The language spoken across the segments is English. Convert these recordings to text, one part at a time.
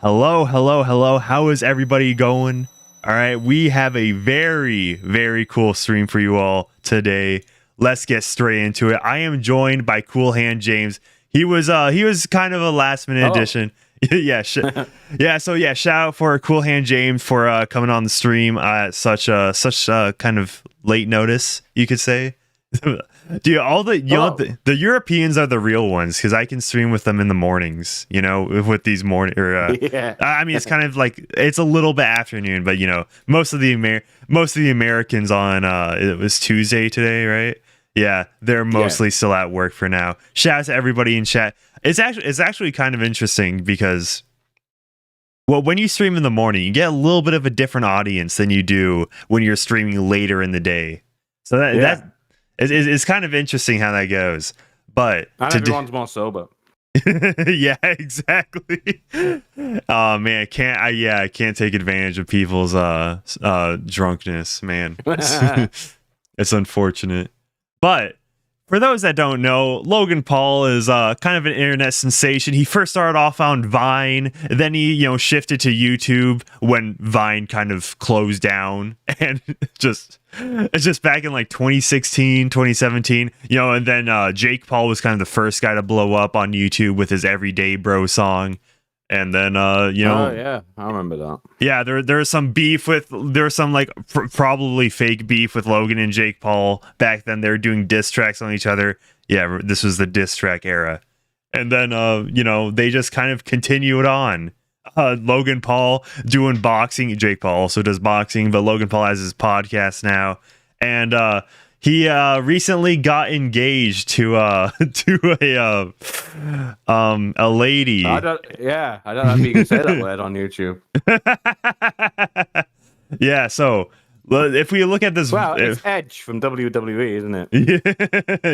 Hello, hello, hello. How is everybody going? All right, we have a very, very cool stream for you all today. Let's get straight into it. I am joined by Cool Hand James. He was kind of a last minute addition. yeah, So shout out for Cool Hand James for coming on the stream at such kind of late notice, you could say. Dude, all the the Europeans are the real ones because I can stream with them in the mornings. You know, with these morning yeah. I mean, it's kind of like it's a little bit afternoon, but you know, most of the Americans on it was Tuesday today, right? Yeah, they're mostly still at work for now. Shout out to everybody in chat. It's actually kind of interesting because, well, when you stream in the morning, you get a little bit of a different audience than you do when you're streaming later in the day. So it's kind of interesting how that goes. But everyone's more sober. yeah, exactly. Oh man, I can't take advantage of people's drunkenness, man. It's unfortunate. But for those that don't know, Logan Paul is kind of an internet sensation. He first started off on Vine, then he, shifted to YouTube when Vine kind of closed down, and it's just back in like 2016, 2017, and then Jake Paul was kind of the first guy to blow up on YouTube with his Everyday Bro song. And then, oh yeah, I remember that. Yeah, there was some beef with, like probably fake beef with Logan and Jake Paul back then. They were doing diss tracks on each other. Yeah, this was the diss track era. And then, they just kind of continue it on. Logan Paul doing boxing. Jake Paul also does boxing, but Logan Paul has his podcast now. And he recently got engaged to a lady. I don't know if you can say that word on YouTube. Yeah, so if we look at this, well, it's Edge from WWE, isn't it?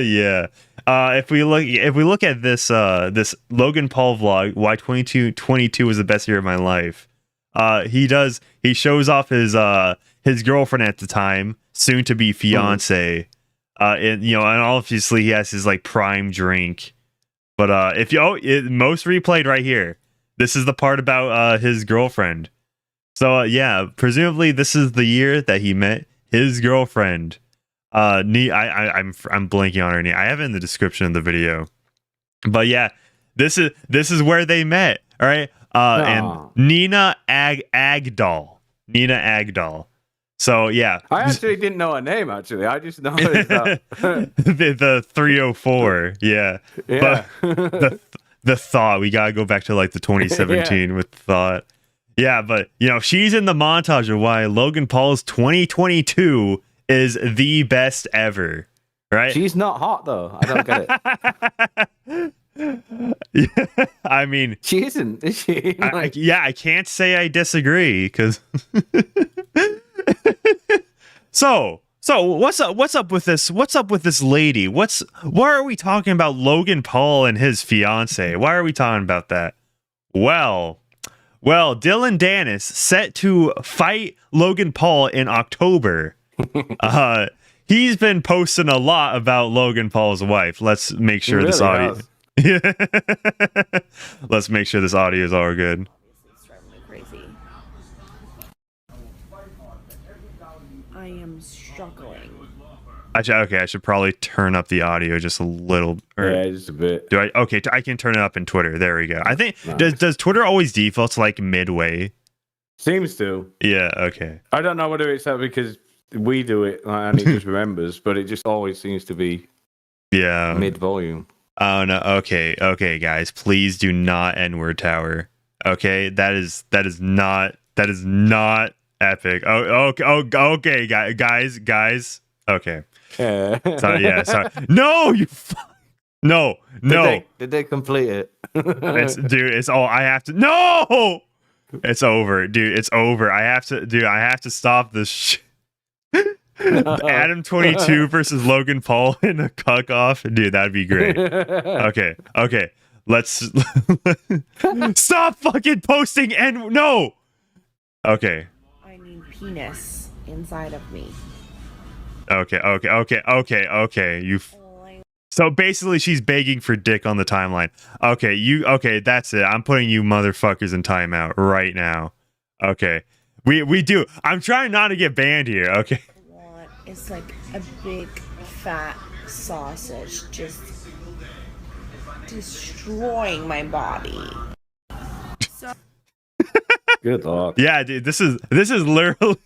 Yeah. If we look at this this Logan Paul vlog, why 2022 was the best year of my life. He shows off his girlfriend at the time, soon to be fiance. And obviously he has his like prime drink. But most replayed right here. This is the part about his girlfriend. So yeah, presumably this is the year that he met his girlfriend. I'm blanking on her name. I have it in the description of the video. But yeah, this is where they met. All right. And Nina Agdal. Nina Agdal. So yeah, I actually didn't know her name. Actually, I just know the 304. Yeah. But the thought, we gotta go back to like the 2017 with thought. Yeah, but she's in the montage of why Logan Paul's 2022 is the best ever. Right? She's not hot though. I don't get it. Yeah, I mean, she isn't. Is she? I can't say I disagree because. So what's up with this? What's up with this lady? Why are we talking about Logan Paul and his fiance? Why are we talking about that? Well, Dillon Danis set to fight Logan Paul in October. He's been posting a lot about Logan Paul's wife. Let's make sure this audio. Let's make sure this audio is all good. I am struggling. I should probably turn up the audio just a little. Yeah, just a bit. Do I? Okay, I can turn it up in Twitter. There we go. I think does Twitter always default to like midway? Seems to. Yeah. Okay. I don't know whether it's that because we do it and it just remembers, but it just always seems to be. Yeah. Mid volume. Oh no. Okay, guys. Please do not N-word tower. Okay, that is not epic. Okay, guys. Okay. Yeah. Sorry. No, you. No. Did they complete it? It's all I have to. No. It's over, dude. It's over. I have to stop this. Adam 22 versus Logan Paul in a cuck off, dude. That'd be great. Okay. Let's stop fucking posting and no. Okay. I mean penis inside of me. Okay. You So basically, she's begging for dick on the timeline. Okay, that's it. I'm putting you motherfuckers in timeout right now. Okay, we do. I'm trying not to get banned here. Okay. Want is like a big fat sausage just destroying my body. So Good lord. Yeah, dude, this is literally.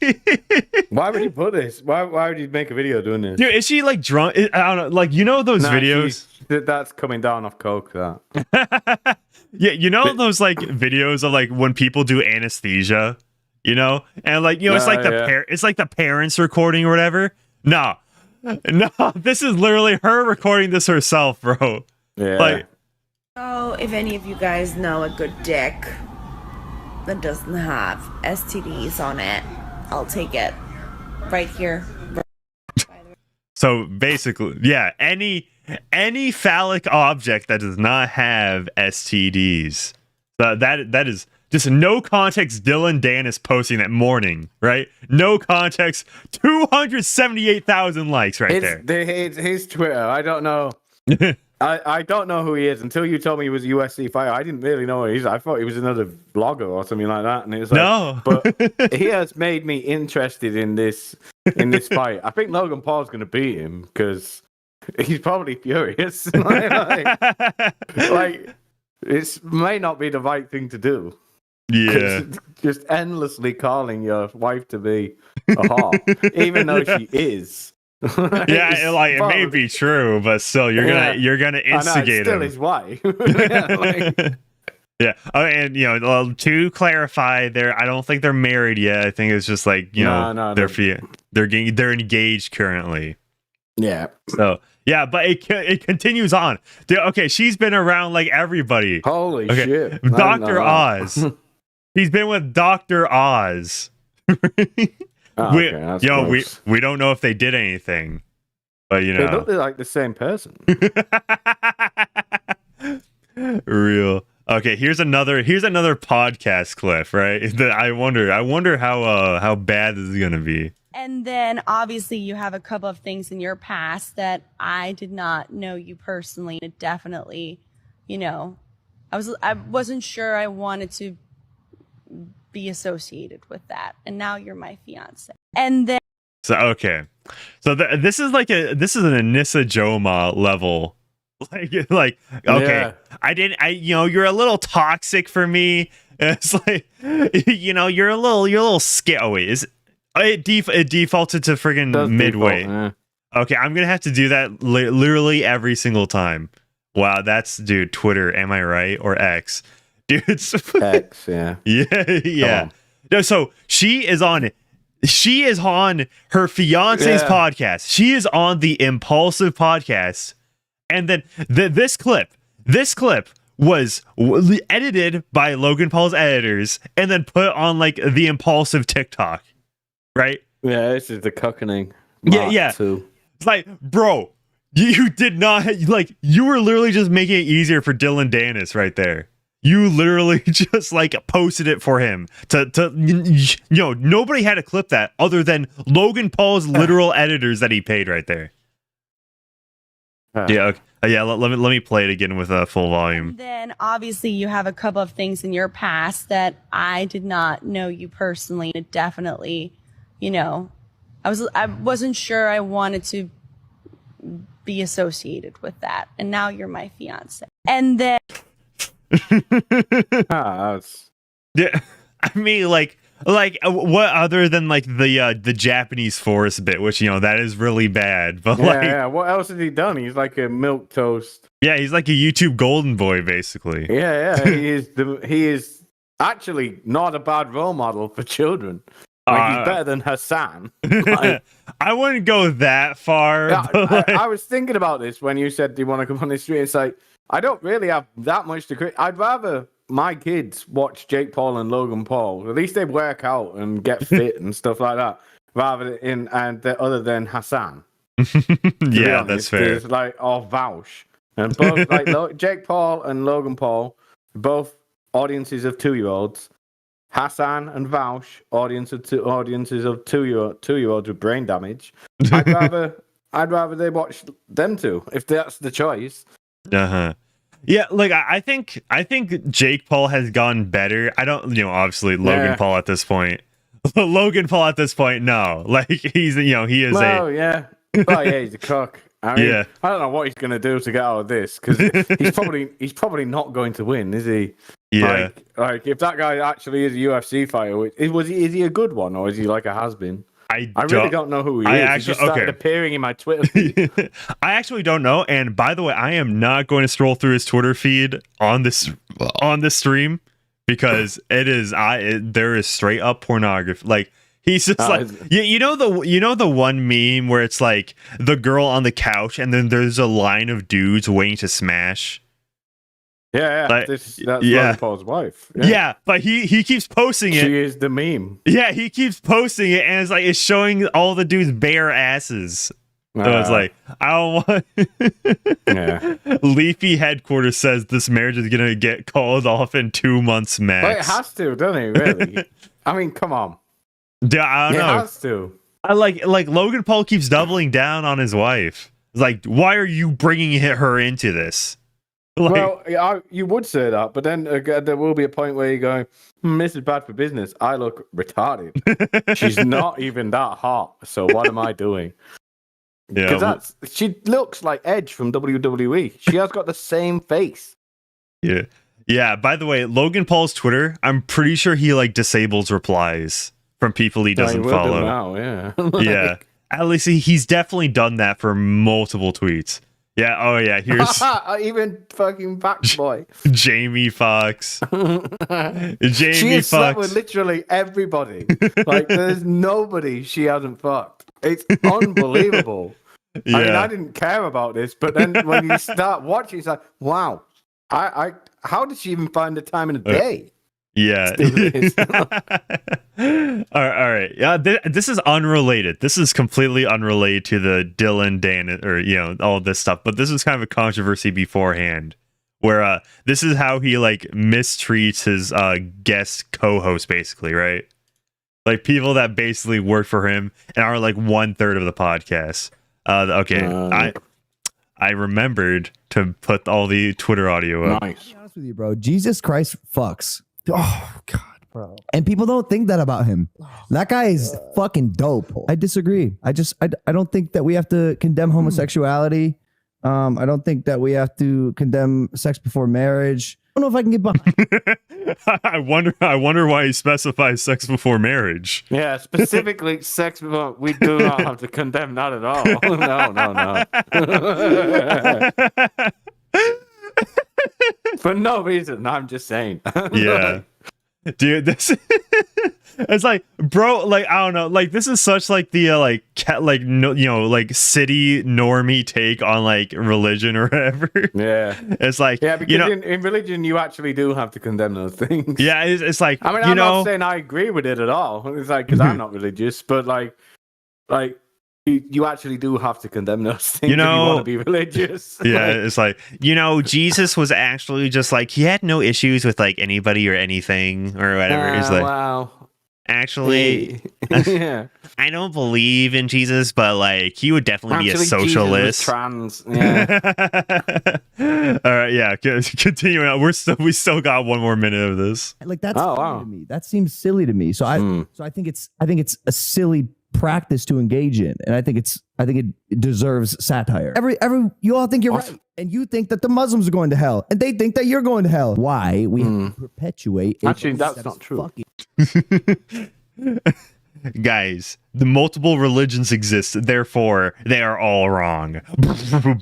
Why would you put this? Why would you make a video doing this? Dude, is she like drunk? I don't know. Like, you know those videos? That's coming down off coke. That. Yeah, you know those like videos of like when people do anesthesia, you know, and like it's like it's like the parents recording or whatever. No, this is literally her recording this herself, bro. Yeah. Like, So, if any of you guys know a good dick that doesn't have STDs on it, I'll take it. Right here. so basically, yeah, any phallic object that does not have STDs. That is just no context. Dillon Danis posting that morning, right? No context. 278,000 likes right there. His Twitter. I don't know. I don't know who he is until you told me he was a USC fighter. I didn't really know who he is. I thought he was another vlogger or something like that. And it was like, no, but he has made me interested in this fight. I think Logan Paul's going to beat him because he's probably furious. like it may not be the right thing to do. Yeah, just endlessly calling your wife to be a whore, even though she is. Yeah, like it may be true, but still, you're gonna instigate still him. his wife. Yeah. Oh, and to clarify, I don't think they're married yet. I think it's just like they're engaged currently. Yeah. So yeah, but it continues on. Dude, okay, she's been around like everybody. Holy shit, Dr. Oz. He's been with Dr. Oz. Oh, okay, we don't know if they did anything, but they look like the same person. Real. Okay, here's another podcast clip, right? That I wonder how bad this is gonna be. And then obviously you have a couple of things in your past that I did not know you personally. It definitely, I wasn't sure I wanted to be associated with that, and now you're my fiance. And then okay, so this is an Anissa Joma level, like okay, yeah. You're a little toxic for me. It's like you're a little scared. Oh wait, it defaulted to friggin' midway. Yeah. Okay, I'm gonna have to do that literally every single time. Wow, that's dude. Twitter, am I right, or X? Dude, it's X, yeah. Yeah. No, so she is on her fiance's podcast. She is on the Impulsive podcast. And then this clip was edited by Logan Paul's editors and then put on like the Impulsive TikTok. Right? Yeah, this is the cuckening. Yeah. Too. It's like, bro, you did not you were literally just making it easier for Dillon Danis right there. You literally just like posted it for him to nobody had to clip that other than Logan Paul's literal editors that he paid right there. Yeah. Okay. Yeah. Let me play it again with a full volume. And then obviously you have a couple of things in your past that I did not know you personally. It definitely, I wasn't sure I wanted to be associated with that, and now you're my fiance. And then. Yeah, I mean, like what other than like the Japanese forest bit, which that is really bad. But what else has he done? He's like a milk toast. Yeah, he's like a YouTube golden boy, basically. Yeah, he is actually not a bad role model for children. He's better than Hassan. I wouldn't go that far. Yeah, I was thinking about this when you said, "Do you want to come on this street?" It's like, I don't really have that much to create. I'd rather my kids watch Jake Paul and Logan Paul. At least they work out and get fit and stuff like that, other than Hassan. Yeah, that's fair. Or Vaush, and both Jake Paul and Logan Paul, both audiences of 2-year-olds. Hassan and Vaush, audiences of 2-year-olds with brain damage. I'd rather I'd rather they watch them two if that's the choice. Yeah, like I think Jake Paul has gotten better. I don't, obviously Logan Paul at this point. Logan Paul at this point, no. Like he's, he is he's a cock. I mean, I don't know what he's gonna do to get out of this because he's probably not going to win, is he? Yeah. Like if that guy actually is a UFC fighter, is he a good one or is he like a has-been? I really don't know who he is. He just started appearing in my Twitter feed. I actually don't know. And by the way, I am not going to scroll through his Twitter feed on this stream because there is straight up pornography. Like he's just you know the one meme where it's like the girl on the couch and then there's a line of dudes waiting to smash. Yeah, like, that's Logan Paul's wife. Yeah, but he keeps posting it. She is the meme. Yeah, he keeps posting it, and it's showing all the dudes' bare asses. So it's like, I don't want. Leafy Headquarters says this marriage is gonna get called off in 2 months max. But it has to, doesn't it? Really? I mean, come on. Yeah, I don't know. It has to. I like Logan Paul keeps doubling down on his wife. It's like, why are you bringing her into this? Well, you would say that, but then there will be a point where you go, this is bad for business. I look retarded. She's not even that hot, so what am I doing? Yeah, because she looks like Edge from WWE. She has got the same face. Yeah. By the way, Logan Paul's Twitter, I'm pretty sure he disables replies from people he doesn't follow. Now, yeah. Yeah, at least he's definitely done that for multiple tweets. Yeah. Oh, yeah. Here's even fucking Fox Boy, Jamie Foxx. She has slept with literally everybody. Like, there's nobody she hasn't fucked. It's unbelievable. Yeah. I mean, I didn't care about this, but then when you start watching, it's like, wow. How did she even find the time in the day? Yeah. All right. Yeah, this is unrelated. This is completely unrelated to the Dillon, Danis, or all this stuff. But this is kind of a controversy beforehand, where this is how he mistreats his guest co-host, basically, right? Like people that basically work for him and are 1/3 of the podcast. I remembered to put all the Twitter audio up. Nice. To be honest with you, bro, Jesus Christ fucks. Oh God, bro. And people don't think that about him. That guy is fucking dope. I disagree. I don't think that we have to condemn homosexuality. I don't think that we have to condemn sex before marriage. I don't know if I can get behind. I wonder why he specifies sex before marriage. Yeah, specifically sex before. We do not have to condemn that at all. No. For no reason. I'm just saying. Yeah. Dude, this it's bro, I don't know, this is such the city normie take on religion or whatever. Yeah, it's because in religion you actually do have to condemn those things. Yeah, it's I mean, I'm not saying I agree with it at all. It's because I'm not religious, but you actually do have to condemn those things if you want to be religious. Yeah, it's Jesus was actually just he had no issues with anybody or anything or whatever. It's wow. Actually, yeah. I don't believe in Jesus, but he would definitely be a socialist. Jesus was trans. Yeah. All right, yeah. Continuing on, we still got one more minute of this. That's silly to me. That seems silly to me. So I think it's a silly practice to engage in, and I think it deserves satire. You all think you're right, and you think that the Muslims are going to hell, and they think that you're going to hell. Why we have to perpetuate? Actually, that's not true. Guys, the multiple religions exist, therefore they are all wrong.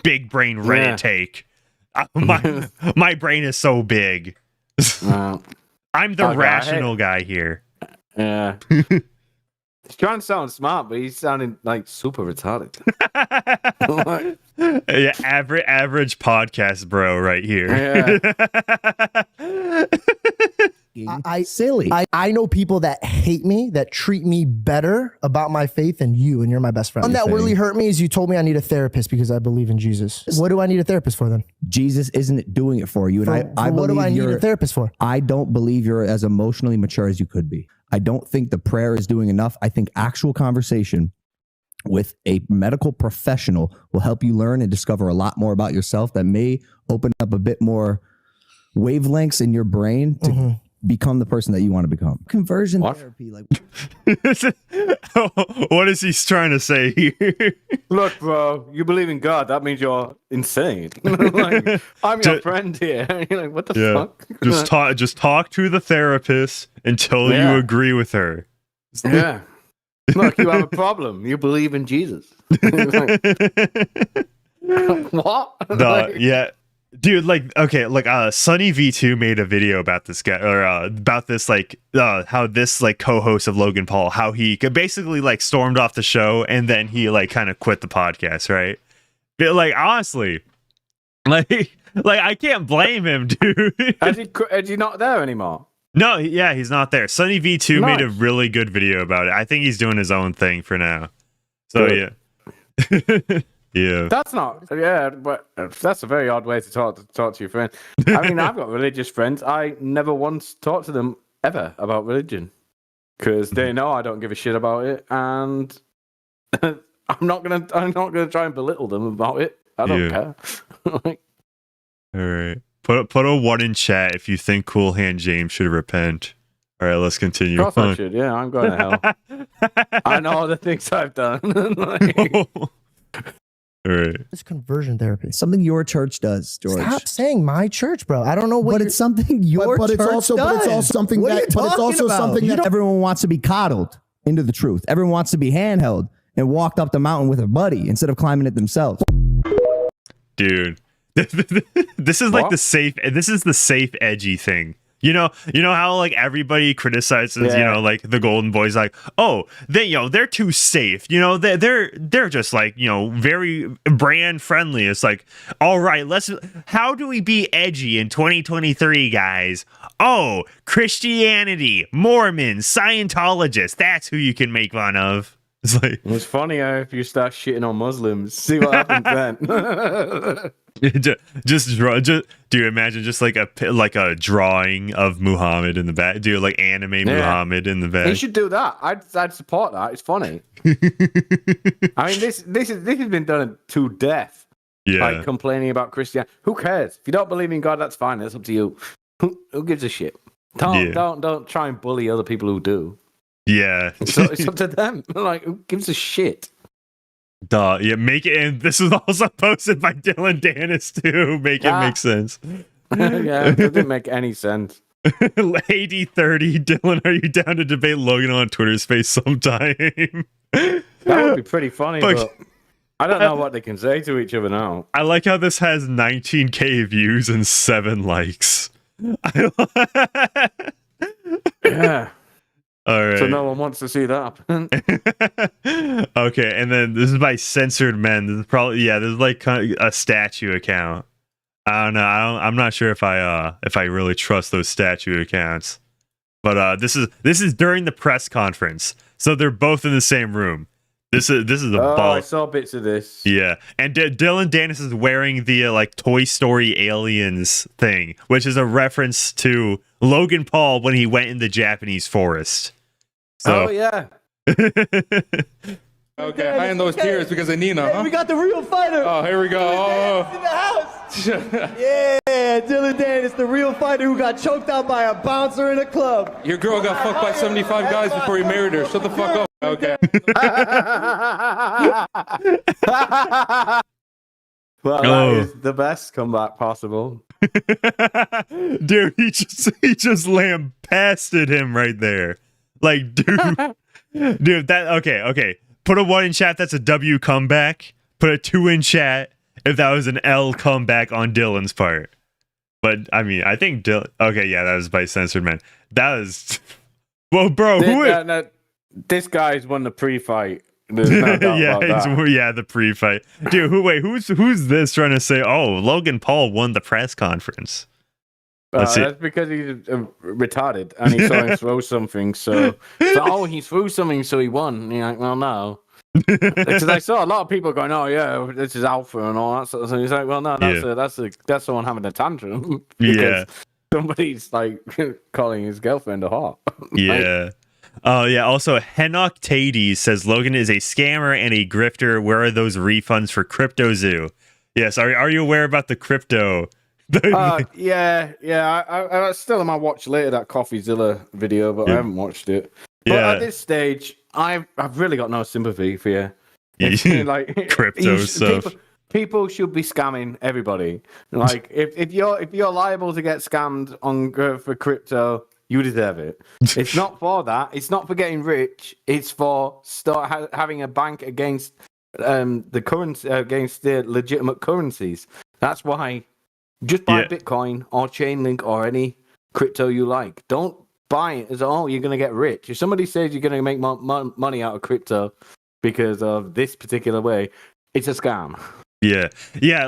Big brain Reddit take. My brain is so big. I'm the rational guy here. Yeah. He's trying to sound smart, but he's sounding super retarded. Yeah, average podcast bro right here. Yeah. I know people that hate me, that treat me better about my faith than you, and you're my best friend. One that really hurt me is you told me I need a therapist because I believe in Jesus. What do I need a therapist for then? Jesus isn't doing it for you. And what do I need a therapist for? I don't believe you're as emotionally mature as you could be. I don't think the prayer is doing enough. I think actual conversation with a medical professional will help you learn and discover a lot more about yourself that may open up a bit more wavelengths in your brain to become the person that you want to become. Conversion therapy, like what is he trying to say here? Look, bro, you believe in God. That means you're insane. Like, I'm your friend here. You're like, what the fuck? Just talk to the therapist until you agree with her. Yeah. Look, you have a problem. You believe in Jesus. Like, what? Yeah. Dude, like, okay, like, Sunny V2 made a video about this guy, or about this, like, how this, like, co-host of Logan Paul, how he basically, like, stormed off the show, and then he, like, kind of quit the podcast, right? But, like, honestly, like, I can't blame him, dude. Is he not there anymore? No, yeah, he's not there. Sunny V2 made a really good video about it. I think he's doing his own thing for now. So, yeah. Yeah. That's not, but that's a very odd way to talk to your friend. I mean, I've got religious friends. I never once talked to them ever about religion because they know I don't give a shit about it, and I'm not gonna try and belittle them about it. I don't care. Like, all right. Put a 1 in chat if you think Cool Hand James should repent. All right, let's continue. Of course I should. Yeah, I'm going to hell. I know all the things I've done. Like, all right. It's conversion therapy. something your church does, George. Stop saying my church, bro. I don't know what. But it's something your church does. But it's also something What are that. you But it's talking also about? something that. Everyone wants to be coddled into the truth. Everyone wants to be handheld and walked up the mountain with a buddy instead of climbing it themselves. Dude. This is like What? this is the safe edgy thing. You know how like everybody criticizes, like the Golden Boys, like, oh, they're too safe. They're just like, very brand friendly. It's like, all right, how do we be edgy in 2023, guys? Oh, Christianity, Mormons, Scientologists. That's who you can make fun of. It's like, it's funny if you start shitting on Muslims. See what happens then. do you imagine just like a drawing of Muhammad in the back? Do like anime Muhammad in the back? You should do that. I'd support that. It's funny. I mean, this has been done to death. Yeah. Like complaining about Christianity. Who cares? If you don't believe in God, that's fine. That's up to you. Who gives a shit? Don't try and bully other people who do. Yeah. So it's up to them. Like, who gives a shit? Duh. Yeah, make it. And this was also posted by Dillon Danis too. Make it make sense. Yeah, it didn't make any sense. AD30, Dillon, are you down to debate Logan on Twitter Space sometime? That would be pretty funny, but I don't know what they can say to each other now. I like how this has 19K views and 7 likes. Yeah. All right. So no one wants to see that happen. Okay, and then this is by Censored Men. This is probably this is like kind of a statue account. I don't know. I'm not sure if I really trust those statue accounts. But this is during the press conference, so they're both in the same room. This is a ball. I saw bits of this. Yeah, and Dillon Danis is wearing the like Toy Story aliens thing, which is a reference to Logan Paul when he went in the Japanese forest. So, oh yeah. Okay, I in those tears because of Nina. Huh? We got the real fighter. Oh, here we go. In the house. Yeah, Dillon Danis, the real fighter who got choked out by a bouncer in a club. Your girl got fucked by 75 guys before you married her. Shut the fuck up. Okay. Well, that is the best comeback possible. Dude, he just lambasted him right there. Like, dude, that okay. Put a 1 in chat. That's a W comeback. Put a 2 in chat if that was an L comeback on Dillon's part. But I mean, I think Dillon. Okay, yeah, that was by Censored Man. That was well, bro. This guy's won the pre-fight. There's no doubt about that. The pre-fight. Dude, who's this trying to say? Oh, Logan Paul won the press conference. That's because he's retarded and he saw him throw something. So he threw something, so he won. And you're like, well, no. Because I saw a lot of people going, oh yeah, this is alpha and all that sort of thing. He's like, well, no, that's someone having a tantrum. Yeah, somebody's like calling his girlfriend a whore. Yeah. Oh yeah. Also, Henok Tades says Logan is a scammer and a grifter. Where are those refunds for Crypto Zoo? Yes. Are you aware about the crypto? Yeah. I still on my watch later that CoffeeZilla video, but I haven't watched it. But at this stage, I've really got no sympathy for you. Like crypto stuff. People should be scamming everybody. Like if you're liable to get scammed on for crypto, you deserve it. It's not for that. It's not for getting rich. It's for having a bank against the currency, against the legitimate currencies. That's why. Just buy Bitcoin or Chainlink or any crypto you like. Don't buy it as you're going to get rich. If somebody says you're going to make money out of crypto because of this particular way, it's a scam. Yeah.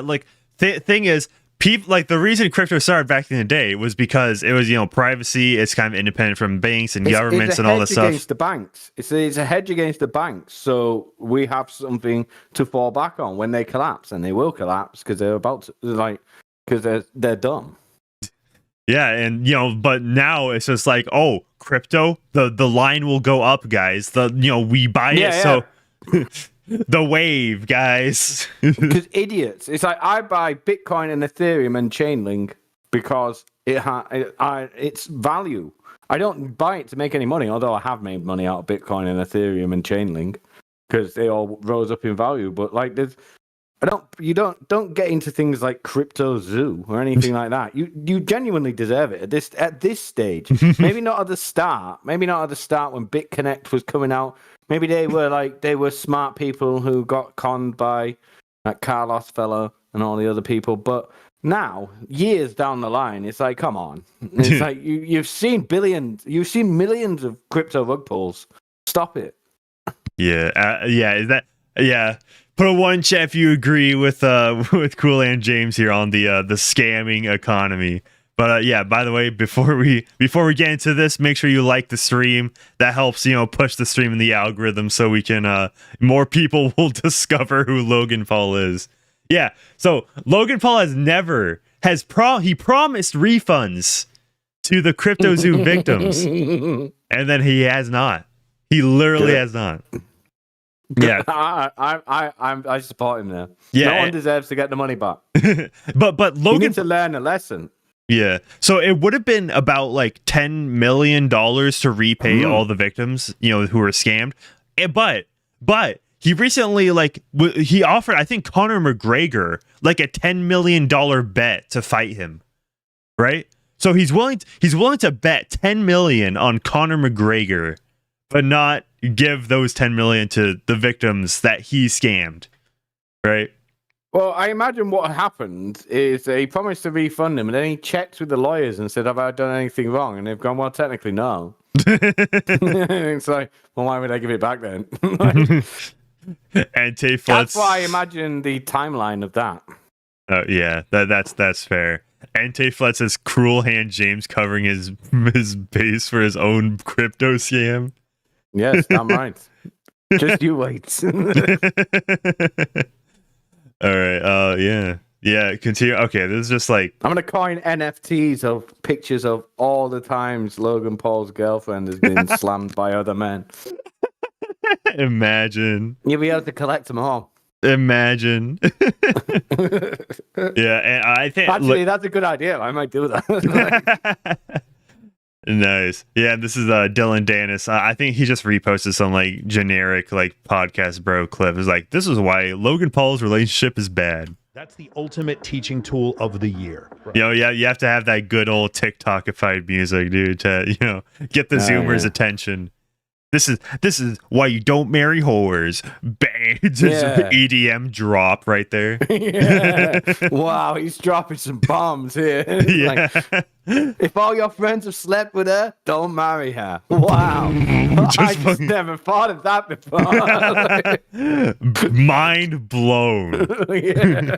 Like thing is, people like the reason crypto started back in the day was because it was privacy. It's kind of independent from banks and governments and all this stuff. Against the banks. It's a hedge against the banks. So we have something to fall back on when they collapse, and they will collapse because they're about to because they're dumb. Yeah, and but now it's just like, oh, crypto, the line will go up, guys. We buy it, so the wave, guys. Because idiots. It's like I buy Bitcoin and Ethereum and Chainlink because it's value. I don't buy it to make any money, although I have made money out of Bitcoin and Ethereum and Chainlink because they all rose up in value. But like don't get into things like Crypto Zoo or anything like that. You genuinely deserve it at this stage. Maybe not at the start. Maybe not at the start when BitConnect was coming out. Maybe they were smart people who got conned by that Carlos fellow and all the other people. But now, years down the line, it's like, come on. It's like you've seen millions of crypto rug pulls. Stop it. Put a one chat if you agree with Cool and James here on the scamming economy. But by the way, before we get into this, make sure you like the stream. That helps push the stream in the algorithm so we can more people will discover who Logan Paul is. Yeah. So Logan Paul he promised refunds to the Crypto Zoo victims, and then he has not. He literally has not. Yeah, I support him there. Yeah, no one deserves to get the money back. but Logan needs to learn a lesson. Yeah, so it would have been about like $10 million to repay all the victims, who were scammed. But he recently he offered, I think, Conor McGregor like a $10 million bet to fight him, right? So he's willing to bet $10 million on Conor McGregor, but not give those $10 million to the victims that he scammed, right? Well, I imagine what happened is he promised to refund him, and then he checked with the lawyers and said, "Have I done anything wrong?" And they've gone, "Well, technically, no." It's like, well, why would I give it back then? And that's why I imagine the timeline of that. Oh yeah, that's fair. Ante-Flet says Cruel Hand James covering his base for his own crypto scam. Yes, I'm right. Just you wait. All right. Yeah. Continue. Okay. This is just like I'm gonna coin NFTs of pictures of all the times Logan Paul's girlfriend has been slammed by other men. Imagine. You'll be able to collect them all. Imagine. Yeah, and I think actually that's a good idea. I might do that. Nice. Yeah, this is Dillon Danis. I think he just reposted some like generic like podcast bro clip. It's like, this is why Logan Paul's relationship is bad. That's the ultimate teaching tool of the year. Right? You have to have that good old TikTokified music, dude, to get the Zoomers' attention. This is why you don't marry whores. Bang! Just EDM drop right there. Yeah. Wow, he's dropping some bombs here. Yeah. Like, if all your friends have slept with her, don't marry her. Wow. I just never thought of that before. Mind blown. Yeah.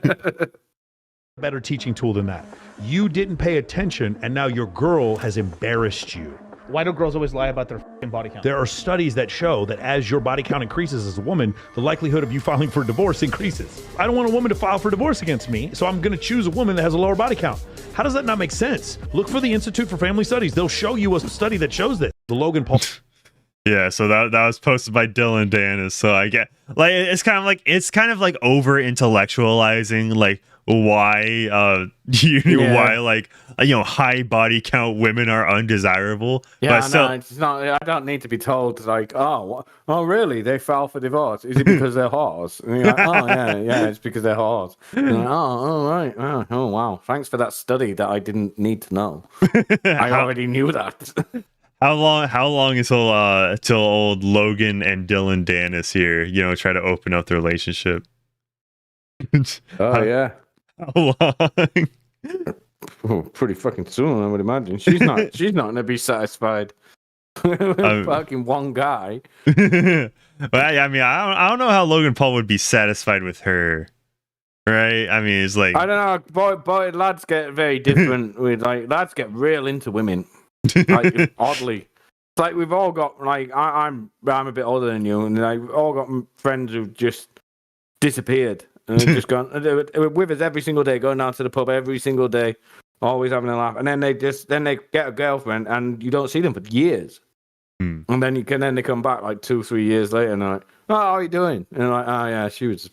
Better teaching tool than that. You didn't pay attention, and now your girl has embarrassed you. Why do girls always lie about their body count? There are studies that show that as your body count increases as a woman, the likelihood of you filing for divorce increases. I don't want a woman to file for divorce against me, so I'm going to choose a woman that has a lower body count. How does that not make sense? Look for the Institute for Family Studies. They'll show you a study that shows this. The Logan Paul. Yeah, so that was posted by Dillon Danis. So I get like it's kind of like over intellectualizing like why why like high body count women are undesirable. Yeah, but still, no, it's not. I don't need to be told like, oh really? They filed for divorce? Is it because they're whores? And you're like, oh yeah, it's because they're whores. And you're like, oh right, oh wow, thanks for that study that I didn't need to know. I already knew that. How long until old Logan and Dillon Danis here, try to open up the relationship? Yeah. How long? Oh, pretty fucking soon, I would imagine. She's not gonna be satisfied with fucking one guy. Well, I mean, I don't know how Logan Paul would be satisfied with her. Right? I mean, it's like, I don't know, boy, lads get very different with lads get real into women. Like, oddly, it's like we've all got I'm a bit older than you, and we've all got friends who've just disappeared and they've just gone with us every single day, going down to the pub every single day, always having a laugh, and then they get a girlfriend and you don't see them for years, and then they come back like 2-3 years later and they're like, oh, how are you doing? And they're like, oh yeah, she was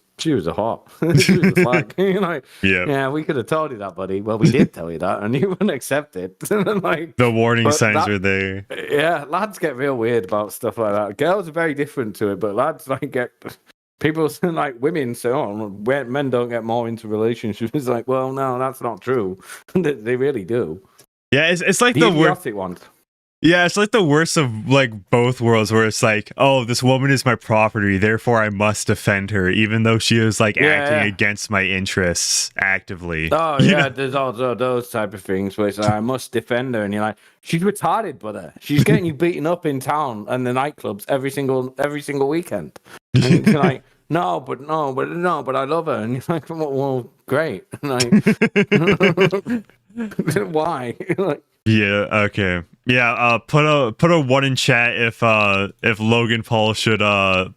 a hot. She was a slag. Yeah, we could have told you that, buddy. Well, we did tell you that, and you wouldn't accept it. The warning signs are there. Yeah, lads get real weird about stuff like that. Girls are very different to it, but lads get people like women say, "Oh, men don't get more into relationships." It's like, well, no, that's not true. They really do. Yeah, it's like the idiotic ones. Yeah, it's like the worst of like both worlds, where it's like, oh, this woman is my property, therefore I must defend her, even though she is like acting against my interests actively. Oh yeah, there's also those type of things where it's like, I must defend her, and you're like, she's retarded, brother. She's getting you beaten up in town and the nightclubs every single weekend. And you're like, no, but I love her, and you're like, well, great. Like, why? Like, yeah. Okay. Yeah. Put a 1 in chat if Logan Paul should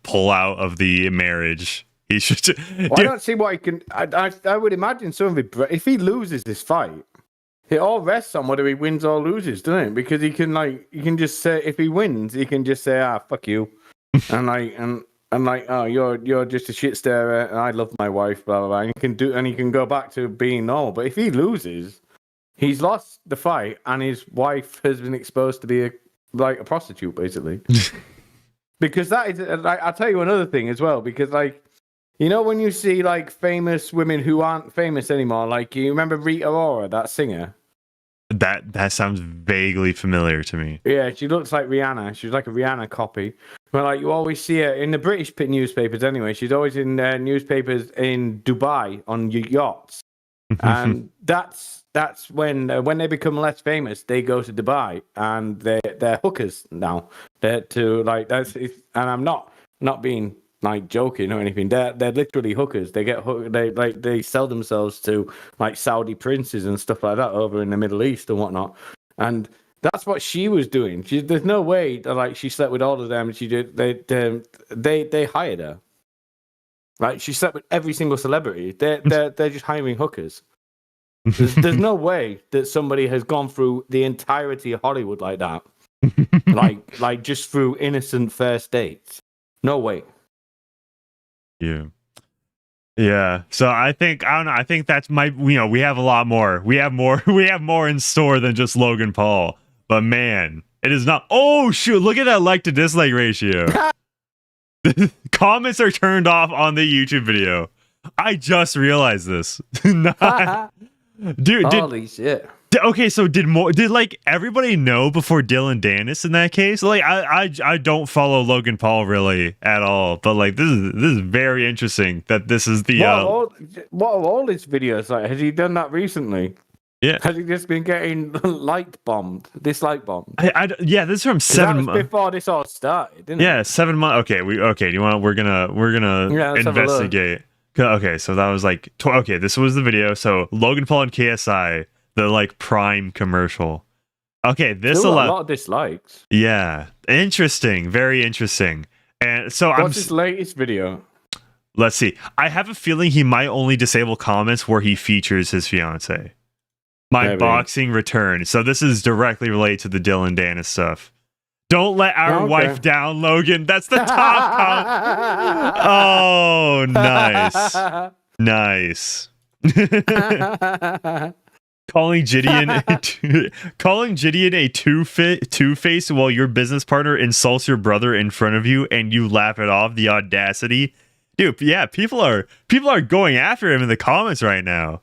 pull out of the marriage. He should. Well, I don't see why he can. I would imagine some of it. If he loses this fight, it all rests on whether he wins or loses, doesn't it? Because he can just say, if he wins, he can just say, fuck you, and oh, you're just a shit stirrer, and I love my wife, blah blah blah. And he can go back to being normal. But if he loses, he's lost the fight, and his wife has been exposed to be a prostitute, basically. Because that is, I'll tell you another thing as well. Because when you see famous women who aren't famous anymore, you remember Rita Ora, that singer. That sounds vaguely familiar to me. Yeah, she looks like Rihanna. She's like a Rihanna copy. But you always see her in the British newspapers anyway. She's always in newspapers in Dubai on yachts. And that's when they become less famous, they go to Dubai and they're hookers now. And I'm not being joking or anything. They're literally hookers. They get hooked. They sell themselves to Saudi princes and stuff like that over in the Middle East and whatnot. And that's what she was doing. There's no way that she slept with all of them. She did. They hired her. She slept with every single celebrity. They're just hiring hookers. There's no way that somebody has gone through the entirety of Hollywood like that, just through innocent first dates. No way. Yeah. So I don't know. I think that's we have a lot more. We have more in store than just Logan Paul. But man, it is not. Oh shoot! Look at that like to dislike ratio. Comments are turned off on the YouTube video. I just realized this. Dude, holy shit. Okay, so did everybody know before Dillon Danis in that case? I don't follow Logan Paul really at all, but this is very interesting that this is the what are all his videos like? Has he done that recently? Yeah. Has he just been getting dislike bombed? Yeah, this is from 7 months before this all started, didn't it? 7 months. Okay, we're gonna investigate. Okay, so that was okay, this was the video. So Logan Paul and KSI, the prime commercial. Okay, this a lot of dislikes. Yeah, interesting, very interesting. And so what's his latest video? Let's see. I have a feeling he might only disable comments where he features his fiance. My boxing return. So this is directly related to the Dillon Danis stuff. Don't let our wife down, Logan. That's the top comment. Oh, nice. Nice. Calling Gideon a two-face while your business partner insults your brother in front of you and you laugh it off. The audacity. Dude, yeah, people are going after him in the comments right now.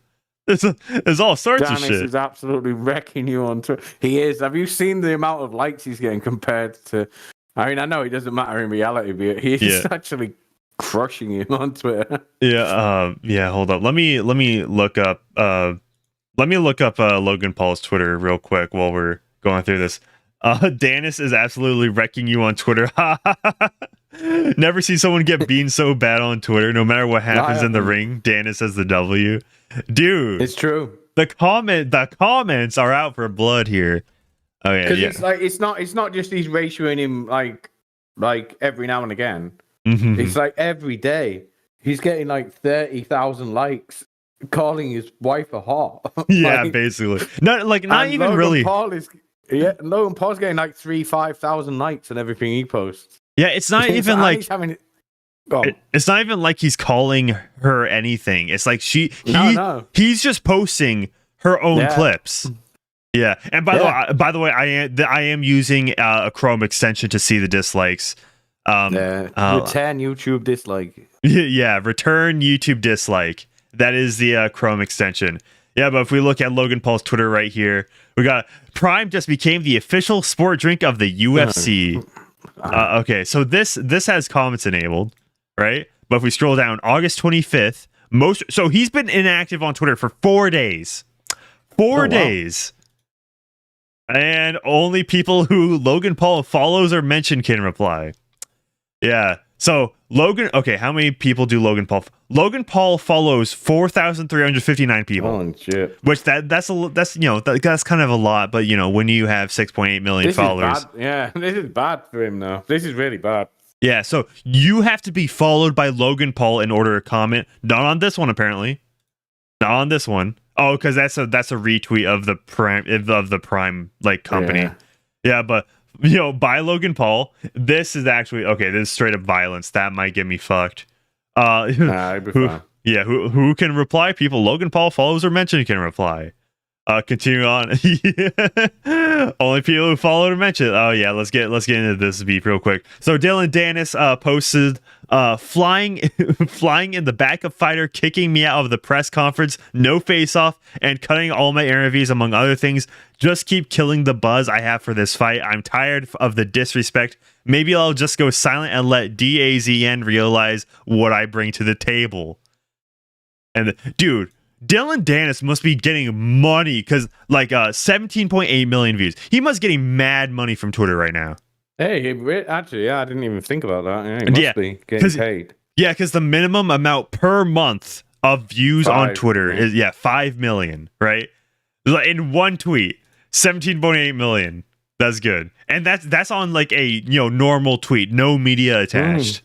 There's all sorts of shit. Danis is absolutely wrecking you on Twitter. He is. Have you seen the amount of likes he's getting compared to? I mean, I know it doesn't matter in reality, but he's actually crushing you on Twitter. Yeah. Hold up. Let me look up. Logan Paul's Twitter real quick while we're going through this. Danis is absolutely wrecking you on Twitter. Never seen someone get beaten so bad on Twitter. No matter what happens in the ring, Danis has the W. Dude, it's true. The comments are out for blood here. Oh yeah, because it's not just he's ratioing him like every now and again. Mm-hmm. It's like every day he's getting like 30,000 likes, calling his wife a whore. Yeah, basically. Not even Logan really. Logan Paul's getting like 5,000 likes on everything he posts. Yeah, it's not even like it's not even like he's calling her anything. It's like he's just posting her own clips. Yeah, and by the way, I am using a Chrome extension to see the dislikes. Return YouTube dislike. Yeah, return YouTube dislike. That is the Chrome extension. Yeah, but if we look at Logan Paul's Twitter right here, we got Prime just became the official sport drink of the UFC. Okay, so this has comments enabled, right? But if we scroll down, August 25th, so he's been inactive on Twitter for 4 days. 4 days. And only people who Logan Paul follows or mention can reply. Yeah. So Logan, okay, how many people do Logan Paul? Logan Paul follows 4,359 people. Oh shit! Which that's kind of a lot, but when you have 6.8 million followers, this is bad for him now. This is really bad. Yeah, so you have to be followed by Logan Paul in order to comment. Not on this one, apparently. Not on this one. Oh, because that's a retweet of the Prime like company. Yeah, but. By Logan Paul, this is actually okay. This is straight up violence. That might get me fucked. Who can reply? People Logan Paul follows or mention can reply. Continue on. Only people who followed or mentioned. Oh yeah, let's get into this beef real quick. So Dillon Danis posted flying in the back of fighter, kicking me out of the press conference, no face off, and cutting all my interviews, among other things. Just keep killing the buzz I have for this fight. I'm tired of the disrespect. Maybe I'll just go silent and let DAZN realize what I bring to the table. And dude, Dillon Danis must be getting money because 17.8 million views. He must be getting mad money from Twitter right now. Hey, actually, I didn't even think about that. Yeah, he must be getting paid. Yeah, because the minimum amount per month of views on Twitter is 5 million, right? In one tweet, 17.8 million. That's good, and that's on like a normal tweet, no media attached.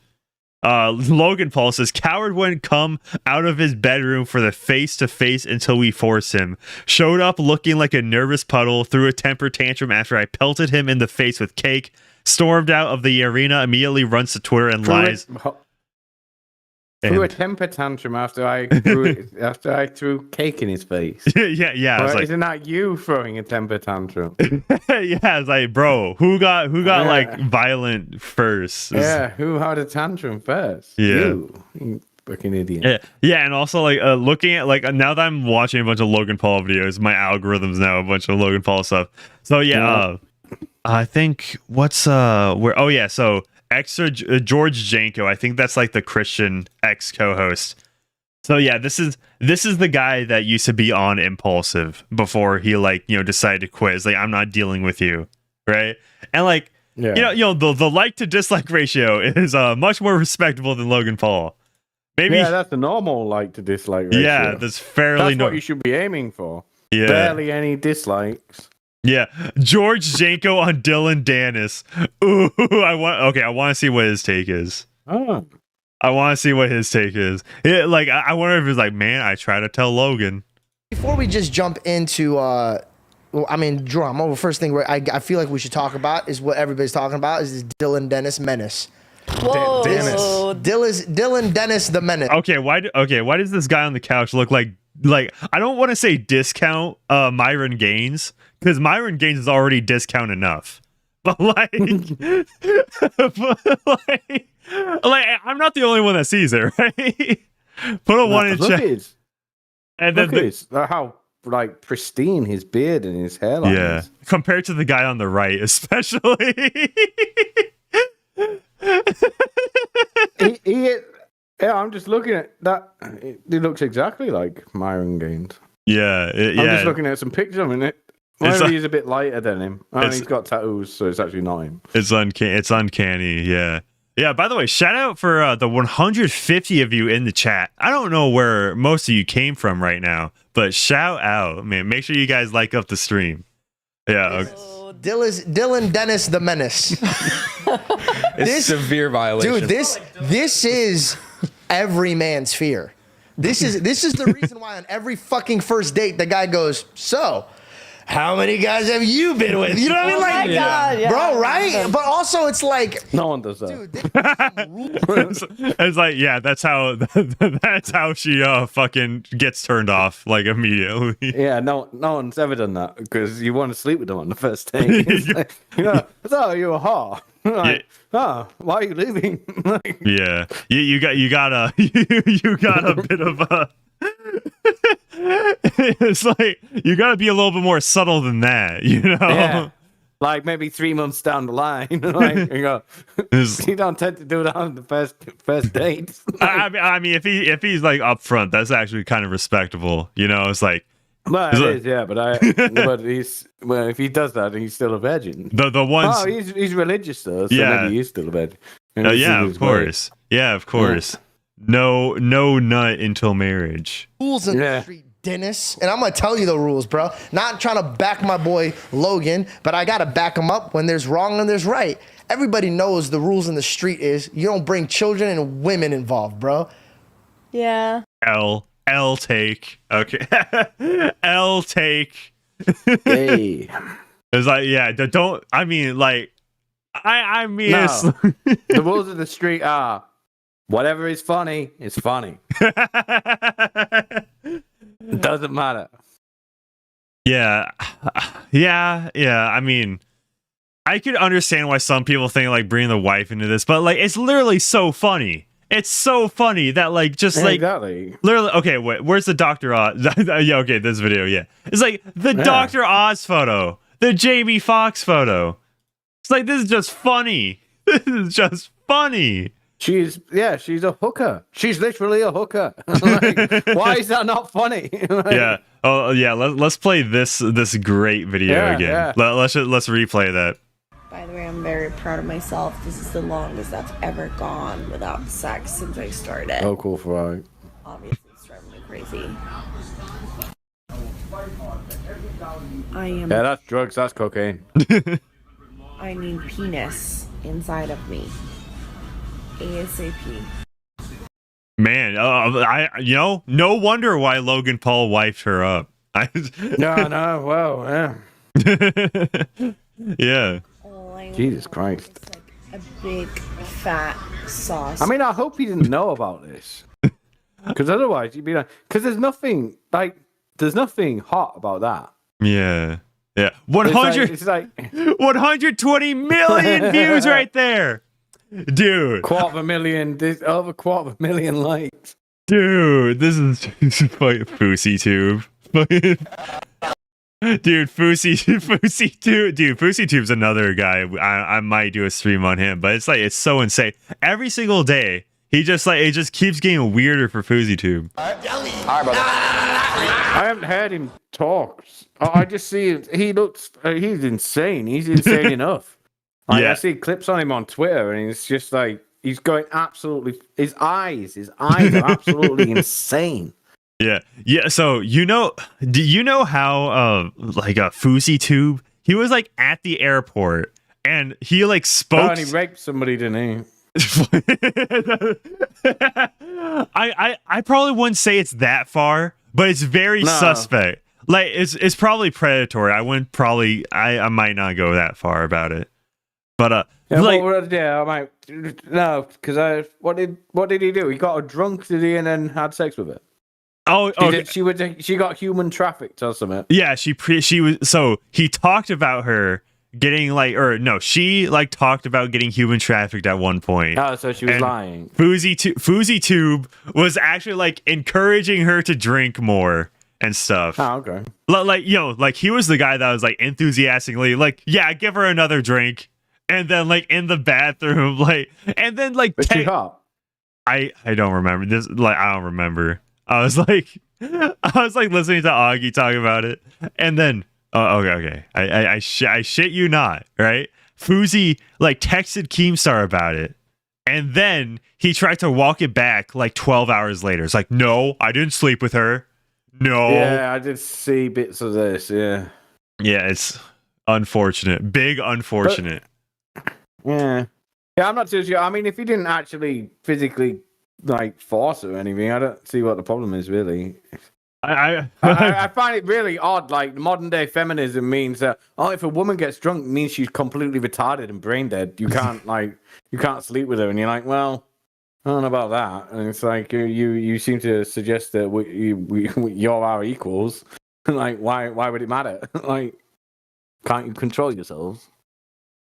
Logan Paul says, coward wouldn't come out of his bedroom for the face-to-face until we force him. Showed up looking like a nervous puddle, threw a temper tantrum after I pelted him in the face with cake, stormed out of the arena, immediately runs to Twitter and lies. Threw a temper tantrum after I threw cake in his face. Yeah. Well, isn't that you throwing a temper tantrum? Yeah, it's like, bro, who got like violent first? Yeah, who had a tantrum first? Yeah, you fucking idiot. Yeah, and also looking at now that I'm watching a bunch of Logan Paul videos, my algorithm's now a bunch of Logan Paul stuff. So I think so. Extra George Janko, I think that's like the Christian ex co-host. So yeah, this is the guy that used to be on Impulsive before he decided to quit. It's like, I'm not dealing with you, right? And the like to dislike ratio is much more respectable than Logan Paul. Maybe that's the normal like to dislike ratio. Yeah, that's fairly what you should be aiming for. Yeah, barely any dislikes. Yeah, George Janko on Dillon Danis. Ooh, I want to see what his take is. Oh. I want to see what his take is. I wonder if it's like, man, I try to tell Logan. Before we just jump into I mean, drama. The first thing I feel like we should talk about is what everybody's talking about is this Dillon Dennis menace. Whoa. Dillon Dennis the menace. Okay, why does this guy on the couch look like I don't want to say discount Myron Gaines, because Myron Gaines is already discount enough. But like, I'm not the only one that sees it, right? Put a 1 in chat. And then how like pristine his beard and his hairline is. Compared to the guy on the right, especially. I'm just looking at that. He looks exactly like Myron Gaines. Yeah, I'm just looking at some pictures of him. Maybe he's a bit lighter than him. He's got tattoos, so it's actually not him. It's uncanny. Yeah. Yeah, by the way, shout out for the 150 of you in the chat. I don't know where most of you came from right now, but shout out, man. Make sure you guys like up the stream. Yeah. Okay. Dillon Dennis the menace. It's severe violation. Dude, this is every man's fear. This is the reason why on every fucking first date the guy goes, so how many guys have you been with? You know what I mean? Like, God, yeah. bro, right? But also, it's like no one does that. Dude, it's like, yeah, that's how she fucking gets turned off like immediately. Yeah, no one's ever done that because you want to sleep with them on the first date. It's like, so you're a whore. Like, why are you leaving? Like, yeah, you got a bit of a. It's like you gotta be a little bit more subtle than that, you know. Yeah. Like maybe 3 months down the line, like you go, you don't tend to do that on the first date. I mean, if he's like upfront, that's actually kind of respectable, you know. It's like, well, it is, yeah, but if he does that, he's still a virgin. The ones, oh, he's religious though, so maybe he's still a virgin. Yeah, of course. Yeah, of course. Yeah. No nut until marriage. Rules in the street, Dennis. And I'm going to tell you the rules, bro. Not trying to back my boy Logan, but I got to back him up when there's wrong and there's right. Everybody knows the rules in the street is you don't bring children and women involved, bro. Yeah. L take. Okay. L take. Hey. It's like, yeah, don't, I mean, like, I mean, no. it's, the rules of the street are whatever is funny is funny. It doesn't matter. Yeah. I mean, I could understand why some people think like bringing the wife into this, but like it's literally so funny. It's so funny that like just like exactly. Literally. Okay, wait, where's the Dr. Oz? Yeah, okay, this video. Yeah, it's like the Dr. Oz photo, the Jamie Foxx photo. It's like this is just funny. This is just funny. She's a hooker. She's literally a hooker. Like, why is that not funny? Like, yeah. Oh yeah. Let's play this great video again. Yeah. Let's replay that. By the way, I'm very proud of myself. This is the longest I've ever gone without sex since I started. Oh, cool, Ferrari. Obviously, it's driving me crazy. I am. Yeah, that's drugs. That's cocaine. I need penis inside of me. ASAP. Man, no wonder why Logan Paul wiped her up. No, well, yeah. Yeah. Jesus Christ. It's like a big fat sauce. I mean, I hope he didn't know about this. Because otherwise, you'd be like, because there's nothing hot about that. Yeah. Yeah. 100, it's like 120 million views right there. Dude. Over 250,000 likes. Dude, this is Fouseytube. Dude, Fouseytube's another guy. I might do a stream on him, but it's like it's so insane. Every single day, it just keeps getting weirder for Fouseytube. All right, brother. I haven't heard him talk. I just see he's insane. He's insane enough. Like, I see clips on him on Twitter, and it's just like he's going absolutely. His eyes are absolutely insane. Yeah. So do you know how Fouseytube? He was like at the airport, and he like spoke. Oh, and he raped somebody, didn't he? I probably wouldn't say it's that far, but it's very suspect. like it's probably predatory. I wouldn't probably I might not go that far about it. But yeah, like I might no, because what did he do? He got her drunk, did he, and then had sex with her? oh okay. She got human trafficked or something. Yeah, she was so he talked about her getting she talked about getting human trafficked at one point. Oh, so she was lying. Fouseytube was actually like encouraging her to drink more and stuff. Oh, okay. Like he was the guy that was like enthusiastically like, yeah, give her another drink. And then like in the bathroom, like, and then like Was she hot? I don't remember this. Like I don't remember. I was like listening to Augie talk about it, and then okay. I shit you not, right? Fousey like texted Keemstar about it, and then he tried to walk it back like 12 hours later. It's like, no, I didn't sleep with her. No. Yeah, I did see bits of this. Yeah. Yeah, it's unfortunate. Big unfortunate. Yeah, I'm not too sure. I mean, if he didn't actually physically like force her or anything, I don't see what the problem is really. I find it really odd. Like modern day feminism means that if a woman gets drunk, it means she's completely retarded and brain dead. You can't you can't sleep with her, and you're like, well, I don't know about that. And it's like you seem to suggest that you're our equals. Like, why would it matter? Like, can't you control yourselves?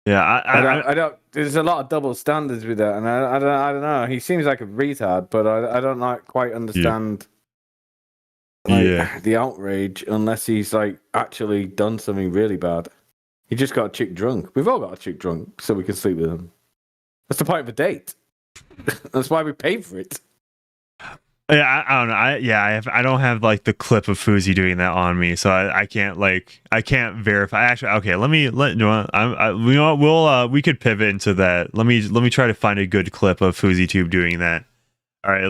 Yeah, I don't. There's a lot of double standards with that, and I don't know. He seems like a retard, but I don't quite understand the outrage unless he's like actually done something really bad. He just got a chick drunk. We've all got a chick drunk, so we can sleep with them. That's the point of a date. That's why we pay for it. Yeah, I don't know. I don't have like the clip of Fousey doing that on me, so I can't verify. Actually, okay, we could pivot into that. Let me try to find a good clip of Fouseytube doing that. All right,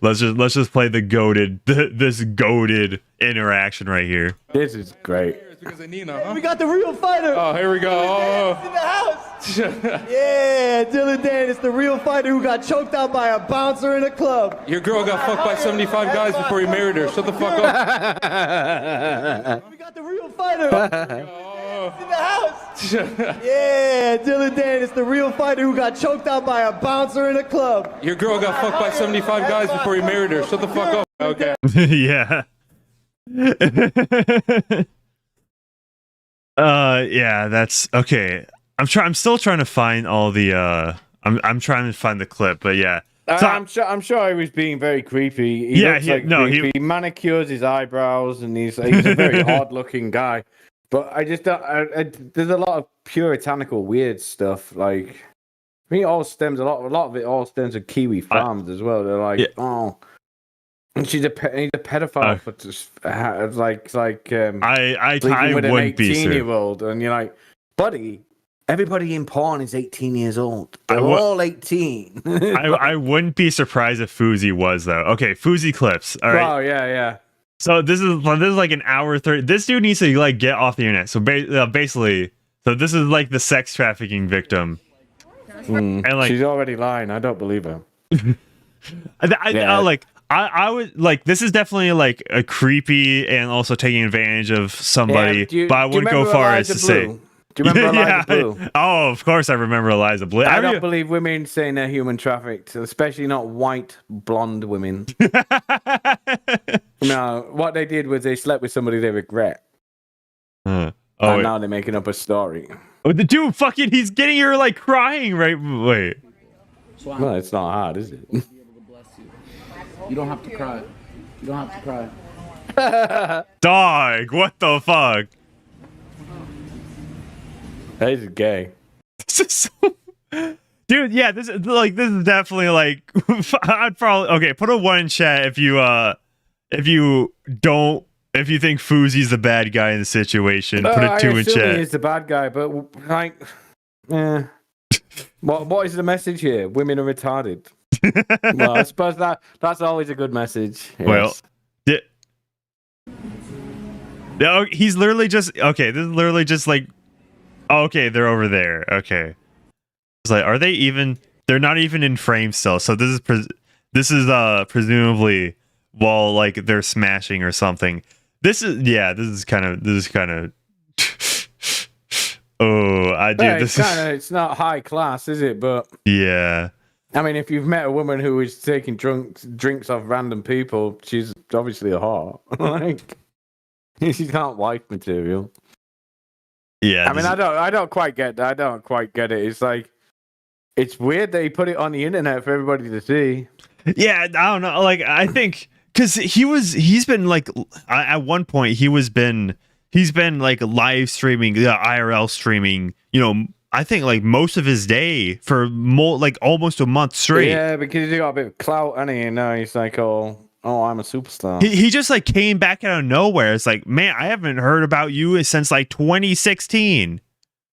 let's just play this goated interaction right here. This is great. Because of Nina, huh? We got the real fighter. Oh, here we go. In the house. Yeah, Dillon Danis, the real fighter who got choked out by a bouncer in a club. Your girl got fucked by 75 guys before you married her. Shut the fuck up. We got the real fighter. In the house. Yeah, Dillon Danis, the real fighter who got choked out by a bouncer in a club. Your girl got fucked by 75 guys before you married her. Shut the fuck up. Okay. Yeah. Yeah, that's okay. I'm still trying to find all the I'm trying to find the clip, but yeah. So, I'm sure he was being very creepy. He manicures his eyebrows, and he's a very odd looking guy. But I just don't. There's a lot of puritanical weird stuff. Like, I think it all stems a lot of it all stems from Kiwi farms as well. They're like, and he's a pedophile for just I with an 18-year-old, and you're like, buddy, everybody in porn is 18 years old. They're all 18. I wouldn't be surprised if Fousey was though. Okay, Fousey clips. All right. Oh yeah. So this is like an hour 30. This dude needs to like get off the internet. So basically, this is like the sex trafficking victim. And like she's already lying. I don't believe her. I would like this is definitely like a creepy and also taking advantage of somebody, but I wouldn't go far as to say. Do you remember Eliza Blue? Oh, of course I remember Eliza Blue. I don't believe women saying they're human trafficked, especially not white, blonde women. No, what they did was they slept with somebody they regret. And now they're making up a story. Oh, the dude fucking, he's getting her like crying, right? Wait. Well, it's not hard, is it? You don't have to cry. You don't have to cry. Dog, what the fuck? He's gay. Dude, yeah, this is definitely like I'd probably put a 1 in chat if you think Fousey's the bad guy in the situation. Put a 2 in chat. He's the bad guy, but like, what is the message here? Women are retarded. Well, I suppose that's always a good message. Yes. Well, no, he's literally just okay. This is literally just like, okay, they're over there. Okay, it's like, are they even? They're not even in frame still. So this is presumably while like they're smashing or something. This is kind of. Oh, I do. Yeah, This it's not high class, is it? But yeah. I mean, if you've met a woman who is taking drinks off random people, she's obviously a whore. Like, she's not wife material. Yeah. I mean, I don't quite get that. I don't quite get it. It's like, it's weird they put it on the internet for everybody to see. Yeah, I don't know. Like, I think because he's been like at one point he's been like live streaming, IRL streaming. You know, I think like most of his day for like almost a month straight. Yeah, because he got a bit of clout, and he now he's like, oh, I'm a superstar. He just like came back out of nowhere. It's like, man, I haven't heard about you since like 2016.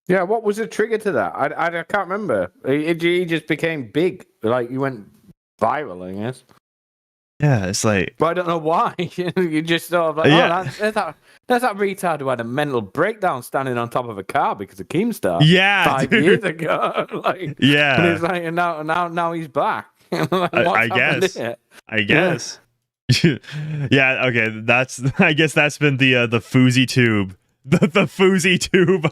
Yeah, what was the trigger to that? I can't remember. He just became big. Like, he went viral, I guess. Yeah, it's like... But I don't know why. You just sort of like, there's that retard who had a mental breakdown standing on top of a car because of Keemstar. Yeah, 5 years ago. Like, yeah. And he's like, and now he's back. Like, I guess. Yeah, okay. I guess that's been the Fouseytube. The Fouseytube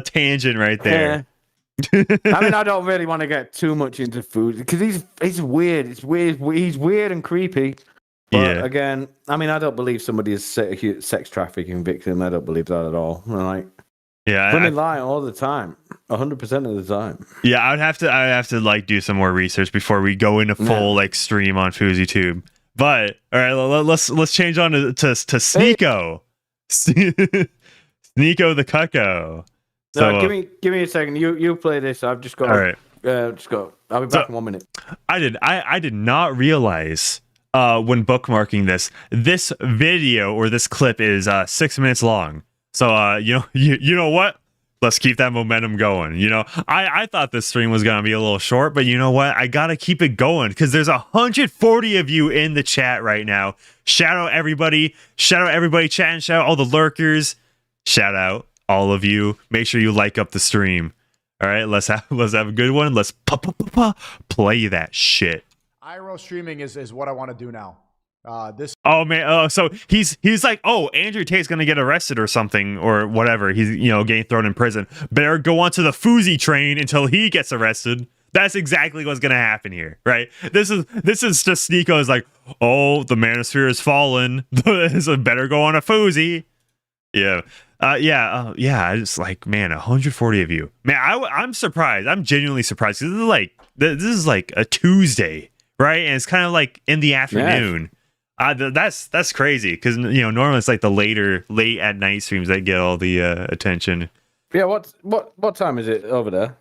tangent right there. Yeah. I mean, I don't really want to get too much into food because he's weird. He's weird and creepy. But again, I mean, I don't believe somebody is sex trafficking victim. I don't believe that at all. Like, women lie all the time, 100% of the time. Yeah, I'd have to like do some more research before we go into full like stream on Fouseytube. But all right, let's change on to Sneako. Sneako the Cucko. So give me a second. You play this. I've just got. All right. I'll be back in 1 minute. I did not realize when bookmarking this video or this clip is 6 minutes long. So you know what? Let's keep that momentum going. You know, I thought this stream was gonna be a little short, but you know what? I gotta keep it going because there's 140 of you in the chat right now. Shout out everybody chatting. Shout out all the lurkers. Shout out all of you. Make sure you like up the stream. All right, let's have a good one. Let's play that shit. IRL streaming is what I want to do now. Oh man, so he's like, oh, Andrew Tate's gonna get arrested or something or whatever. He's getting thrown in prison. Better go onto the Fousey train until he gets arrested. That's exactly what's gonna happen here, right? This is just Sneako is like, oh, the manosphere has fallen. So better go on a Fousey. Yeah. I just like, man, 140 of you. Man, I'm surprised. I'm genuinely surprised. This is like a Tuesday, right? And it's kind of like in the afternoon. That's crazy because normally it's like the late at night streams that get all the attention. Yeah, what time is it over there?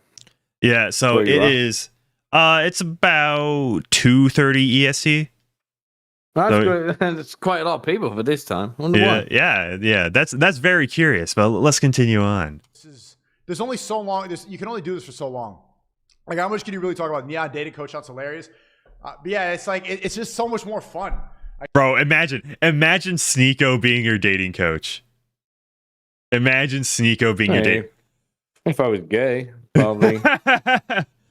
Yeah, so it is. It's about 2:30 EST. That's good. It's quite a lot of people for this time. Yeah. That's very curious. But let's continue on. There's only so long. You can only do this for so long. Like, how much can you really talk about? Yeah, dating coach. That's hilarious. But yeah, it's like it's just so much more fun. Bro, imagine Sneako being your dating coach. Imagine Sneako being your dating. If I was gay, probably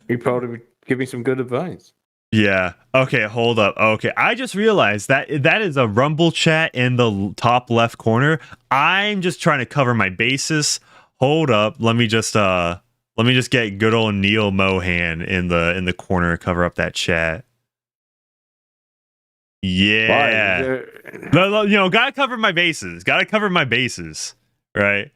he'd probably give me some good advice. Yeah. Okay, hold up. Okay, I just realized that is a Rumble chat in the top left corner. I'm just trying to cover my bases. Hold up. Let me just get good old Neil Mohan in the corner, cover up that chat. Yeah. Gotta cover my bases. Right?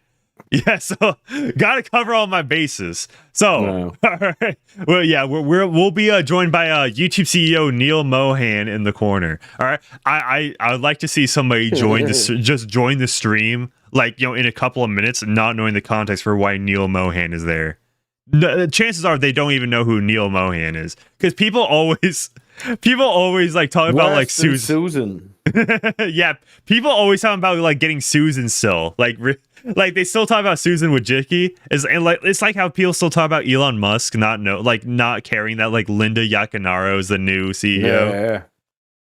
Yeah, so gotta cover all my bases. So, all right. Well, yeah, we'll be joined by YouTube CEO Neil Mohan in the corner. All right, I would like to see somebody join the stream, like in a couple of minutes, not knowing the context for why Neil Mohan is there. Chances are they don't even know who Neil Mohan is because people always like talk about like Susan. Yeah, people always talk about like getting Susan still. Like they still talk about Susan Wojcicki. It's like how people still talk about Elon Musk not caring that like Linda Yacanaro is the new CEO.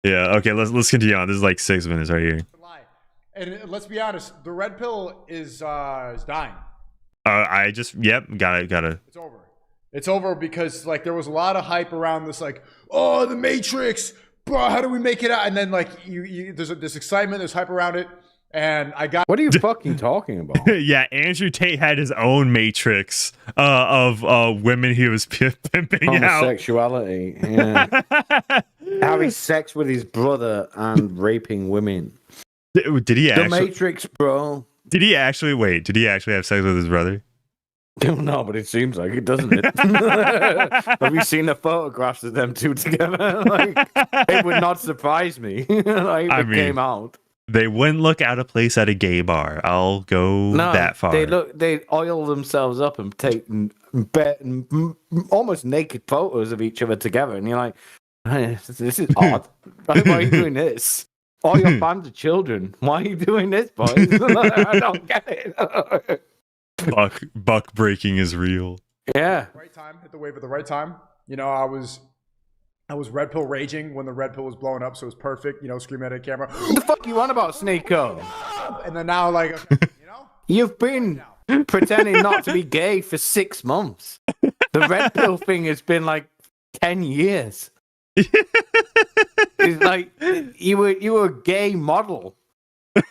Yeah. Okay, let's continue on. This is like 6 minutes right here. And let's be honest, the red pill is dying. I just gotta. It's over. It's over because like there was a lot of hype around this, like, oh, the Matrix, bro, how do we make it out? And then like there's this excitement, there's hype around it. And I got. What are you fucking talking about? Yeah, Andrew Tate had his own matrix of women he was pimping out. Homosexuality. Yeah. Having sex with his brother and raping women. Did he actually? The Matrix, bro. Did he actually have sex with his brother? No, but it seems like it, doesn't it? Have you seen the photographs of them two together? Like, it would not surprise me. Like, if it came out. They wouldn't look out of place at a gay bar. I'll go that far. They oil themselves up and take almost naked photos of each other together, and you're like, hey, this is odd. Why are you doing this? All your fans are children. Why are you doing this, boys? I don't get it. Buck breaking is real. Yeah. Right time, hit the wave at the right time. You know, I was red pill raging when the red pill was blowing up, so it was perfect. You know, screaming at a camera. What the fuck you on about, Sneako? And then now, like, you know, you've been pretending not to be gay for 6 months. The red pill thing has been like 10 years. It's like you were a gay model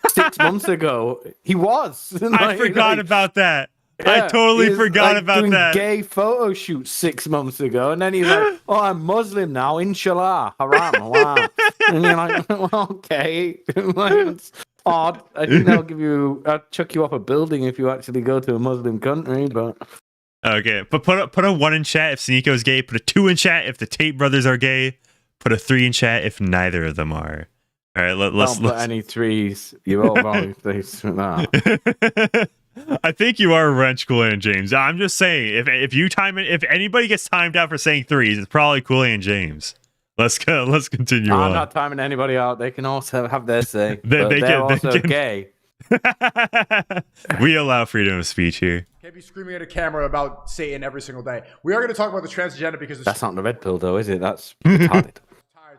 6 months ago. He was. I forgot about that. Yeah, I totally forgot about that. Gay photo shoot 6 months ago, and then he's like, "Oh, I'm Muslim now, inshallah, haram." Wow. And you're like, well, "Okay, like, it's odd. I think I'll chuck you off a building if you actually go to a Muslim country." But okay, but put a 1 in chat if Sneako's gay. Put a 2 in chat if the Tate brothers are gay. Put a 3 in chat if neither of them are. All right, let's put any 3s. You're all wrong. Please. No. I think you are wrench Kool and James. I'm just saying, if anybody gets timed out for saying 3s, it's probably Kool and James. Let's continue on. I'm not timing anybody out. They can also have their say. They're also gay. We allow freedom of speech here. Can't be screaming at a camera about Satan every single day. We are going to talk about the transgender because that's not the red pill, though, is it? That's retarded.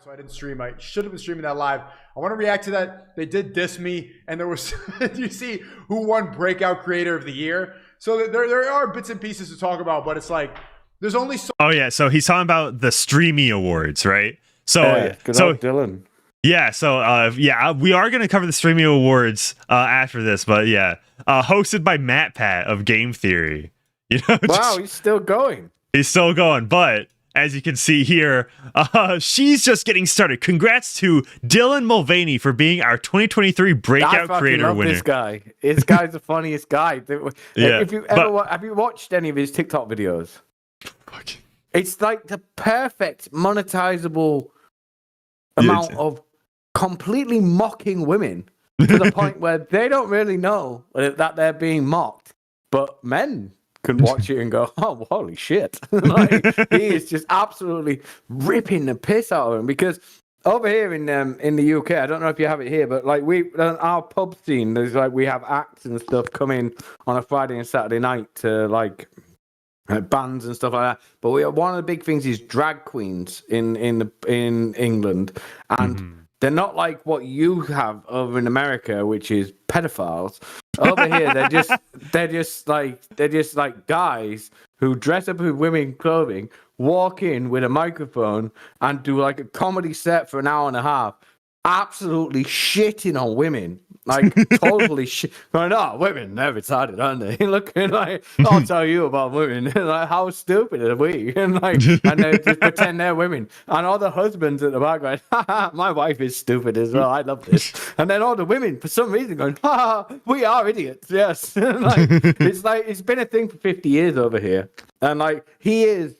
So I didn't stream. I should have been streaming that live. I want to react to that. They did diss me, and there was. You see who won Breakout Creator of the Year? So there are bits and pieces to talk about, but it's like there's only so. Oh yeah, so he's talking about the Streamy Awards, right? So Dillon. Yeah, so we are going to cover the Streamy Awards after this, but yeah, hosted by Matt Pat of Game Theory. You know, wow, he's still going. He's still going, but. As you can see here, she's just getting started. Congrats to Dillon Mulvaney for being our 2023 Breakout Creator winner. This guy. This guy's the funniest guy. Yeah, have you watched any of his TikTok videos? It's like the perfect monetizable amount of completely mocking women to the point where they don't really know that they're being mocked, but men can watch it and go, "Oh, holy shit!" Like, he is just absolutely ripping the piss out of him. Because over here in the UK, I don't know if you have it here, but like our pub scene, there's like we have acts and stuff coming on a Friday and Saturday night to like bands and stuff like that. But one of the big things is drag queens in England, and they're not like what you have over in America, which is pedophiles. Over here, they're just like guys who dress up in women's clothing, walk in with a microphone, and do like a comedy set for an hour and a half, absolutely shitting on women. Like, totally shit. Going, "Oh, women, they're retarded, aren't they?" Looking like, "I'll tell you about women." Like, how stupid are we? And they just pretend they're women. And all the husbands at the back going, "Ha, my wife is stupid as well. I love this." And then all the women, for some reason, going, "Ha, we are idiots." Yes. It's been a thing for 50 years over here. And like, he is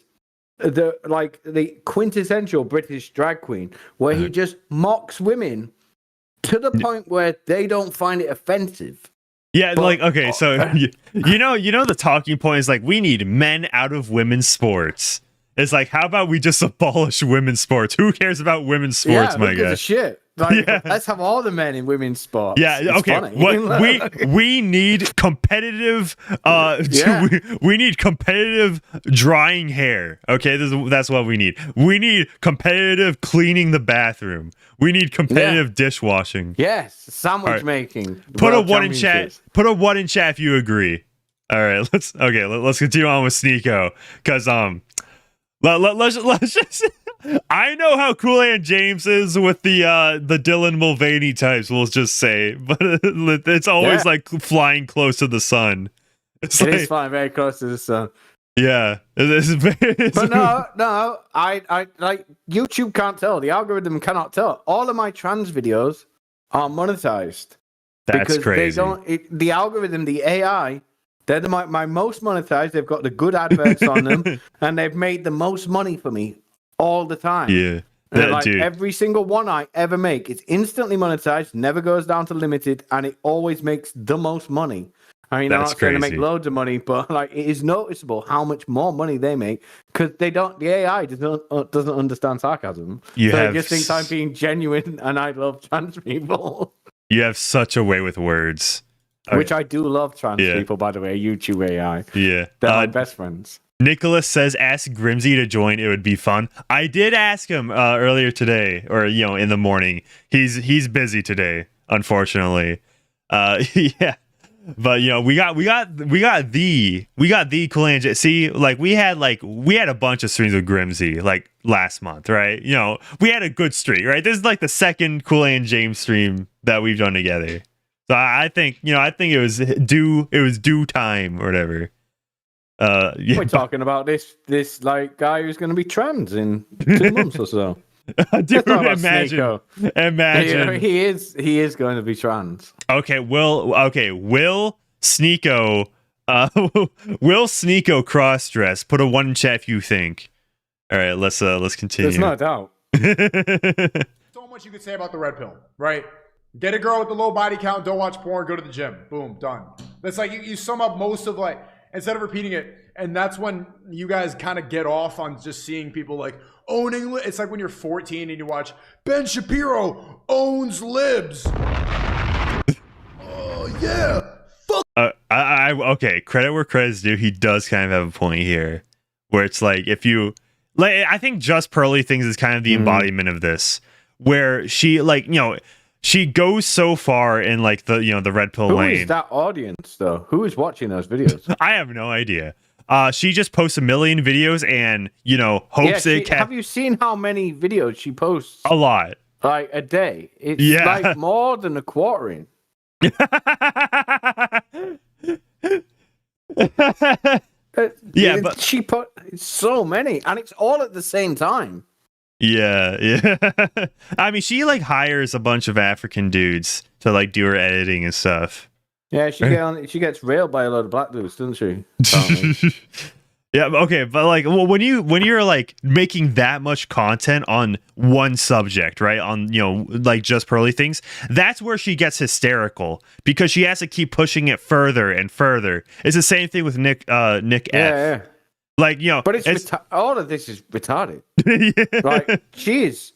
the quintessential British drag queen, where he just mocks women to the point where they don't find it offensive. Yeah, but, okay, so you know the talking point is like, we need men out of women's sports. It's like, how about we just abolish women's sports? Who cares about women's sports, my guy? Shit. Like, let's have all the men in women's sports. Yeah, it's okay. Funny. We need competitive. We need competitive drying hair. Okay, that's what we need. We need competitive cleaning the bathroom. We need competitive dishwashing. Yes, sandwich making. Put a 1 in chat. Put a 1 in chat if you agree. All right, let's continue on with Sneako, because let's just I know how Cool and James is with the Dillon Mulvaney types. We'll just say, but it's always like flying close to the sun. It is flying very close to the sun. Yeah, but no, I like YouTube can't tell. The algorithm cannot tell. All of my trans videos are monetized. That's crazy. The algorithm, the AI, they're my most monetized. They've got the good adverts on them, and they've made the most money for me all the time. Yeah, dude. Every single one I ever make, it's instantly monetized, never goes down to limited, and it always makes the most money. I mean, I'm not trying to make loads of money, but like it is noticeable how much more money they make because they don't. The AI doesn't understand sarcasm. It just thinks I'm being genuine, and I love trans people. You have such a way with words, which I do love. Trans people, by the way, YouTube AI. Yeah, they're my best friends. Nicholas says, "Ask Grimsy to join. It would be fun." I did ask him earlier today, or in the morning. He's busy today, unfortunately. Yeah. But we got the Cool and see, like we had a bunch of streams with Grimsy like last month, right? We had a good streak, right? This is like the second Cool and James stream that we've done together. So I think it was due time or whatever. We're talking about this like guy who's going to be trans in 2 months or so. Dude, imagine. He is going to be trans. Okay, will Sneako will Sneako cross dress? Put a 1 in chat if you think. All right, let's continue. There's no doubt. So much you could say about the red pill, right? Get a girl with the low body count, don't watch porn, go to the gym. Boom, done. That's like you sum up most of instead of repeating it, and that's when you guys kind of get off on just seeing people like owning. It's like when you're 14 and you watch Ben Shapiro owns libs. Oh yeah. Okay, credit where credit's due. He does kind of have a point here, where it's like if you I think Just Pearly Things is kind of the embodiment of this, where she she goes so far in the red pill lane. Who is that audience though? Who is watching those videos? I have no idea. She just posts a million videos and hopes have you seen how many videos she posts? A lot, like a day. It's like more than a quartering. But she put so many, and it's all at the same time. Yeah. I mean, she hires a bunch of African dudes to do her editing and stuff. Yeah, she gets railed by a lot of black dudes, doesn't she? Yeah, okay, but when you're making that much content on one subject, right? On Just Pearly Things, that's where she gets hysterical because she has to keep pushing it further and further. It's the same thing with Nick F. Yeah. But it's all of this is retarded. Yeah. Jeez,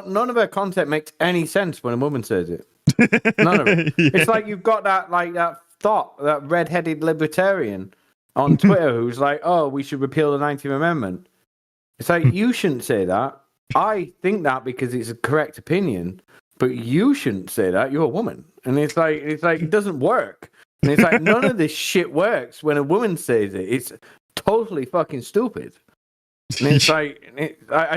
none of her content makes any sense when a woman says it. None of it. Yeah. It's like you've got that that red-headed libertarian on Twitter who's like, oh, we should repeal the 19th Amendment. It's like, you shouldn't say that. I think that because it's a correct opinion, but you shouldn't say that. You're a woman. And it's like it doesn't work. And it's like, none of this shit works when a woman says it. It's totally fucking stupid. And it's I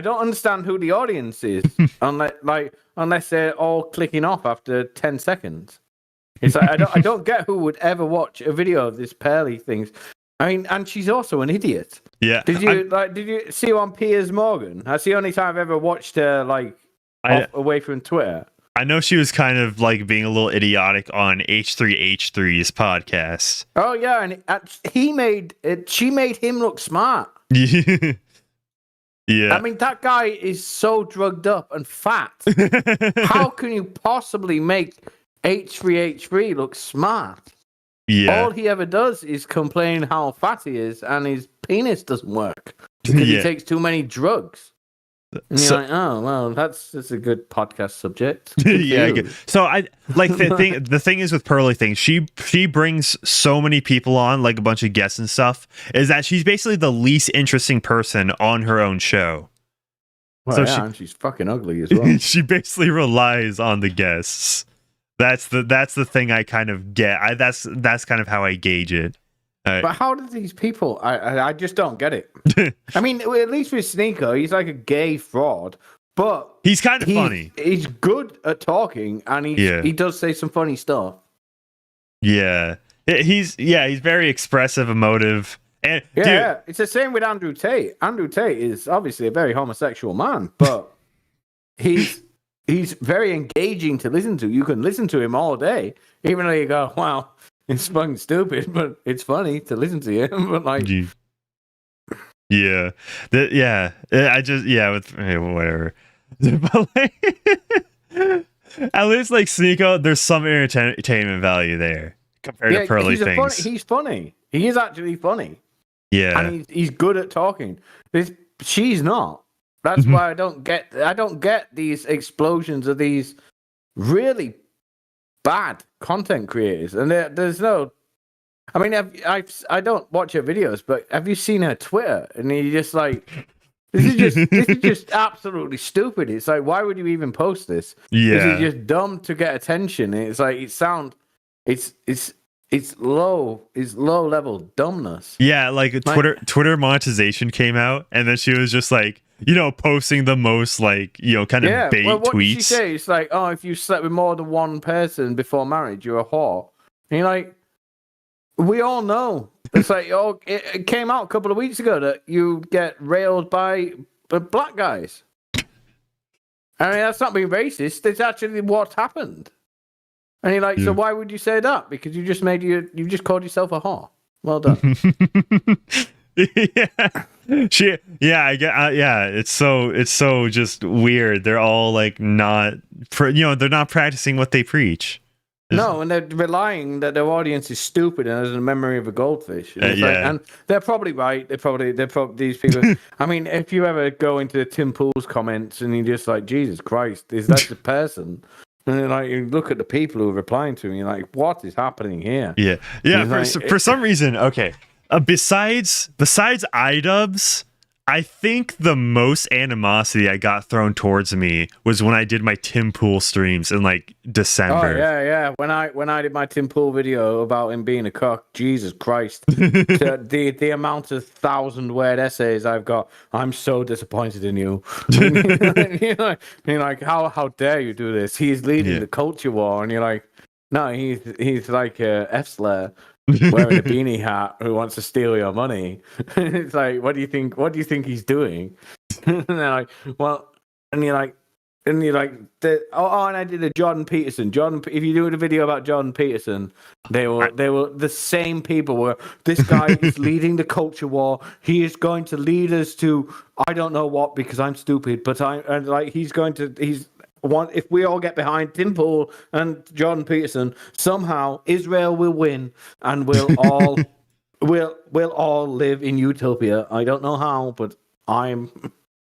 don't understand who the audience is unless they're all clicking off after 10 seconds. It's like, I don't get who would ever watch a video of this Pearly Things. I mean, and she's also an idiot. Yeah. Did you see her on Piers Morgan? That's the only time I've ever watched her away from Twitter. I know she was kind of being a little idiotic on H3H3's podcast. Oh yeah, and she made him look smart. Yeah. I mean, that guy is so drugged up and fat. How can you possibly make H3H3 look smart? Yeah. All he ever does is complain how fat he is, and his penis doesn't work because he takes too many drugs. And you're like, oh well, that's a good podcast subject. Yeah. So I the thing is with Pearly Things, she brings so many people on, a bunch of guests and stuff, is that she's basically the least interesting person on her own show. Well, and she's fucking ugly as well. She basically relies on the guests. That's the thing I kind of get. That's kind of how I gauge it. But how do these people? I just don't get it. I mean, at least with Sneako, he's like a gay fraud, but he's kind of funny. He's good at talking, and he does say some funny stuff. Yeah, he's very expressive, emotive, and dude, it's the same with Andrew Tate. Andrew Tate is obviously a very homosexual man, but he's very engaging to listen to. You can listen to him all day, even though you go, wow. It's fucking stupid, but it's funny to listen to him. But like, whatever. But like, at least like Sneako, there's some entertainment value there compared to Pearly things. He's funny. He is actually funny. Yeah, and he's good at talking. She's not. That's why I don't get these explosions of these really bad content creators, and there's no. I mean, I don't watch her videos, but have you seen her Twitter? And you're just like, this is just absolutely stupid. It's like, why would you even post this? Yeah, this is just dumb to get attention. It's like it's low level dumbness. Yeah, like Twitter monetization came out, and then she was just like, posting the most like, kind of bait what tweets. Did she say? It's like, oh, if you slept with more than one person before marriage, you're a whore. And you're like, we all know. It's like, it came out a couple of weeks ago that you get railed by black guys. I mean, that's not being racist. It's actually what's happened. And you're like, so why would you say that? Because you just called yourself a whore. Well done. It's so just weird. They're all like they're not practicing what they preach. No, and they're relying that their audience is stupid and has a memory of a goldfish. And they're probably right. They're probably these people. I mean, if you ever go into Tim Pool's comments and you're just like, Jesus Christ, is that the person? And then, like, you look at the people who are replying to me, you're like, what is happening here? Yeah. For some reason, okay. Besides iDubbbz, I think the most animosity I got thrown towards me was when I did my Tim Pool streams in like December. Oh yeah. When I did my Tim Pool video about him being a cock, Jesus Christ, the amount of 1,000-word essays I've got, I'm so disappointed in you. You're like, how dare you do this? He's leading the culture war, and you're like, no, he's like F-Slayer. Wearing a beanie hat who wants to steal your money. It's like, what do you think he's doing? And they're like, well, and you're like, and I did a Jordan Peterson. If you do a video about Jordan Peterson, they were the same people were, this guy is leading the culture war. He is going to lead us to I don't know what because I'm stupid, but if we all get behind Tim Pool and Jordan Peterson, somehow Israel will win and we'll all live in utopia. I don't know how, but I'm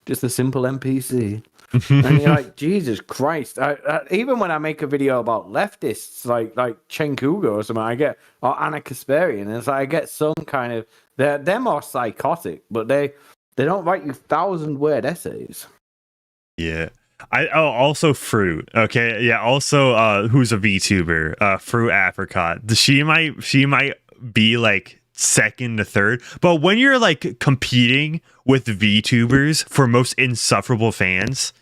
just a simple NPC. And you're like, Jesus Christ! Even when I make a video about leftists, like Chen Cougar or something, or Anna Kasparian, it's like I get some kind of they're more psychotic, but they don't write you 1,000-word essays. Yeah. Also Fruit. Okay, yeah. Also, who's a VTuber? Fruit Apricot. She might be like second to third, but when you're like competing with VTubers for most insufferable fans,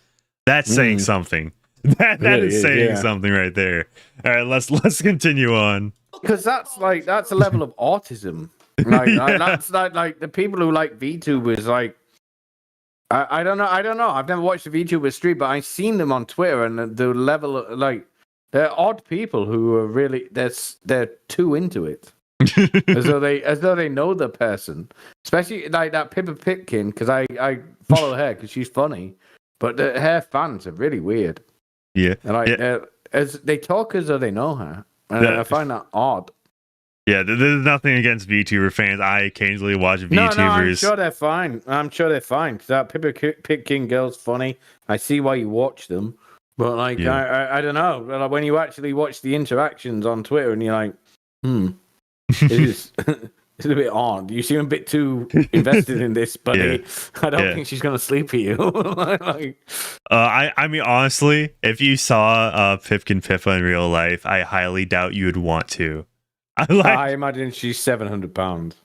that's saying something. That is saying something right there. All right, let's continue on. Because that's a level of autism. That's like the people who like VTubers like. I don't know. I've never watched a VTuber stream, but I've seen them on Twitter, and the level of, like, they're odd people who are really they're too into it, as though they know the person. Especially like that Pippa Pitkin, because I follow her because she's funny, but her fans are really weird. Yeah, and as they talk as though they know her, and I find that odd. Yeah, there's nothing against VTuber fans. I occasionally watch VTubers. No, I'm sure they're fine. Because that Pippa Pitkin girl's funny. I see why you watch them. But, like, I don't know. Like, when you actually watch the interactions on Twitter and you're like, it's a bit odd. You seem a bit too invested in this, buddy. I don't think she's going to sleep with you. I mean, honestly, if you saw Pipkin Pippa in real life, I highly doubt you would want to. I imagine she's 700 pounds.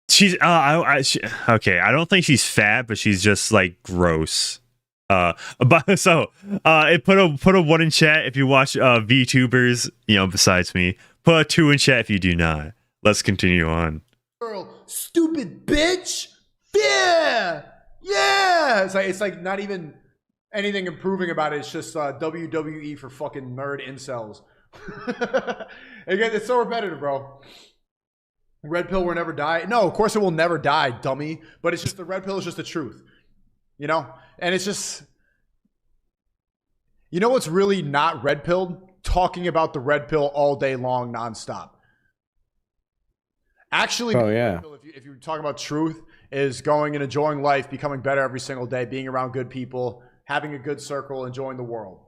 She's okay. I don't think she's fat, but she's just like gross. But so it put a 1 in chat if you watch VTubers, besides me. Put a 2 in chat if you do not. Let's continue on. Girl, stupid bitch. Yeah. It's like not even anything improving about it. It's just WWE for fucking nerd incels. Again, it's so repetitive, bro. Red pill will never die. No, of course it will never die, dummy. But it's just the red pill is just the truth. And it's just, what's really not red pilled? Talking about the red pill all day long, nonstop. Actually, if you're talking about truth, is going and enjoying life, becoming better every single day, being around good people, having a good circle, enjoying the world.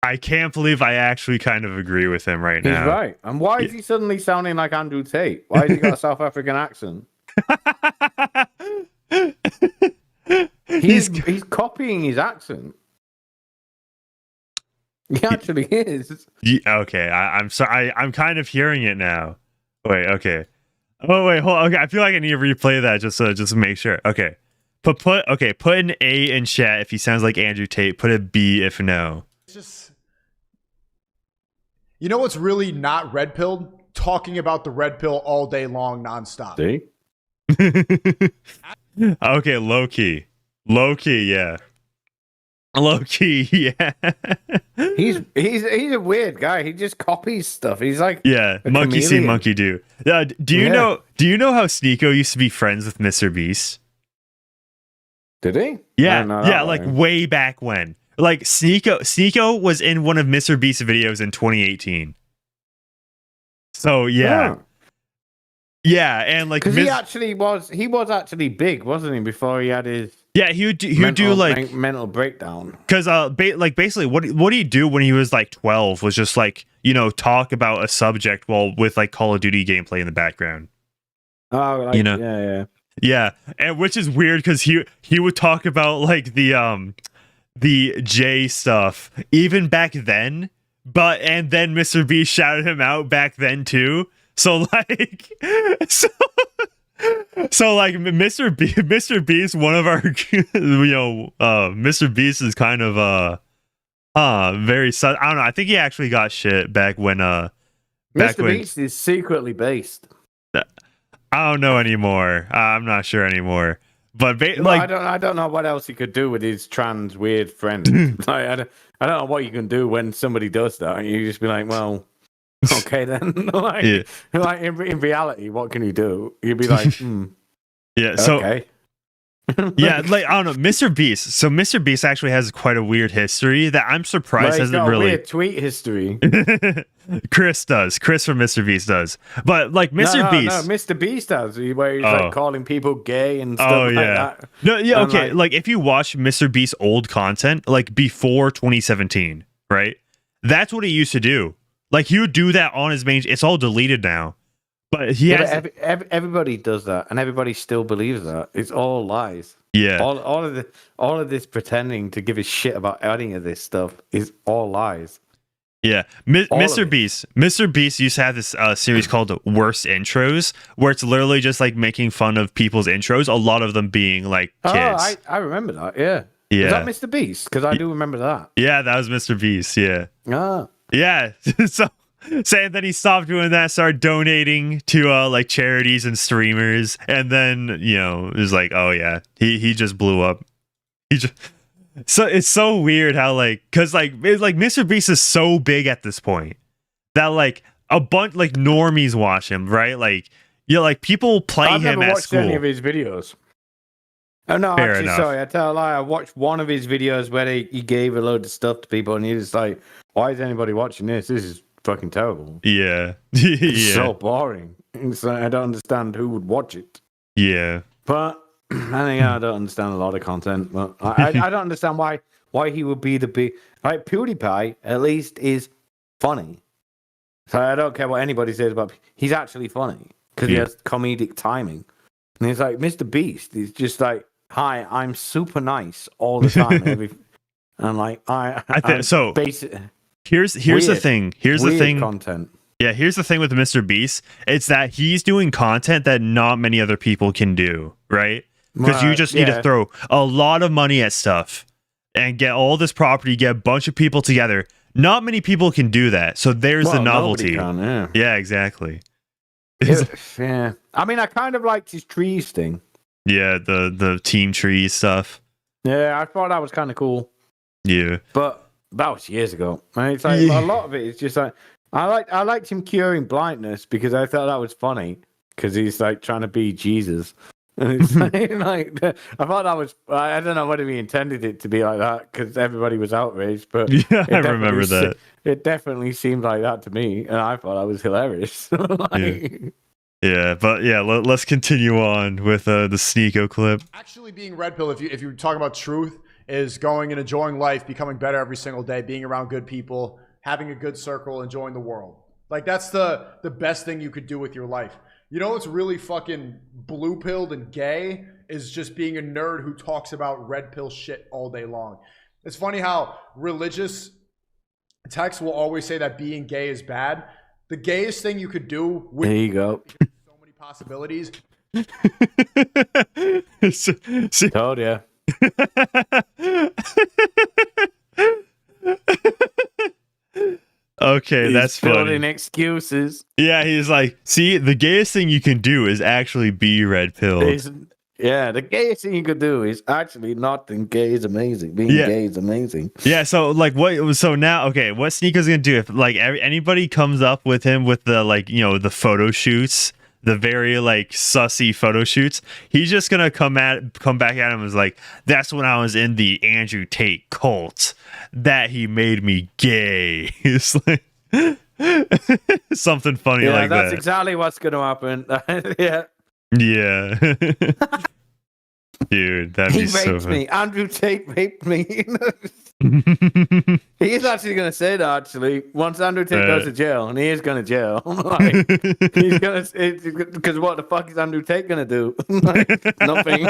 I can't believe I actually kind of agree with him right now. He's right. And why is he suddenly sounding like Andrew Tate? Why has he got a South African accent? He's copying his accent. He actually is. Okay, I'm sorry. I'm kind of hearing it now. Wait, okay. Oh wait, hold on. Okay, I feel like I need to replay that just to make sure. Okay, put an A in chat if he sounds like Andrew Tate. Put a B if no. It's just, what's really not red pilled? Talking about the red pill all day long, nonstop. See? Okay, low key, yeah. Low key, yeah. He's a weird guy. He just copies stuff. He's like monkey see, monkey do. Do you know how Sneako used to be friends with Mr. Beast? Did he? Yeah, like way back when. Like Sneako was in one of Mr. Beast's videos in 2018. So yeah. And like because he was actually big, wasn't he? Before he had his he would do like mental breakdown. Because basically what he'd do when he was like 12 was just like talk about a subject while with like Call of Duty gameplay in the background. Oh, yeah, and which is weird because he would talk about like the J stuff even back then, and then Mr. Beast shouted him out back then too. So like, so like Mr. Beast, one of our, Mr. Beast is kind of very I don't know. I think he actually got shit back when Mr. Beast is secretly based. I don't know anymore. I'm not sure anymore. But I don't know what else he could do with his trans weird friend. Like, I don't know what you can do when somebody does that, and you just be like, well. Okay then, like in reality, what can you do? You'd be like, yeah. So okay. Yeah, like I don't know, Mr. Beast. So Mr. Beast actually has quite a weird history that I'm surprised hasn't really. Weird tweet history. Chris from Mr. Beast does, but like Mr. Beast, no, Mr. Beast does, where he's like calling people gay and stuff like that. No, yeah, okay. Like if you watch Mr. Beast's old content, like before 2017, right? That's what he used to do. Like he would do that on his main. It's all deleted now, but he has. Everybody does that, and everybody still believes that. It's all lies. Yeah. All of this pretending to give a shit about any of this stuff is all lies. Yeah, Mr. Beast used to have this series called Worst Intros, where it's literally just like making fun of people's intros. A lot of them being like kids. I remember that. Yeah. Yeah. Is that Mr. Beast? Because I do remember that. Yeah, that was Mr. Beast. Yeah. Ah. Yeah, so saying that he stopped doing that, started donating to like charities and streamers, and then it was like, oh yeah, he just blew up. So it's so weird how because Mr. Beast is so big at this point that like a bunch like normies watch him, right? Like people play him at school. I've never watched any of his videos. Oh no, Fair actually, enough. sorry, I tell a lie. I watched one of his videos where he gave a load of stuff to people, and he was like, why is anybody watching this? This is fucking terrible. Yeah. It's so boring. So I don't understand who would watch it. Yeah. But I don't understand a lot of content. But I don't understand why he would be the big... Like, PewDiePie, at least, is funny. So I don't care what anybody says about... He's actually funny. Because he has comedic timing. And he's like, Mr. Beast, he's just like, hi, I'm super nice all the time. And I'm like, Here's the thing. Here's the thing. Content. Yeah, here's the thing with Mr. Beast. It's that he's doing content that not many other people can do, right? Because you just need to throw a lot of money at stuff and get all this property, get a bunch of people together. Not many people can do that. So there's the novelty. Yeah, exactly. Yeah. I mean, I kind of liked his trees thing. Yeah, the team tree stuff. Yeah, I thought that was kind of cool. Yeah. But that was years ago. And it's like a lot of it is just like I liked him curing blindness because I thought that was funny because he's like trying to be Jesus. And it's like, I thought that was, I don't know whether he intended it to be like that because everybody was outraged, but yeah, I remember that. It definitely seemed like that to me, and I thought that was hilarious. Yeah, but yeah, let's continue on with the Sneako clip. Actually being red pill, if you talk about truth, is going and enjoying life, becoming better every single day, being around good people, having a good circle, enjoying the world. Like that's the best thing you could do with your life. You know what's really fucking blue-pilled and gay is just being a nerd who talks about red pill shit all day long. It's funny how religious texts will always say that being gay is bad. The gayest thing you could do with there you go. So many possibilities. Told ya. Okay, he's that's funny. Excuses. Yeah, he's like, see, the gayest thing you can do is actually be red pilled. Yeah, the gayest thing you could do is actually not think gay is amazing. Being gay is amazing. Yeah, so like what? So now, okay, what Sneako's gonna do if like anybody comes up with him with the like the photo shoots, the very like sussy photo shoots, he's just gonna come back at him and was like, that's when I was in the Andrew Tate cult that he made me gay. It's like something funny like that. That's exactly what's gonna happen. Yeah. Yeah. Dude, that'd be so funny. Me. Andrew Tate raped me. He is actually going to say that, actually. Once Andrew Tate goes to jail, and he is going to jail. Like, he's going to... Because what the fuck is Andrew Tate going to do? Like, nothing.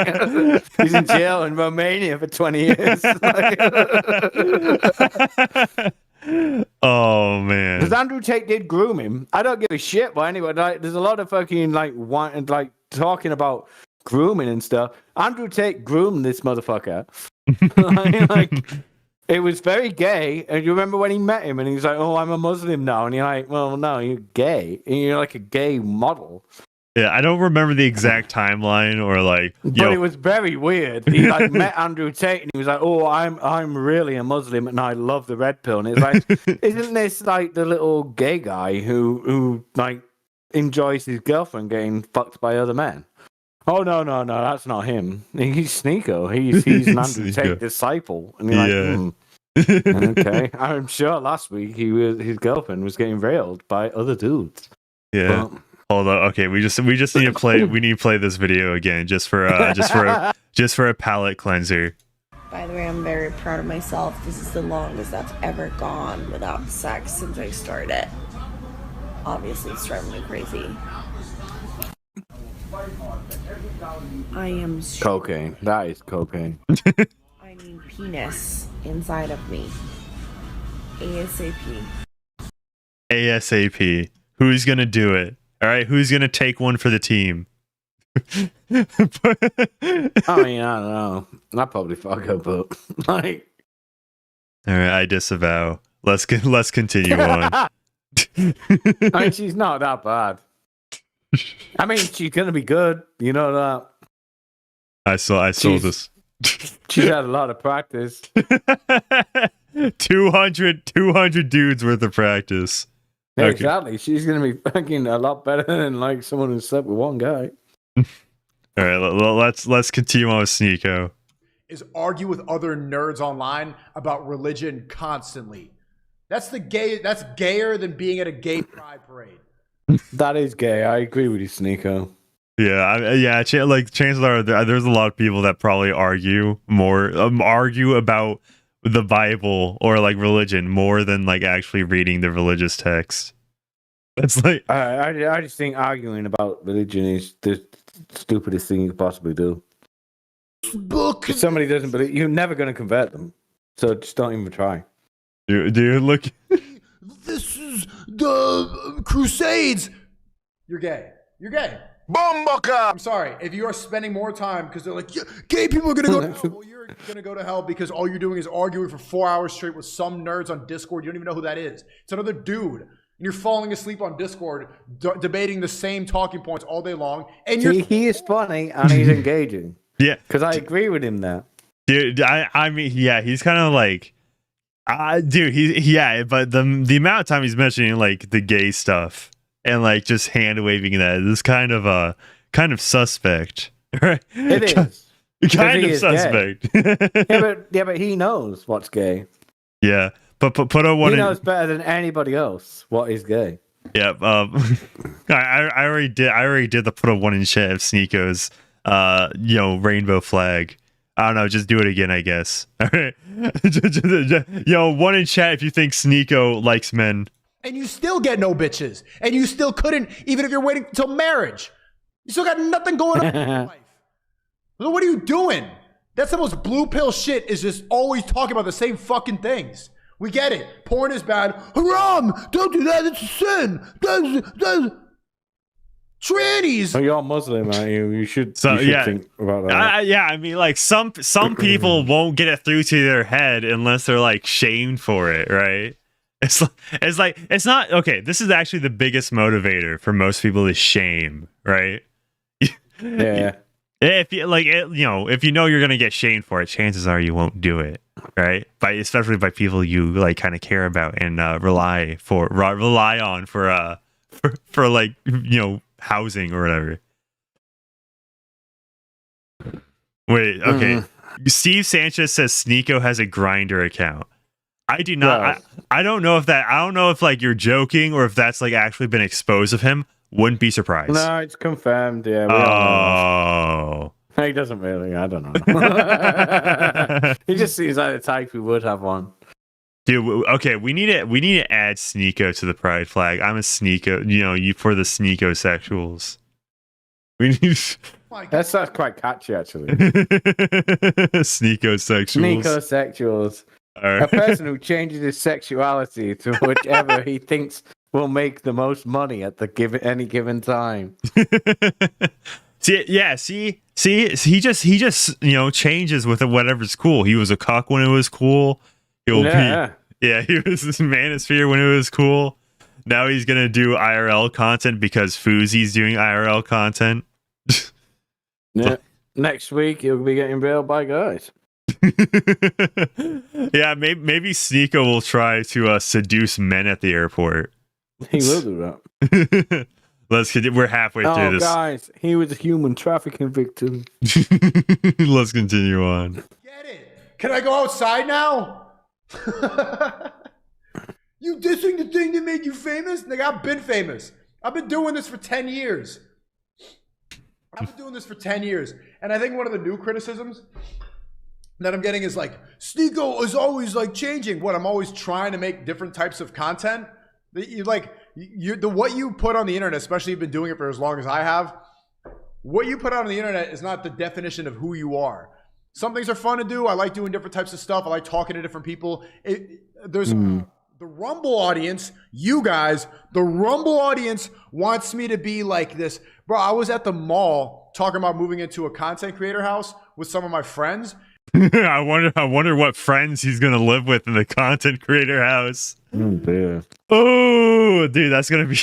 He's in jail in Romania for 20 years. Oh, man. Because Andrew Tate did groom him. I don't give a shit, but anyway, like, there's a lot of fucking, talking about grooming and stuff. Andrew Tate groomed this motherfucker. It was very gay. And you remember when he met him and he's like, oh, I'm a Muslim now. And you're like, well, no, you're gay. And you're like a gay model. Yeah, I don't remember the exact timeline or like. But it was very weird. He like met Andrew Tate and he was like, oh, I'm really a Muslim and I love the red pill. And it's like, isn't this like the little gay guy who like enjoys his girlfriend getting fucked by other men? Oh no, that's not him. He's Sneako. He's an Andrew Tate disciple. And you're like, okay. I'm sure last week his girlfriend was getting railed by other dudes. Yeah. But, hold on. Okay, we just need to play. We need to play this video again, just for a palate cleanser. By the way, I'm very proud of myself. This is the longest I've ever gone without sex since I started. Obviously, it's driving me crazy. I am cocaine. That is cocaine. I need penis inside of me. ASAP. ASAP. Who's gonna do it? All right, who's gonna take one for the team? I mean, I don't know. I probably fuck up, but like. All right, I disavow. Let's continue on. I mean, she's not that bad. I mean, she's gonna be good. You know that. I saw this. She's had a lot of practice. 200 dudes worth of practice. Yeah, okay. Exactly. She's gonna be fucking a lot better than like someone who slept with one guy. All right, let's continue on with Sneako. Is argue with other nerds online about religion constantly. That's gayer than being at a gay pride parade. That is gay. I agree with you, Sneako. Yeah, chances are there's a lot of people that probably argue about the Bible or like religion more than like actually reading the religious text. That's like I just think arguing about religion is the stupidest thing you could possibly do. Book. If somebody doesn't believe, you're never going to convert them. So just don't even try. Dude, look. This is is the Crusades. You're gay. You're gay. I'm sorry. If you are spending more time because they're like, yeah, gay people are going to go to hell. Well, you're going to go to hell because all you're doing is arguing for 4 hours straight with some nerds on Discord. You don't even know who that is. It's another dude. And you're falling asleep on Discord debating the same talking points all day long. And he is funny and he's engaging. Yeah. Because I agree with him there. Dude, I mean, yeah, he's kind of like, dude, but the amount of time he's mentioning like the gay stuff and like just hand waving that is kind of suspect, right? It is kind of suspect. yeah, but he knows what's gay. Yeah, but put a one. He knows better than anybody else what is gay. Yeah, I already did the put a one in chat of Sneako's rainbow flag. I don't know, just do it again, I guess. All right, one in chat if you think Sneako likes men. And you still get no bitches. And you still couldn't, even if you're waiting until marriage. You still got nothing going on in your life. So what are you doing? That's the most blue pill shit, is just always talking about the same fucking things. We get it. Porn is bad. Haram! Don't do that, it's a sin. That's trannies. Oh, you're Muslim, aren't you? You should think about that. I mean, like, some people won't get it through to their head unless they're, like, shamed for it, right? It's not okay. This is actually the biggest motivator for most people is shame, right? Yeah. If you if you know you're gonna get shamed for it, chances are you won't do it, right? Especially by people you like kind of care about and rely on for like housing or whatever. Wait, okay. Steve Sanchez says Sneako has a Grindr account. I do not. Yes. I don't know if like you're joking or if that's like actually been exposed of him. Wouldn't be surprised. No, it's confirmed. Yeah. He doesn't really. I don't know. He just seems like the type who would have one. Dude, okay, we need to add Sneako to the pride flag. I'm a Sneako. You for the Sneako sexuals. We need. That's quite catchy, actually. Sneako sexuals. Sneako sexuals. Right. A person who changes his sexuality to whichever he thinks will make the most money at any given time. See, he just changes with whatever's cool. He was a cuck when it was cool. He was this manosphere when it was cool. Now he's gonna do IRL content because Fousey's doing IRL content. Yeah. Next week he'll be getting railed by guys. Yeah, maybe Sneako will try to seduce men at the airport. He will do that. We're halfway through this. Guys, he was a human trafficking victim. Let's continue on. Get it? Can I go outside now? You dissing the thing that made you famous? Nigga, I've been famous. I've been doing this for 10 years. And I think one of the new criticisms that I'm getting is like, Sneako is always like changing. What, I'm always trying to make different types of content? What you put on the internet, especially if you've been doing it for as long as I have, what you put out on the internet is not the definition of who you are. Some things are fun to do. I like doing different types of stuff. I like talking to different people. The Rumble audience, you guys, the Rumble audience wants me to be like this. Bro, I was at the mall talking about moving into a content creator house with some of my friends. I wonder what friends he's gonna live with in the content creator house. Oh, dude, that's gonna be.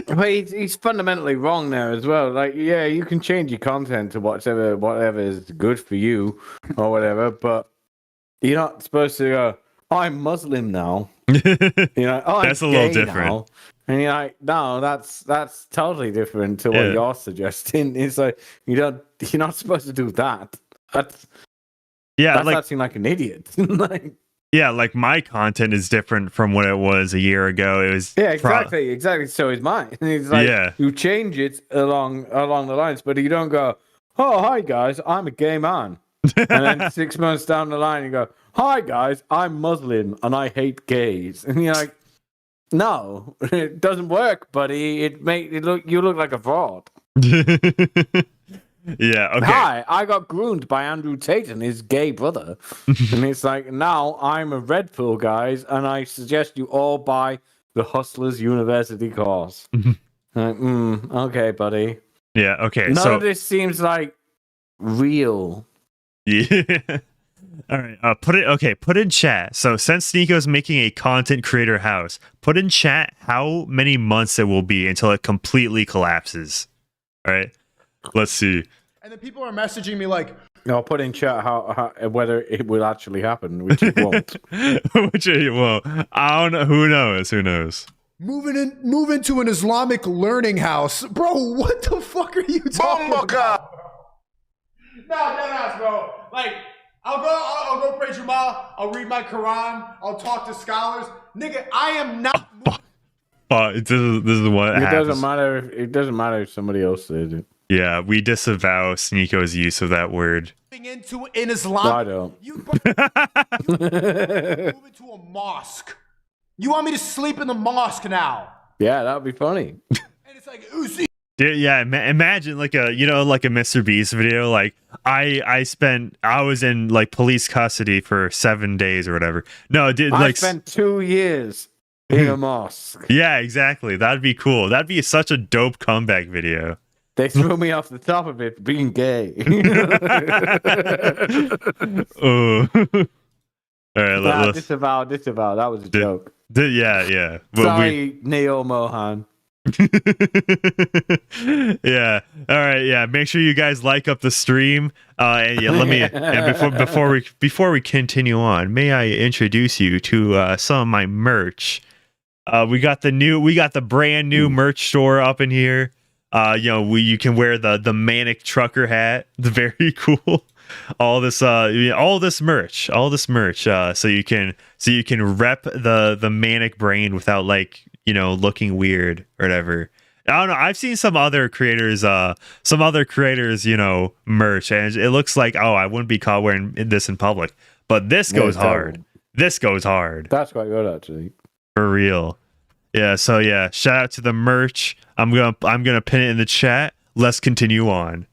But he's fundamentally wrong there as well. Like, yeah, you can change your content to whatever is good for you or whatever, but you're not supposed to go, I'm Muslim now. That's a little different. Now. And you're like, no, that's totally different to what you're suggesting. It's like you're not supposed to do that. That's acting like an idiot. Like my content is different from what it was a year ago. It was exactly. So is mine. And it's like you change it along the lines, but you don't go, oh hi guys, I'm a gay man. And then 6 months down the line you go, hi guys, I'm Muslim and I hate gays. And you're like, no, it doesn't work, buddy. You look like a fraud. Yeah, okay. Hi, I got groomed by Andrew Tate and his gay brother. And it's like, now I'm a Red Pill, guys, and I suggest you all buy the Hustlers University course. Okay, buddy. Yeah, okay. None so of this seems like real. Yeah. All right. Put in chat. So since Sneako's making a content creator house, put in chat how many months it will be until it completely collapses. All right. Let's see. And then people are messaging me like, I'll put in chat how whether it will actually happen, which it won't. Which it won't. I don't know. Who knows? Who knows? move into an Islamic learning house. Bro, what the fuck are you talking about? No, bro. Like, I'll go pray Jummah. I'll read my Quran. I'll talk to scholars. Nigga, I am not. This is what it happens. doesn't matter. It doesn't matter if somebody else says it. Yeah, we disavow Sneako's use of that word. Into an Islam. No, I don't. You move into a mosque. You want me to sleep in the mosque now? Yeah, that would be funny. And it's like, Dude, yeah, imagine like a Mr. Beast video. Like I was in like police custody for 7 days or whatever. No, dude, I like spent 2 years in a mosque. Yeah, exactly. That'd be cool. That'd be such a dope comeback video. They threw me off the top of it being gay. Oh. All right, disavow. That was a joke. Yeah. Sorry, Neo Mohan. Yeah. All right. Yeah. Make sure you guys like up the stream. And yeah, let me. And before we continue on, may I introduce you to some of my merch? We got the brand new merch store up in here. You can wear the Manic trucker hat. The very cool. All this merch. So you can rep the Manic brain without looking weird or whatever. I don't know. I've seen some other creators, merch, and it looks like, I wouldn't be caught wearing this in public. But this goes hard. This goes hard. That's quite good, actually. For real. Yeah. So yeah, shout out to the merch. I'm gonna pin it in the chat. Let's continue on.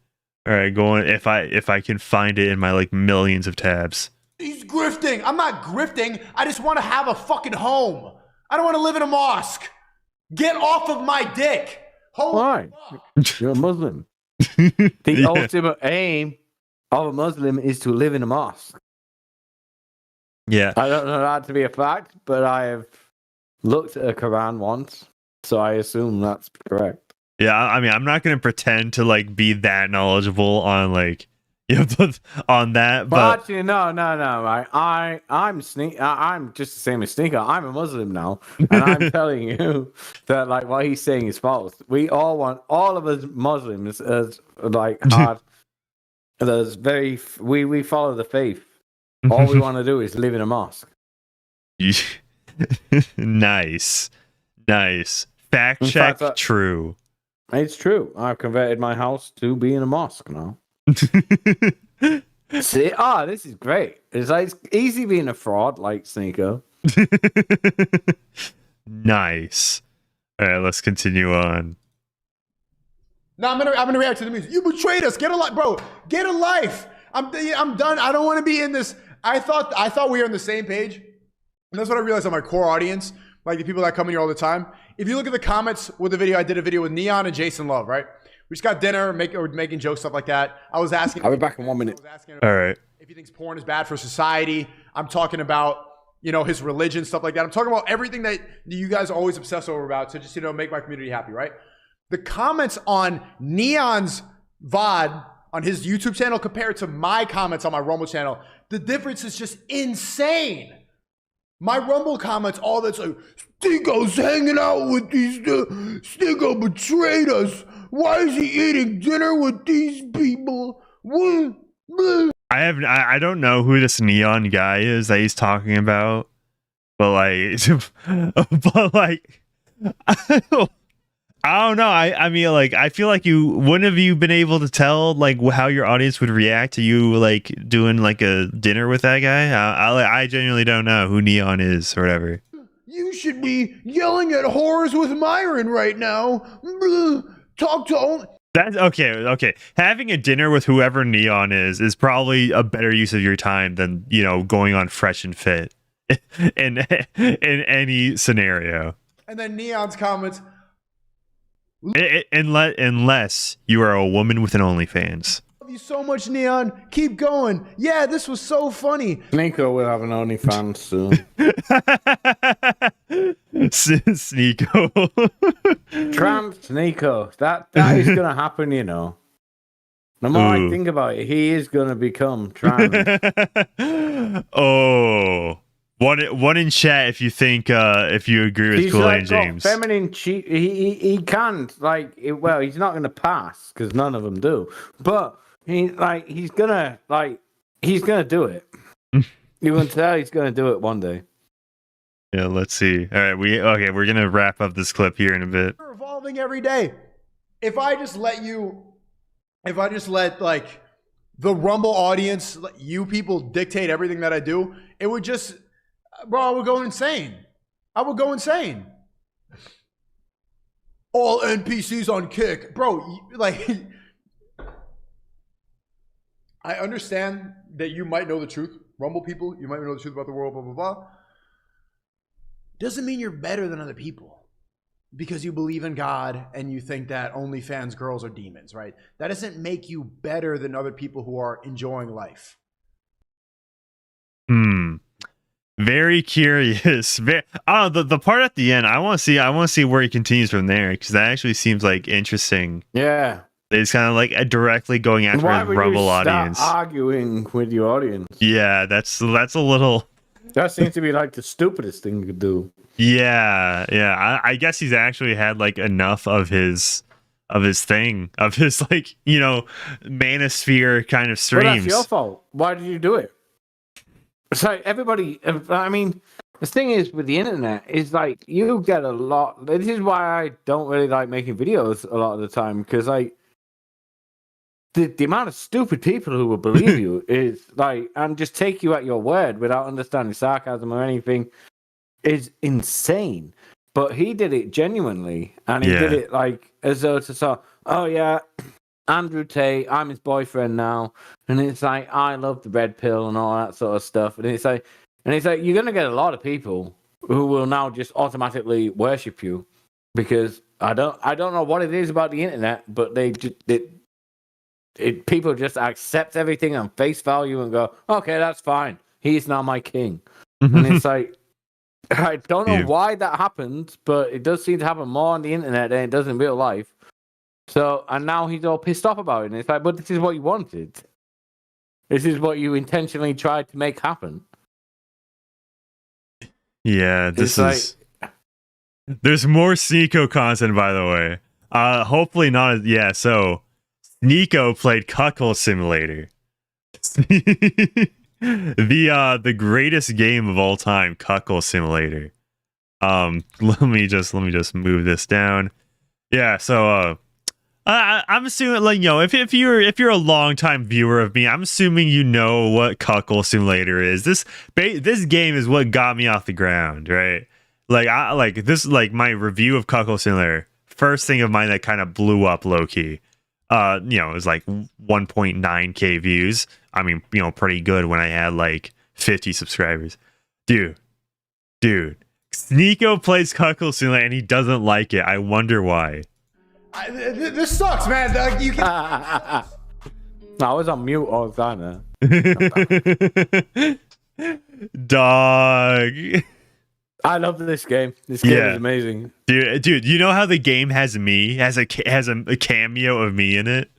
All right, going if I can find it in my millions of tabs. He's grifting. I'm not grifting. I just want to have a fucking home. I don't want to live in a mosque. Get off of my dick. Why? You're a Muslim. The ultimate aim of a Muslim is to live in a mosque. Yeah. I don't know that to be a fact, but I have looked at a Quran once, so I assume that's correct. Yeah, I mean, I'm not gonna pretend to be that knowledgeable on on that, but actually, no. I'm just the same as Sneako. I'm a Muslim now, and I'm telling you that what he's saying is false. We all of us Muslims as hard. We follow the faith. All we want to do is live in a mosque. Nice. Fact check. True. It's true. I've converted my house to being a mosque now. See, this is great. It's easy being a fraud like Sneako. Nice. All right, let's continue on. No, I'm gonna react to the music. You betrayed us. Get a life, bro. Get a life. I'm done. I don't want to be in this. I thought we were on the same page, and that's what I realized on my core audience, like the people that come in here all the time. If you look at the comments with the video, I did a video with Neon and Jason Love, right? We just got dinner, making jokes, stuff like that. I was asking. I'll be back in 1 minute. All right. If he thinks porn is bad for society, I'm talking about his religion, stuff like that. I'm talking about everything that you guys always obsess over about. So just make my community happy, right? The comments on Neon's VOD on his YouTube channel compared to my comments on my Rumble channel, the difference is just insane. My Rumble comments, all that's like, Sneako's hanging out with these, Sneako betrayed us. Why is he eating dinner with these people? What? I don't know who this Neon guy is that he's talking about, but I don't know. I mean, I feel like wouldn't have you been able to tell how your audience would react to you doing a dinner with that guy? I genuinely don't know who Neon is or whatever. You should be yelling at whores with Myron right now. Talk to That's okay. Having a dinner with whoever Neon is probably a better use of your time than going on Fresh and Fit in any scenario. And then Neon's comments. Unless you are a woman with an OnlyFans. Love you so much, Neon. Keep going. Yeah, this was so funny. Sneako will have an OnlyFans soon. Sneako. Trans Sneako. That is going to happen, you know. The more I think about it, he is going to become trans. Oh. One in chat if you think if you agree with Kool-Aid and James. Feminine cheat. He can't he's not going to pass because none of them do. But he's gonna do it. You can tell he's gonna do it one day. Yeah, let's see. All right, we're gonna wrap up this clip here in a bit. We're evolving every day. If I just let like the Rumble audience, you people dictate everything that I do, it would just. Bro, I would go insane. All NPCs on Kick. Bro, like, I understand that you might know the truth. Rumble people, you might know the truth about the world, blah, blah, blah. Doesn't mean you're better than other people because you believe in God and you think that OnlyFans girls are demons, right? That doesn't make you better than other people who are enjoying life. Very curious. The part at the end, I want to see where he continues from there because that actually seems like interesting. Yeah, it's kind of like directly going after the Rumble audience, arguing with your audience. Yeah, that's a little. That seems to be like the stupidest thing to do. Yeah. I guess he's actually had like enough of his thing, of his like manosphere kind of streams. Well, that's your fault. Why did you do it? So everybody, I mean, the thing is with the internet is like you get a lot. This is why I don't really like making videos a lot of the time because like the amount of stupid people who will believe you is like and just take you at your word without understanding sarcasm or anything is insane. But he did it genuinely, and he did it like as though to say, "Oh yeah, Andrew Tate, I'm his boyfriend now," and it's like I love the red pill and all that sort of stuff. And it's like you're gonna get a lot of people who will now just automatically worship you because I don't know what it is about the internet, but people just accept everything on face value and go, okay, that's fine. He's now my king. And it's like I don't know why that happens, but it does seem to happen more on the internet than it does in real life. So, and now he's all pissed off about it. And it's like, but this is what you wanted. This is what you intentionally tried to make happen. Yeah, this is... There's more Sneako content, by the way. Hopefully not... Yeah, so... Sneako played Cuckold Simulator. The greatest game of all time, Cuckold Simulator. Let me just move this down. Yeah, so... I'm assuming, like, if you're a longtime viewer of me, I'm assuming you know what Cuckold Simulator is. This game is what got me off the ground, right? Like my review of Cuckold Simulator. First thing of mine that kind of blew up low key. It was like 1.9k views. I mean, pretty good when I had like 50 subscribers. Dude, Sneako plays Cuckold Simulator and he doesn't like it. I wonder why. This sucks, man. Like, you can... I was on mute all the time, man. Dog. I love this game. This game is amazing. Dude, you know how the game has me, has a cameo of me in it?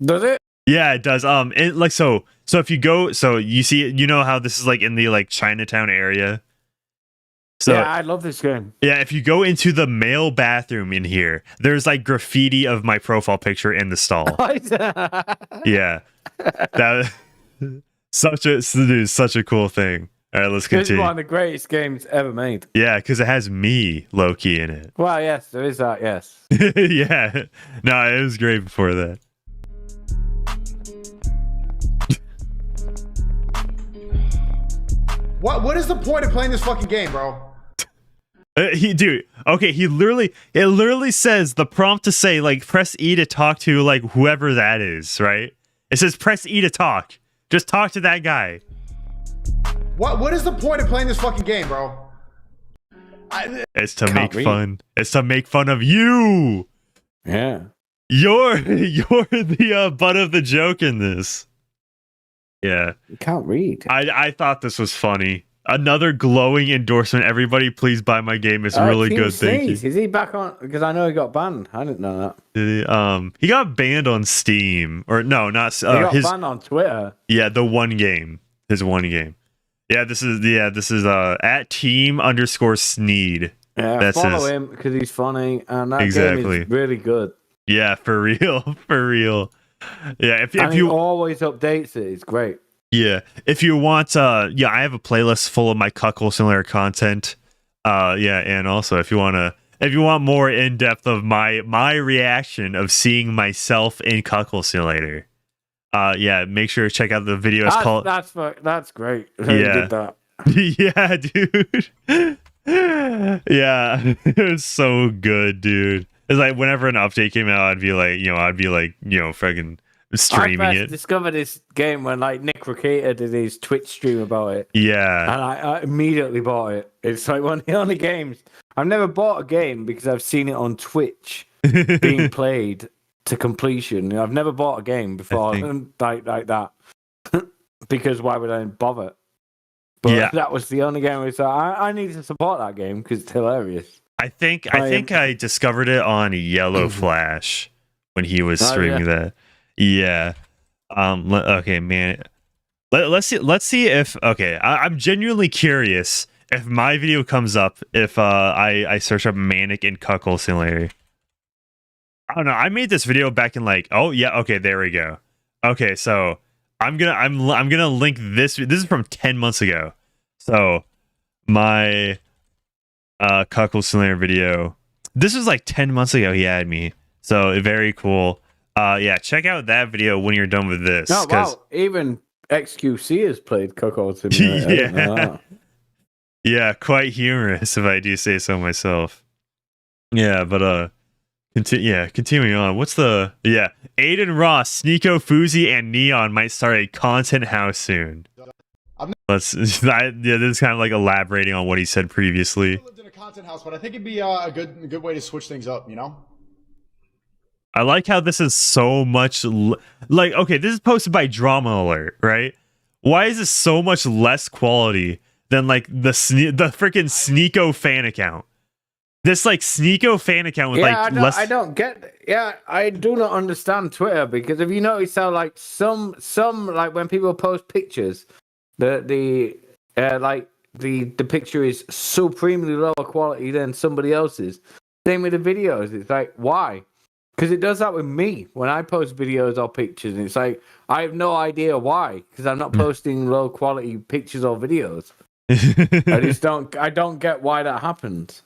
Does it? Yeah, it does. So if you go, so you see, you know how this is like in the like Chinatown area? So, yeah, I love this game. Yeah, if you go into the male bathroom in here, there's like graffiti of my profile picture in the stall. Yeah, that such a cool thing. All right, let's continue. This is one of the greatest games ever made. Yeah, because it has me, Loki, in it. Well, yes, there is that. Yes. Yeah, no, it was great before that. What is the point of playing this fucking game, bro? It literally says the prompt to say like press E to talk to like whoever that is, right? It says press E to talk. Just talk to that guy. What is the point of playing this fucking game, bro? It's to make fun. It's to make fun of you. Yeah. You're the butt of the joke in this. Yeah. You can't read. I thought this was funny. Another glowing endorsement. Everybody, please buy my game. It's really Team good. Thank you. Sneeze. Is he back on? Because I know he got banned. I didn't know that. Did he got banned on Steam, or no, not he got banned on Twitter. Yeah, the one game. His one game. Yeah, this is at team_Sneed. Yeah, That's follow him because he's funny, and that game is really good. Yeah, for real, for real. Yeah, if he you always updates it, it's great. Yeah, if you want, I have a playlist full of my Cuckold Simulator content. And also if you want more in depth of my reaction of seeing myself in Cuckold Simulator, make sure to check out the video. It's called. That's great. Yeah, did that. Yeah, dude. Yeah, it was so good, dude. It's like whenever an update came out, I'd be like, fucking streaming I it. Discovered this game when like Nick Ricata did his Twitch stream about it. Yeah, and I immediately bought it. It's like one of the only games I've never bought a game because I've seen it on Twitch being played to completion. I've never bought a game before like that because why would I bother? But that was the only game where I need to support that game because it's hilarious. I think I discovered it on Yellow Flash when he was streaming that. Yeah. Okay, man. Let's see if I'm genuinely curious if my video comes up if I search up Manic in Cuckold Simulator. I don't know. I made this video back in there we go. Okay, so I'm gonna link this. This is from 10 months ago. So my Cuckold Simulator video. This was like 10 months ago. He had me. So very cool. Check out that video when you're done with this. Oh wow! Even XQC has played Cuckold Simulator. Yeah, quite humorous if I do say so myself. Yeah, but continuing on. What's the Aiden Ross, Sneako, Fousey, and Neon might start a content house soon. This is kind of like elaborating on what he said previously. I lived in a content house, but I think it'd be a good way to switch things up, you know? I like how this is so much this is posted by Drama Alert, right? Why is this so much less quality than like the freaking Sneako fan account? This like Sneako fan account with less. I don't get. Yeah, I do not understand Twitter because if you notice how like some like when people post pictures, the picture is supremely lower quality than somebody else's. Same with the videos. It's like why? Because it does that with me when I post videos or pictures. And it's like, I have no idea why. Because I'm not posting low quality pictures or videos. I don't get why that happens.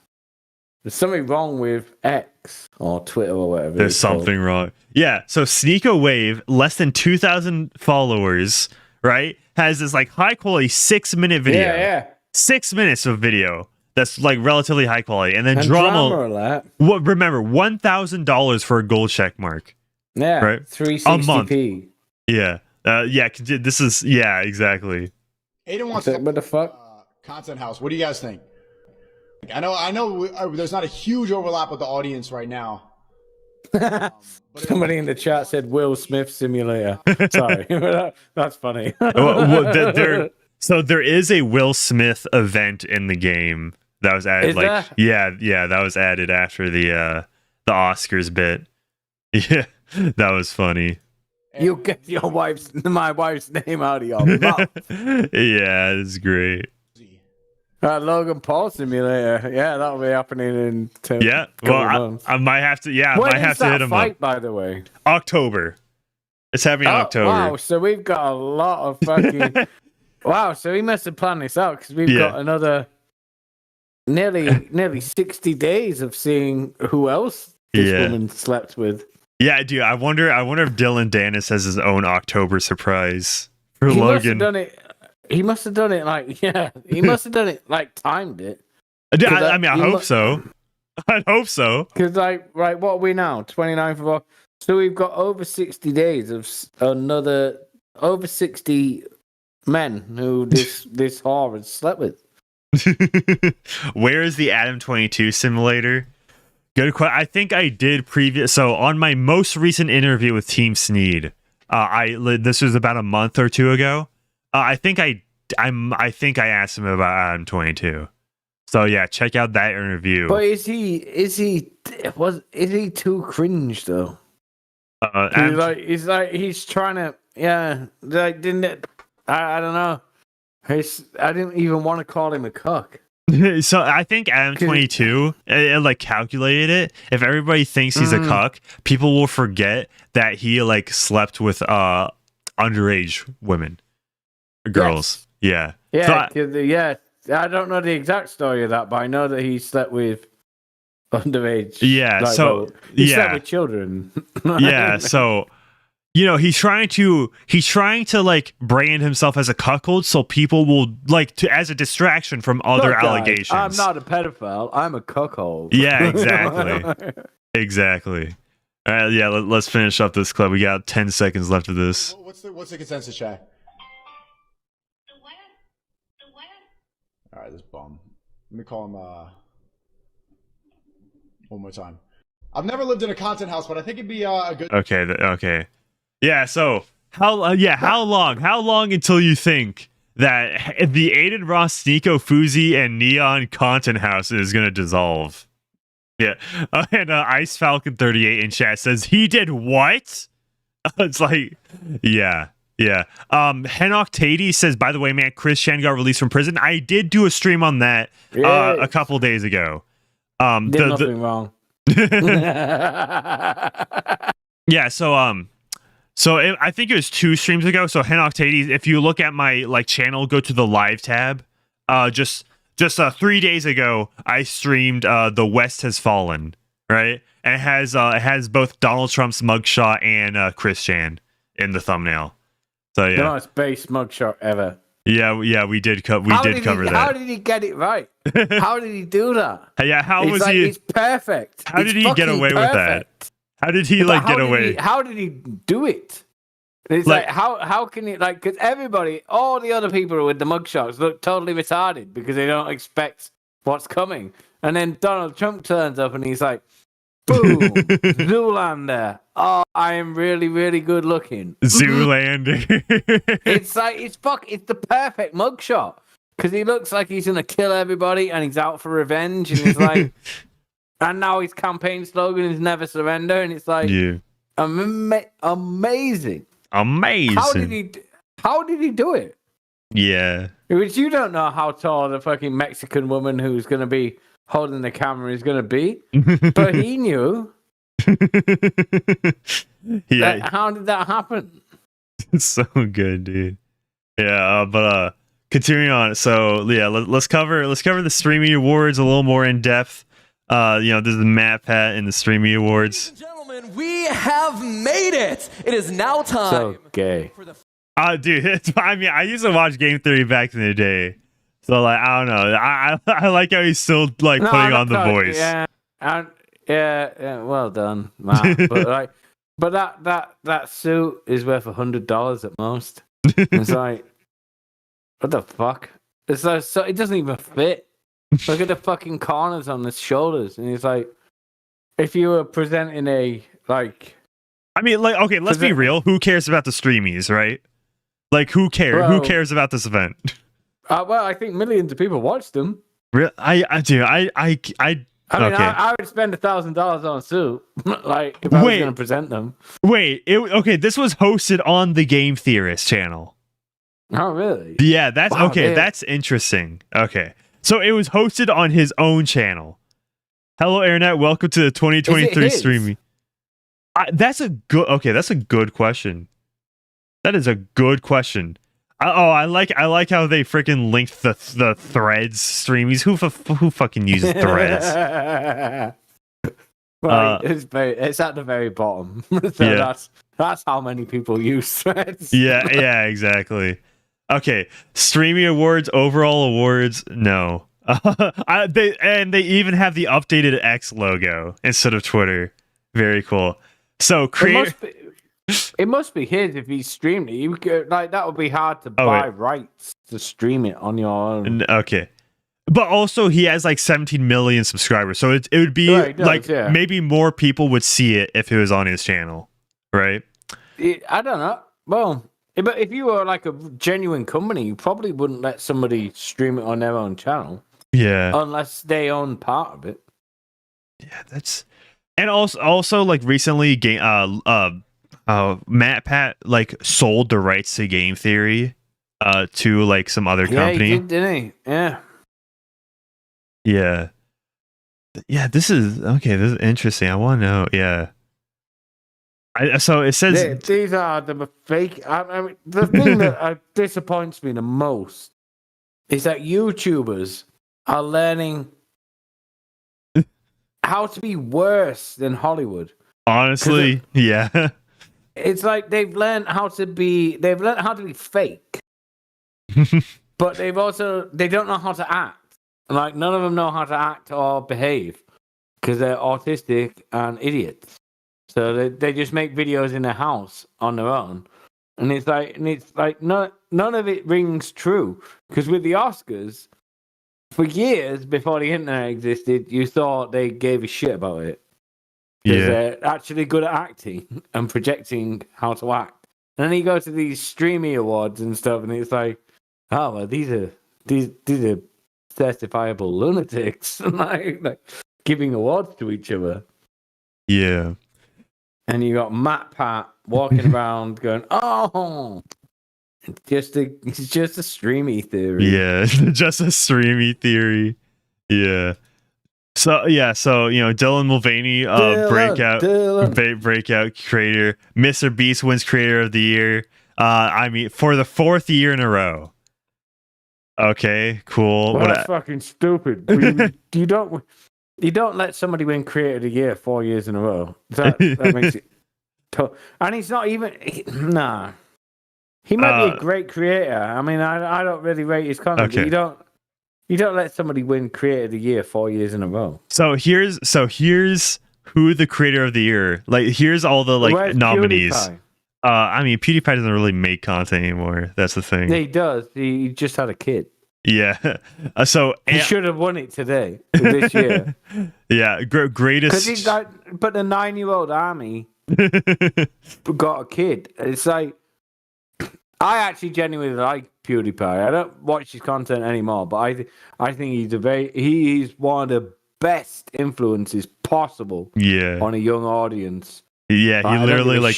There's something wrong with X or Twitter or whatever. There's something wrong. Yeah. So Sneako Wave, less than 2,000 followers, right? Has this like high quality 6-minute video. Yeah. 6 minutes of video. That's like relatively high quality, and then drama alert. Remember, $1,000 for a gold check mark. Yeah, right. 360p. Yeah, This is exactly. Aiden wants what the fuck? Content house. What do you guys think? I know. There's not a huge overlap with the audience right now. Somebody in the chat said Will Smith Simulator. Sorry, that's funny. So there is a Will Smith event in the game. That was added that was added after the Oscars bit. Yeah, that was funny. You get my wife's name out of your mouth. Yeah, it's great. Logan Paul Simulator. Yeah, that'll be happening in 10 months. I might have to. Yeah, I might have to hit him up. By the way, October. It's happening in October. Wow, so we've got a lot of fucking. Wow, so he must have planned this out because we've got another nearly 60 days of seeing who else this woman slept with. Yeah, dude. I wonder if Dillon Danis has his own October surprise for Logan. He must have done it he must have done it timed it. I hope so. I hope so. Because what are we now? 29th of August. So we've got over 60 days of over 60 men who this whore has slept with. Where is the Adam 22 simulator? Good question. I think I did previous. So on my most recent interview with Team Sneed, this was about a month or two ago. I think I asked him about Adam 22. So yeah, check out that interview. But is he too cringe though? He's trying to didn't it? I don't know. I didn't even want to call him a cuck. So I think Adam 22 it like calculated it. If everybody thinks he's a cuck, people will forget that he like slept with underage women, girls. Yes. Yeah. I don't know the exact story of that, but I know that he slept with underage. Yeah. He slept with children. Yeah. So. He's trying to like brand himself as a cuckold, so people will like as a distraction from other allegations. I'm not a pedophile. I'm a cuckold. Yeah, exactly. Exactly. All right, yeah. Let's finish up this clip. We got 10 seconds left of this. What's the consensus, chat? All right, this bum. Let me call him one more time. I've never lived in a content house, but I think it'd be a good. Okay. Yeah, so how long until you think that the Aiden Ross, Sneako, Fousey, and Neon content house is gonna dissolve? Yeah, and Ice Falcon 38 in chat says he did what? It's like, yeah. Henok Tatey says, by the way, man, Chris Chan got released from prison. I did do a stream on that a couple days ago. Did nothing wrong. Yeah, so I think it was 2 streams ago. So Henok Tatey, if you look at my like channel, go to the live tab. Just 3 days ago, I streamed The West Has Fallen, right? And it has both Donald Trump's mugshot and Chris Chan in the thumbnail. So yeah, the most base mugshot ever. Yeah, we did cover that. How did he get it right? How did he do that? Yeah, how was he? It's perfect. How did he get away with that? How did he get away? How did he do it? And it's like how can he because everybody, all the other people with the mugshots look totally retarded because they don't expect what's coming. And then Donald Trump turns up and he's like, boom, Zoolander. Oh, I am really, really good looking. Zoolander. It's the perfect mugshot because he looks like he's gonna kill everybody and he's out for revenge and he's like. And now his campaign slogan is "Never Surrender," and it's like, amazing. How did he do it? Yeah. Which you don't know how tall the fucking Mexican woman who's going to be holding the camera is going to be, but he knew. Yeah. How did that happen? It's so good, dude. Yeah, but continuing on. So yeah, let's cover the Streamy Awards a little more in depth. This is Matt Pat in the Streamy Awards. Ladies and gentlemen, we have made it. It is now time. So gay. Dude, I used to watch Game Theory back in the day. So like, I don't know. I like how he's still like putting on the voice. Yeah. Well done, Matt. but that suit is worth $100 at most. It's like, what the fuck? It's like, so it doesn't even fit. Look at the fucking corners on the shoulders, and it's like, if you were presenting okay, let's be real. Who cares about the Streamies, right? Like, who cares? Well, who cares about this event? Well, I think millions of people watched them. Really? I would spend $1,000 on a suit, like if I was going to present them. Wait, this was hosted on the Game Theorist channel. Oh, really? Yeah, that's okay. That's interesting. Okay. So it was hosted on his own channel. Hello, Airnet. Welcome to the 2023 Streamy. That's a good question. That is a good question. I like how they freaking linked the threads Streamies. Who fucking uses threads? It's at the very bottom. So yeah. That's how many people use threads. Yeah, exactly. Okay, Streamy Awards, overall awards, no. They even have the updated X logo instead of Twitter. Very cool. So it must be his if he streamed it. That would be hard to buy rights to stream it on your own. Okay. But also, he has like 17 million subscribers, so it would be maybe more people would see it if it was on his channel, right? I don't know. Well, but if you were like a genuine company, you probably wouldn't let somebody stream it on their own channel. Yeah, unless they own part of it. Yeah, that's and also like recently, Matt Pat like sold the rights to Game Theory, to like some other company. He did, didn't he? Yeah. Yeah. Yeah, this is interesting. I want to know. Yeah. So it says these are the fake. I mean, the thing that disappoints me the most is that YouTubers are learning how to be worse than Hollywood. Honestly, yeah. It's like they've learned how to be fake, but they don't know how to act. Like, none of them know how to act or behave because they're autistic and idiots. So they just make videos in their house on their own. And it's like none of it rings true. Because with the Oscars, for years before the internet existed, you thought they gave a shit about it. Because they're actually good at acting and projecting how to act. And then you go to these Streamy Awards and stuff, and it's like, oh, well, these are certifiable lunatics, like giving awards to each other. Yeah. And you got Matt Pat walking around going, "Oh, it's just a streamy theory." Yeah, just a streamy theory. Yeah. So Dillon Mulvaney, breakout creator. Mr. Beast wins Creator of the Year. I mean, for the 4th year in a row. Okay, cool. Well, that's fucking stupid. You don't let somebody win Creator of the Year 4 years in a row. That makes it tough. And he's not even. Nah. He might be a great creator. I mean, I don't really rate his content. Okay. But you don't let somebody win Creator of the Year 4 years in a row. So here's who the Creator of the Year. Like, here's all the Where's nominees. PewDiePie? I mean, PewDiePie doesn't really make content anymore. That's the thing. He does. He just had a kid. Yeah. So he should have won it today, this year. Yeah, greatest. Because he's like, but the 9-year-old army got a kid. It's like, I actually genuinely like PewDiePie. I don't watch his content anymore, but I think he's one of the best influences possible. Yeah. On a young audience. Yeah, he literally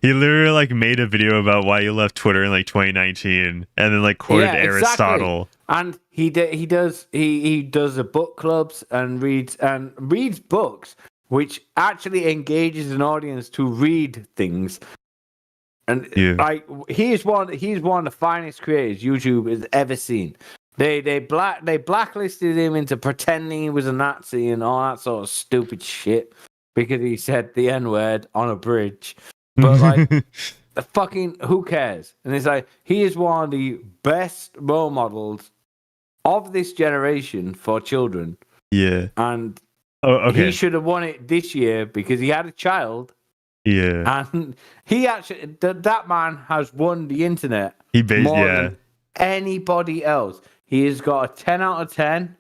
he literally made a video about why he left Twitter in 2019, and then quoted Aristotle. And he does the book clubs and reads books, which actually engages an audience to read things. And he's one of the finest creators YouTube has ever seen. They blacklisted him into pretending he was a Nazi and all that sort of stupid shit because he said the N-word on a bridge. But fucking who cares? And it's like, he is one of the best role models of this generation for children. Yeah. And he should have won it this year because he had a child. Yeah. And he actually, that man has won the internet more than anybody else. He has got a 10 out of 10.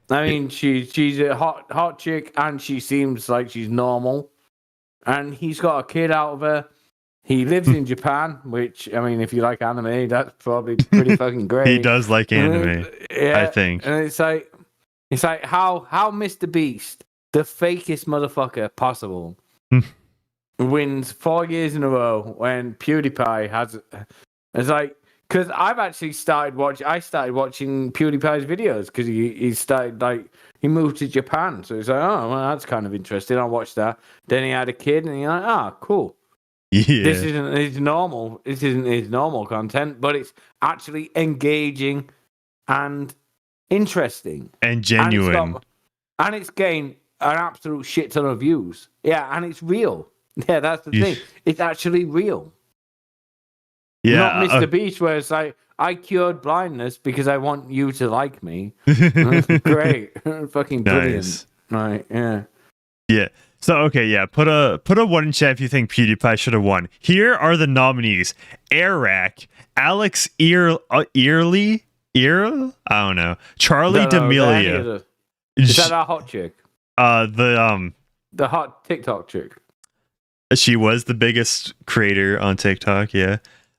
I mean, she's a hot chick and she seems like she's normal. And he's got a kid out of her. He lives in Japan, which, I mean, if you like anime, that's probably pretty fucking great. He does like anime, I think. And it's like how Mr. Beast, the fakest motherfucker possible, wins 4 years in a row when PewDiePie has. It's like, because I've actually started watching PewDiePie's videos because he started he moved to Japan, so it's like, oh, well, that's kind of interesting. I'll watch that. Then he had a kid, and you're like, ah, cool. Yeah. This isn't his normal. This isn't his normal content, but it's actually engaging and interesting and genuine, and it's getting an absolute shit ton of views. Yeah, and it's real. Yeah, that's the thing. It's actually real. Yeah, not Mr. Beast, where it's like, I cured blindness because I want you to like me. Great, fucking brilliant. Nice. Right? Yeah. Yeah. So okay, yeah. Put a 1 in chat if you think PewDiePie should have won. Here are the nominees: Eric, Alex Early, Era? I don't know. Charlie D'Amelio. Is that our hot chick? The hot TikTok chick. She was the biggest creator on TikTok, yeah.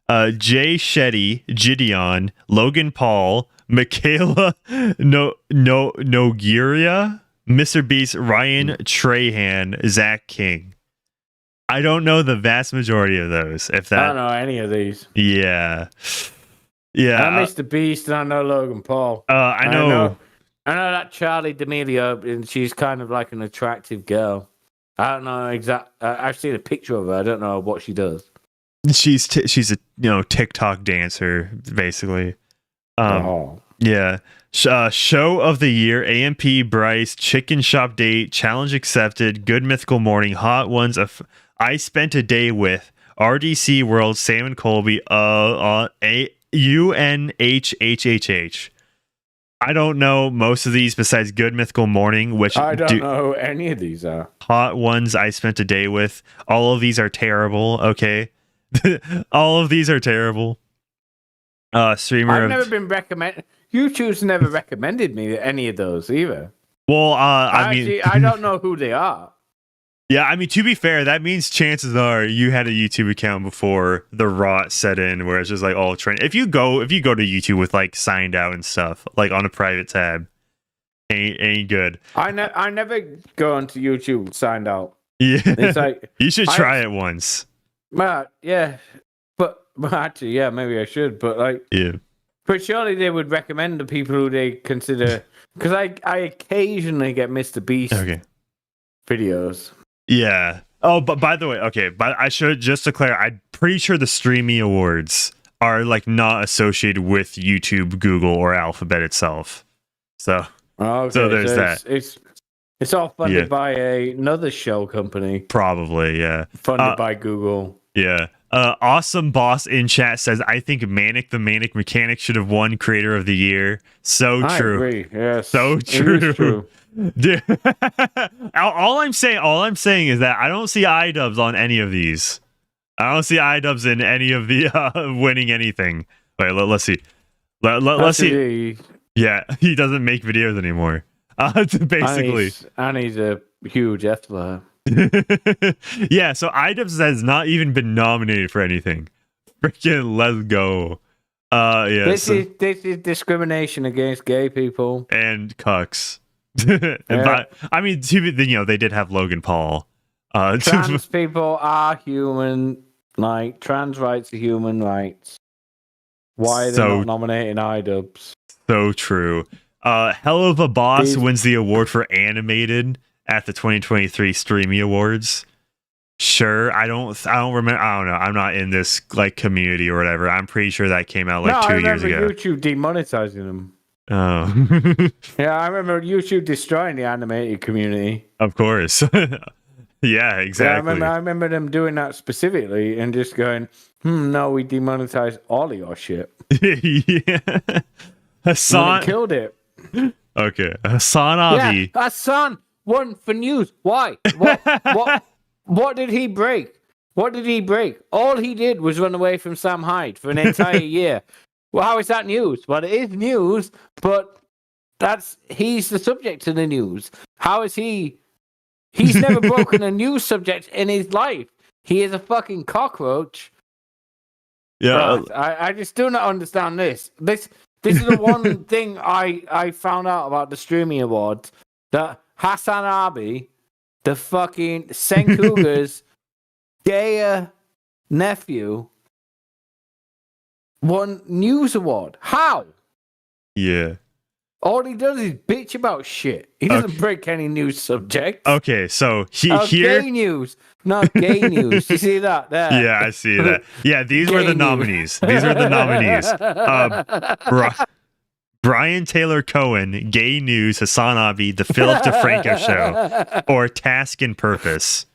Jay Shetty, Gideon, Logan Paul, Michaela Nogueira, Mr. Beast, Ryan Trahan, Zach King. I don't know the vast majority of those. I don't know any of these. Yeah. I know Mr. Beast and I know Logan Paul. I know that Charlie D'Amelio, and she's kind of like an attractive girl. I don't know I've seen a picture of her. I don't know what she does. She's a TikTok dancer basically. Yeah. Show of the year: AMP, Bryce, Chicken Shop Date, Challenge Accepted, Good Mythical Morning, Hot Ones. I Spent a Day With, RDC World, Sam and Colby, UNHHHH. I don't know most of these besides Good Mythical Morning, which I don't know who any of these are. Hot Ones, I Spent a Day With. All of these are terrible. Okay, all of these are terrible. Streamer. I've never been recommended. YouTube's never recommended me any of those either. Well, I don't know who they are. Yeah, I mean, to be fair, that means chances are you had a YouTube account before the rot set in, where it's just like all trend. If you go to YouTube with like signed out and stuff, like on a private tab, ain't good. I never go onto YouTube signed out. Yeah, it's like you should try it once. Yeah, but actually, yeah, maybe I should. But like, yeah, but surely they would recommend the people who they consider, because I occasionally get Mr. Beast videos. Yeah. Oh, but by the way, but I should just declare, I'm pretty sure the Streamy Awards are like not associated with YouTube, Google, or Alphabet itself. So there's that. It's all funded by another shell company. Probably, yeah. Funded by Google. Yeah. Awesome Boss in chat says, I think Manic the Manic Mechanic should have won Creator of the Year. So true. I agree. Yes. So true. Dude. all I'm saying is that I don't see iDubbbz on any of these. I don't see iDubbbz in any of the winning anything. Wait, let's see. Let's see. Yeah, he doesn't make videos anymore. Basically, and he's a huge F-player. Yeah, so iDubbbz has not even been nominated for anything. Freaking let's go. Yeah. This is discrimination against gay people and cucks. But, I mean, they did have Logan Paul. Trans people are human. Like, trans rights are human rights. Why are they not nominating iDubbbz? So true. Hell of a Boss wins the award for animated at the 2023 Streamy Awards. Sure, I don't remember. I don't know. I'm not in this like community or whatever. I'm pretty sure that came out like 2 years ago. YouTube demonetizing them. Oh. Yeah, I remember YouTube destroying the animated community. Of course. Yeah, exactly. Yeah, I remember them doing that specifically and just going, no, we demonetize all of your shit. Yeah. Hassan killed it. Okay. Hassan Abi. Yeah, Hassan won for news. Why? What did he break? What did he break? All he did was run away from Sam Hyde for an entire year. Well, how is that news? Well, it is news, but he's the subject of the news. How is he? He's never broken a news subject in his life. He is a fucking cockroach. Yeah, I just do not understand this. This is the one thing I found out about the Streamy Awards, that Hassan Abi, the fucking Senkuga's gay nephew, won news award. How? Yeah. All he does is bitch about shit. He doesn't break any news subject. Okay, so gay news, not gay news. You see that? There. Yeah, I see that. Yeah, these were the nominees. These are the nominees. Brian Taylor Cohen, Gay News, Hassan Abi, The Philip DeFranco Show, or Task and Purpose.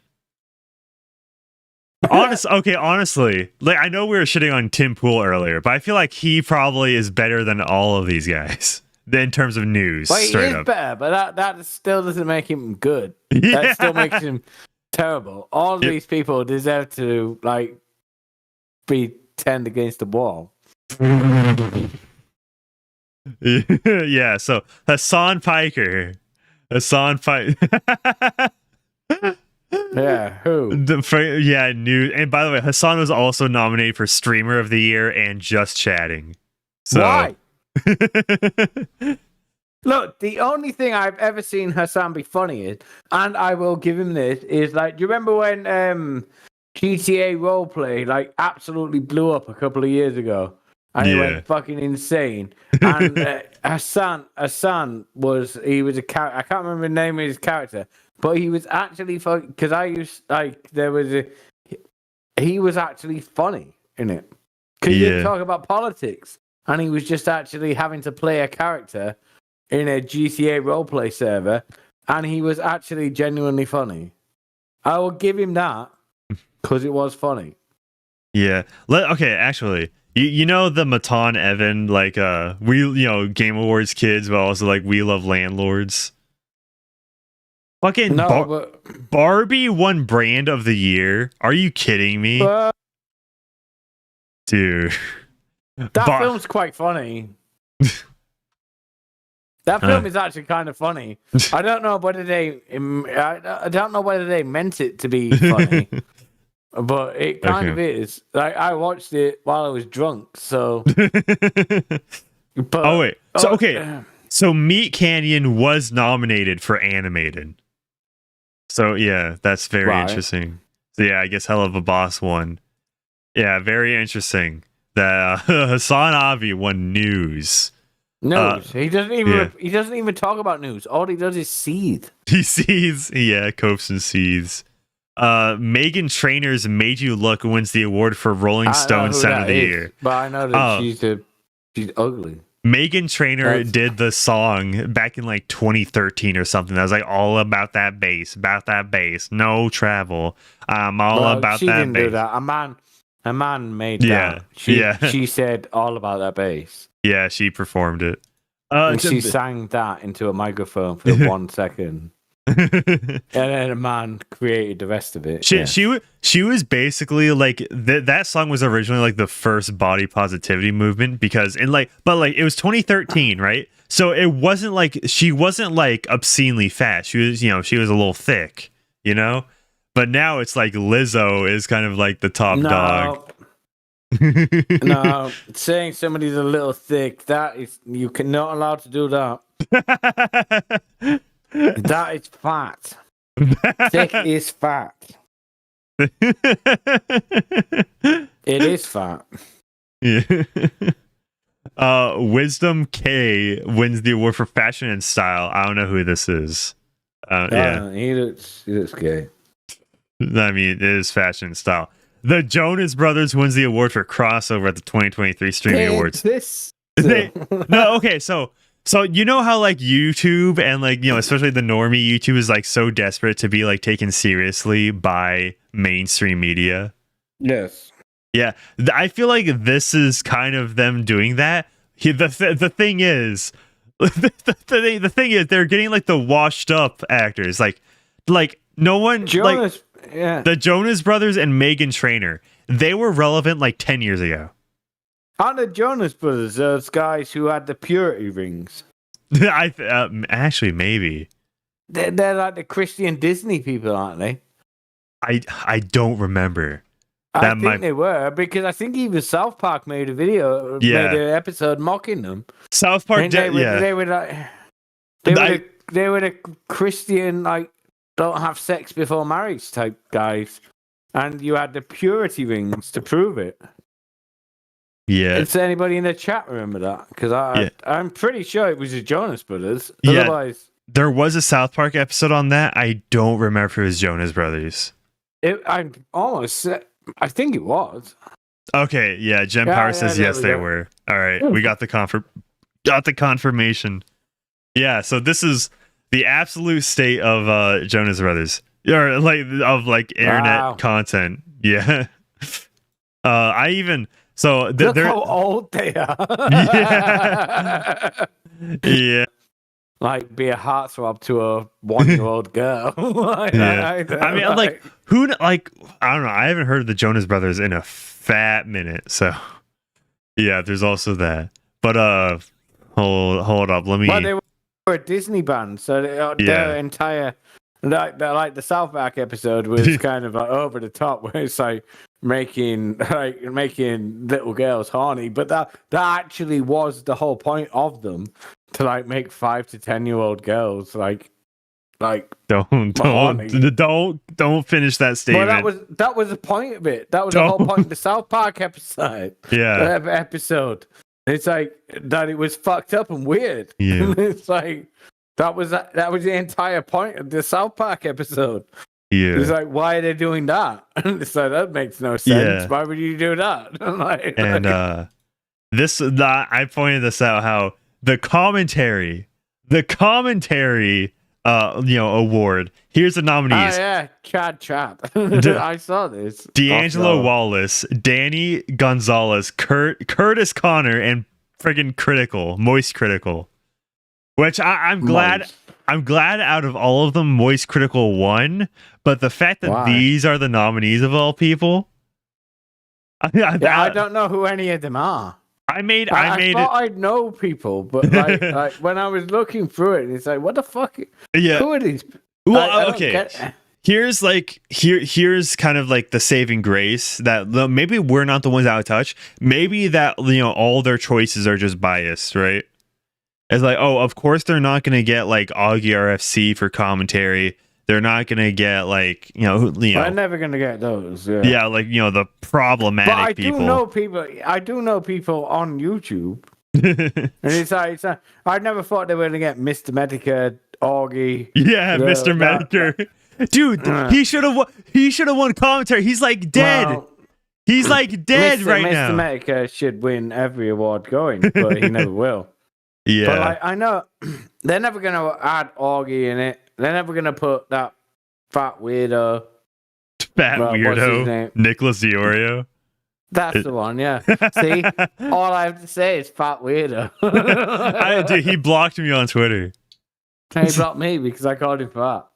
Honestly, like I know we were shitting on Tim Pool earlier, but I feel like he probably is better than all of these guys in terms of news. Well, he is better, but that still doesn't make him good. Yeah. That still makes him terrible. All of these people deserve to like be turned against the wall. Yeah, so Hassan Piker. Yeah, who? New. And by the way, Hassan was also nominated for Streamer of the Year and Just Chatting. So. Why? Look, the only thing I've ever seen Hassan be funny is, and I will give him this, is like, do you remember when GTA Roleplay like absolutely blew up a couple of years ago? And he went fucking insane. And Hassan was a character. I can't remember the name of his character, but he was actually funny because he was actually funny in it. Because he didn't talk about politics, and he was just actually having to play a character in a GTA roleplay server, and he was actually genuinely funny. I will give him that because it was funny. Yeah. Okay, actually. You know the Matan Evan, like Game Awards kids, but also like We Love Landlords. Fucking Barbie won Brand of the Year. Are you kidding me? Dude. That film's quite funny. That film is actually kind of funny. I don't know whether they meant it to be funny. But it kind of is. Like, I watched it while I was drunk, so. So Meat Canyon was nominated for animated. So yeah, that's very interesting. So yeah, I guess Hell of a Boss won. Yeah, very interesting. That Hassan Avi won news. News. He doesn't even talk about news. All he does is seethe. He seethes. Yeah, copes and seethes. Megan Trainor's Made You Look wins the award for Rolling Stone Sound of the Year. But I know that she's ugly. Megan Trainor did the song back in like 2013 or something. That was like all about that bass, no travel. I'm all about that bass. She didn't do that. A man made that. She said all about that bass. Yeah, she performed it. And she sang that into a microphone for 1 second. And then a man created the rest of it. She was basically like that song was originally like the first body positivity movement because it was 2013, right? So it wasn't like she wasn't like obscenely fat. She was a little thick, But now it's like Lizzo is kind of like the top dog. No, saying somebody's a little thick, you're not allowed to do that. That is fat. Thick is fat. It is fat. Yeah. Wisdom K wins the award for fashion and style. I don't know who this is. He looks gay. I mean, it is fashion and style. The Jonas Brothers wins the award for crossover at the 2023 Streamy Awards. So you know how like YouTube and like especially the normie YouTube is like so desperate to be like taken seriously by mainstream media. Yes. Yeah, I feel like this is kind of them doing that. The thing is, the thing is they're getting like the washed up actors like no one the Jonas Brothers and Megan Trainor. They were relevant like 10 years ago. Aren't the Jonas Brothers those guys who had the purity rings? Actually, maybe. They're like the Christian Disney people, aren't they? I don't remember. I think they were, because I think even South Park made made an episode mocking them. South Park, they were the Christian, like, don't have sex before marriage type guys. And you had the purity rings to prove it. Yeah. Does anybody in the chat remember that? Because I'm pretty sure it was the Jonas Brothers. Yeah. Otherwise, there was a South Park episode on that. I don't remember if it was Jonas Brothers. I think it was. Okay, yeah. Jen Power says yes, they were. All right, we got the confirmation. Yeah, so this is the absolute state of Jonas Brothers, or of internet content. Yeah. Look how old they are. Yeah. Yeah. Like, be a heartthrob to a 1-year-old girl. I don't know. I haven't heard of the Jonas Brothers in a fat minute. So, yeah, there's also that. But Hold up. Let me. Well, they were a Disney band, so their entire like the South Park episode was kind of like over the top, where it's like making little girls horny, but that actually was the whole point of them, to like make 5 to 10-year-old girls like don't finish that statement. Well, that was the point of it. That was the whole point of the South Park episode. Yeah. Episode. It's like that. It was fucked up and weird. Yeah. It's like that was the entire point of the South Park episode. Yeah. It's like, why are they doing that? It's like, that makes no sense. Yeah. Why would you do that? I pointed this out, how the commentary award. Here's the nominees. Oh yeah, Chad. I saw this. D'Angelo Wallace, Danny Gonzalez, Curtis Connor, and friggin' Moist Critical. Which I'm glad out of all of them, Moist Critical won. But the fact that these are the nominees of all people, I don't know who any of them are. I thought I'd know people, but like when I was looking through it, it's like, what the fuck? Yeah. Who are these? Well, okay. Here's kind of like the saving grace that maybe we're not the ones out of touch. Maybe that, all their choices are just biased, right? It's like, oh, of course they're not going to get like Augie RFC for commentary. They're not going to get like, I'm never going to get those. Yeah, like, the problematic but people. I do know people on YouTube. And it's like, I never thought they were going to get Mr. Medicare, Augie. Yeah, Mr. Medicare. Dude, he should have won commentary. He's like dead. Well, he's like dead right now. Mr. Medicare should win every award going, but he never will. Yeah. But like, I know they're never going to add Augie in it. They're never going to put that fat weirdo. Nicholas Diorio. That's the one, yeah. See? All I have to say is fat weirdo. Dude, he blocked me on Twitter. He blocked me because I called him fat.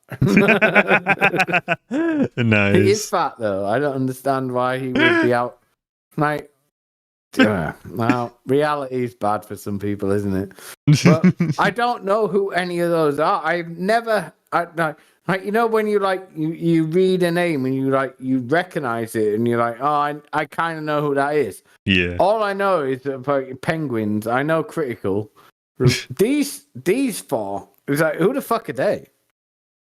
Nice. He is fat, though. I don't understand why he would be out. Like, now, reality is bad for some people, isn't it? But I don't know who any of those are. I've never, when you read a name and you recognize it and you're like, oh, I kind of know who that is. Yeah. All I know is about Penguins. I know Critical. These four. It's like, who the fuck are they?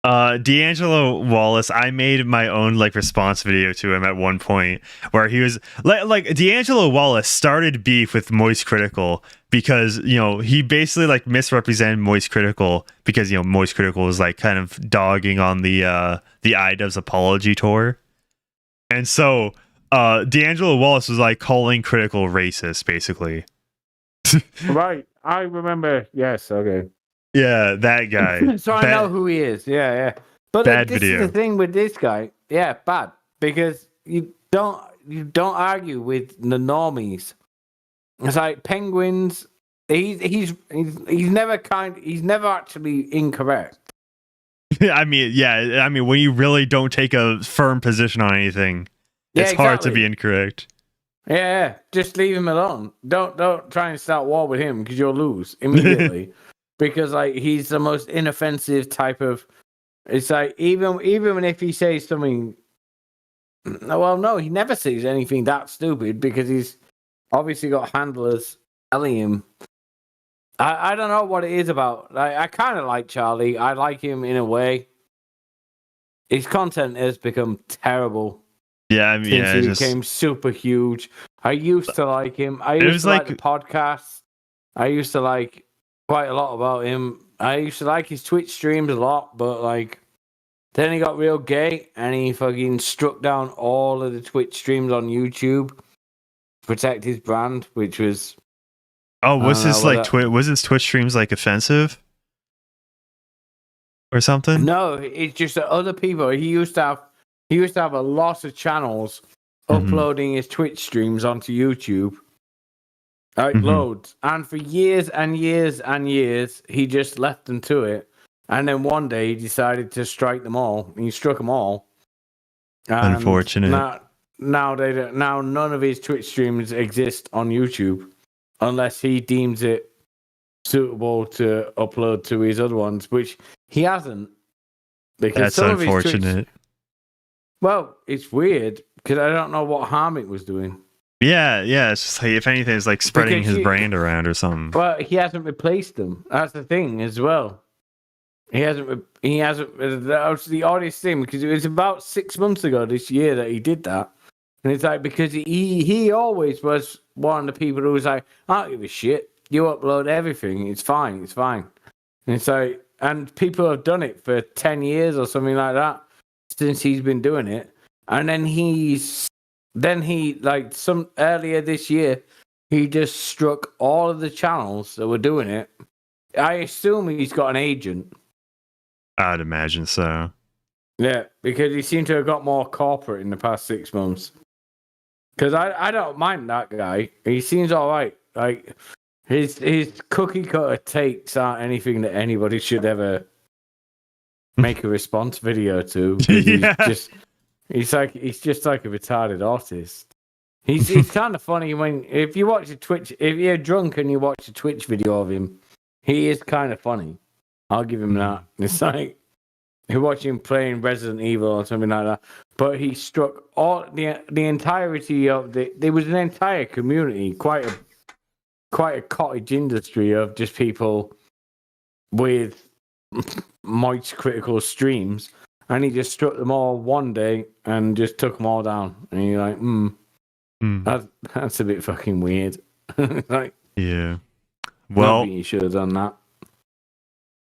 D'Angelo Wallace, I made my own response video to him at one point where he was like D'Angelo Wallace started beef with Moist Critical because he basically misrepresented Moist Critical because Moist Critical was kind of dogging on the iDubbbz apology tour, and so D'Angelo Wallace was calling Critical racist basically. Right, I remember. Yes, okay. Yeah, that guy. So I know who he is. Yeah. But this video. is the thing with this guy. Yeah, bad, because you don't argue with the normies. It's like Penguins. He's never actually incorrect. I mean, when you really don't take a firm position on anything, it's hard to be incorrect. Yeah, just leave him alone. Don't try and start war with him because you'll lose immediately. Because he's the most inoffensive type of. It's like even if he says something. Well, no, he never says anything that stupid because he's obviously got handlers telling him. I don't know what it is about. I kind of like Charlie. I like him in a way. His content has become terrible. Yeah, I mean, since he became super huge. I used to like him. I used to like the podcast. I used to like quite a lot about him. I used to like his Twitch streams a lot, but then he got real gay and he fucking struck down all of the Twitch streams on YouTube to protect his brand, which was. Oh, was his was his Twitch streams offensive or something? No, it's just that other people. He used to have a lot of channels uploading his Twitch streams onto YouTube. Loads. And for years and years and years, he just left them to it. And then one day he decided to strike them all. He struck them all. And unfortunate. Now none of his Twitch streams exist on YouTube unless he deems it suitable to upload to his other ones, which he hasn't. Because That's some of his unfortunate. well, it's weird because I don't know what Harmit was doing. Yeah, it's just like if anything, it's like spreading Because his brand around or something. Well, he hasn't replaced them. That's the thing as well. He hasn't. That was the oddest thing because it was about 6 months ago this year that he did that, and it's like because he always was one of the people who was like, I don't give a shit. You upload everything. It's fine. And it's like, and people have done it for 10 years or something like that since he's been doing it, and then he like some earlier this year, he just struck all of the channels that were doing it. I assume he's got an agent. I'd imagine so. Yeah, because he seemed to have got more corporate in the past 6 months. Because I don't mind that guy. He seems all right. Like his cookie cutter takes aren't anything that anybody should ever make a response video to. Yeah. He's just like a retarded artist. He's kind of funny if you watch if you're drunk and you watch a Twitch video of him, he is kind of funny. I'll give him that. It's like you watch him playing Resident Evil or something like that. But he struck all the entirety of there was an entire community, quite a cottage industry of just people with Mike's critical streams, and he just struck them all one day and just took them all down. And you're like, that's a bit fucking weird. Like, yeah. Well, you should have done that.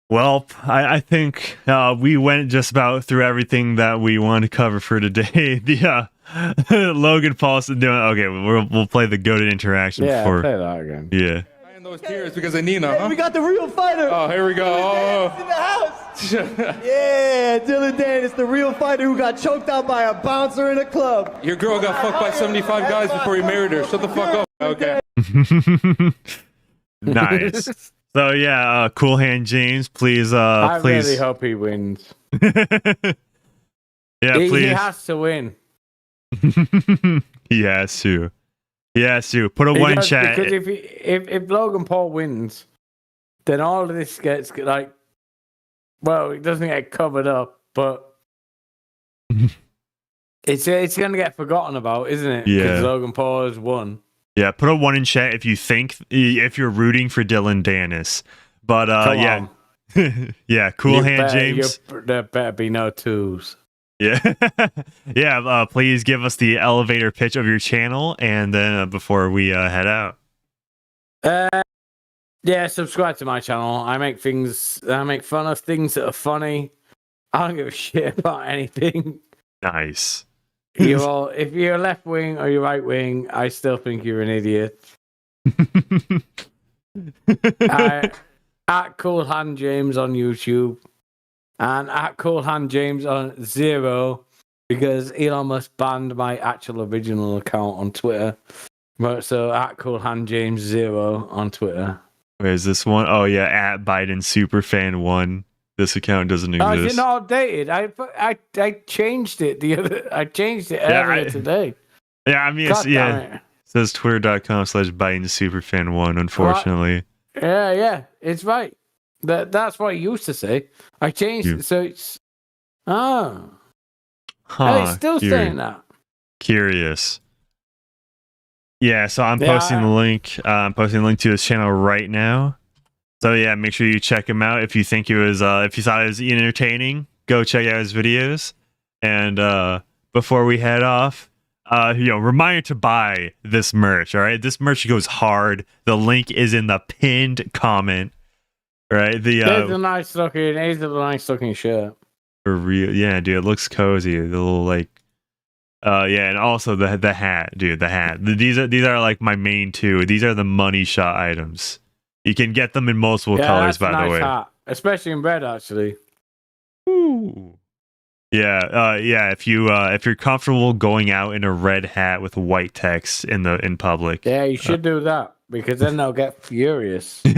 Well, I think we went just about through everything that we wanted to cover for today. The Logan Paul doing okay. We'll play the goated interaction. Yeah, before. play that again. Yeah. And those tears because of Nina. Hey, Huh? we got the real fighter. Oh, here we go. In the house. Yeah, Dillon Danis, the real fighter who got choked out by a bouncer in a club. Your girl got fucked by 75 guys before you married her. Shut the fuck up. Okay. Nice. So yeah, Cool Hand James, please. I please. really hope he wins. Yeah, He please. has to win. He has to. He has to. Put a He one in does, chat. Because if Logan Paul wins, then all of this gets like, well, it doesn't get covered up, but it's going to get forgotten about, isn't it? Yeah. Because Logan Paul has won. Yeah, put a one in chat if if you're rooting for Dillon Danis. But Come yeah. on. Yeah, Cool Hand James. There better be no twos. Yeah. Yeah, please give us the elevator pitch of your channel and then before we head out. Yeah, subscribe to my channel. I make fun of things that are funny. I don't give a shit about anything. Nice. If you're left wing or you're right wing, I still think you're an idiot. At Cool Hand James on YouTube and at Cool Hand James on Zero because Elon Musk banned my actual original account on Twitter. But so at Cool Hand James 0 on Twitter. Where's this one? Oh yeah, at Biden Superfan 1. This account doesn't exist. Oh, is it not updated? I changed it earlier today. Yeah, I mean, it says twitter.com/Biden Superfan 1, unfortunately. Yeah, it's right. That's what it used to say. I changed it, so it's... Oh. Huh, It's still saying that. Curious. Yeah, so I'm posting the link. I'm posting the link to his channel right now. So yeah, make sure you check him out. If you think if you thought it was entertaining, go check out his videos. And before we head off, reminder to buy this merch. All right, this merch goes hard. The link is in the pinned comment. Right, It's a nice looking shirt. For real, yeah, dude, it looks cozy. The little yeah, and also the hat, dude, the hat. These are like my main two. These are the money shot items. You can get them in multiple colors, by the way. Hat. Especially in red, actually. Ooh. Yeah, if you're comfortable going out in a red hat with white text in public. Yeah, you should do that because then they'll get furious. Blue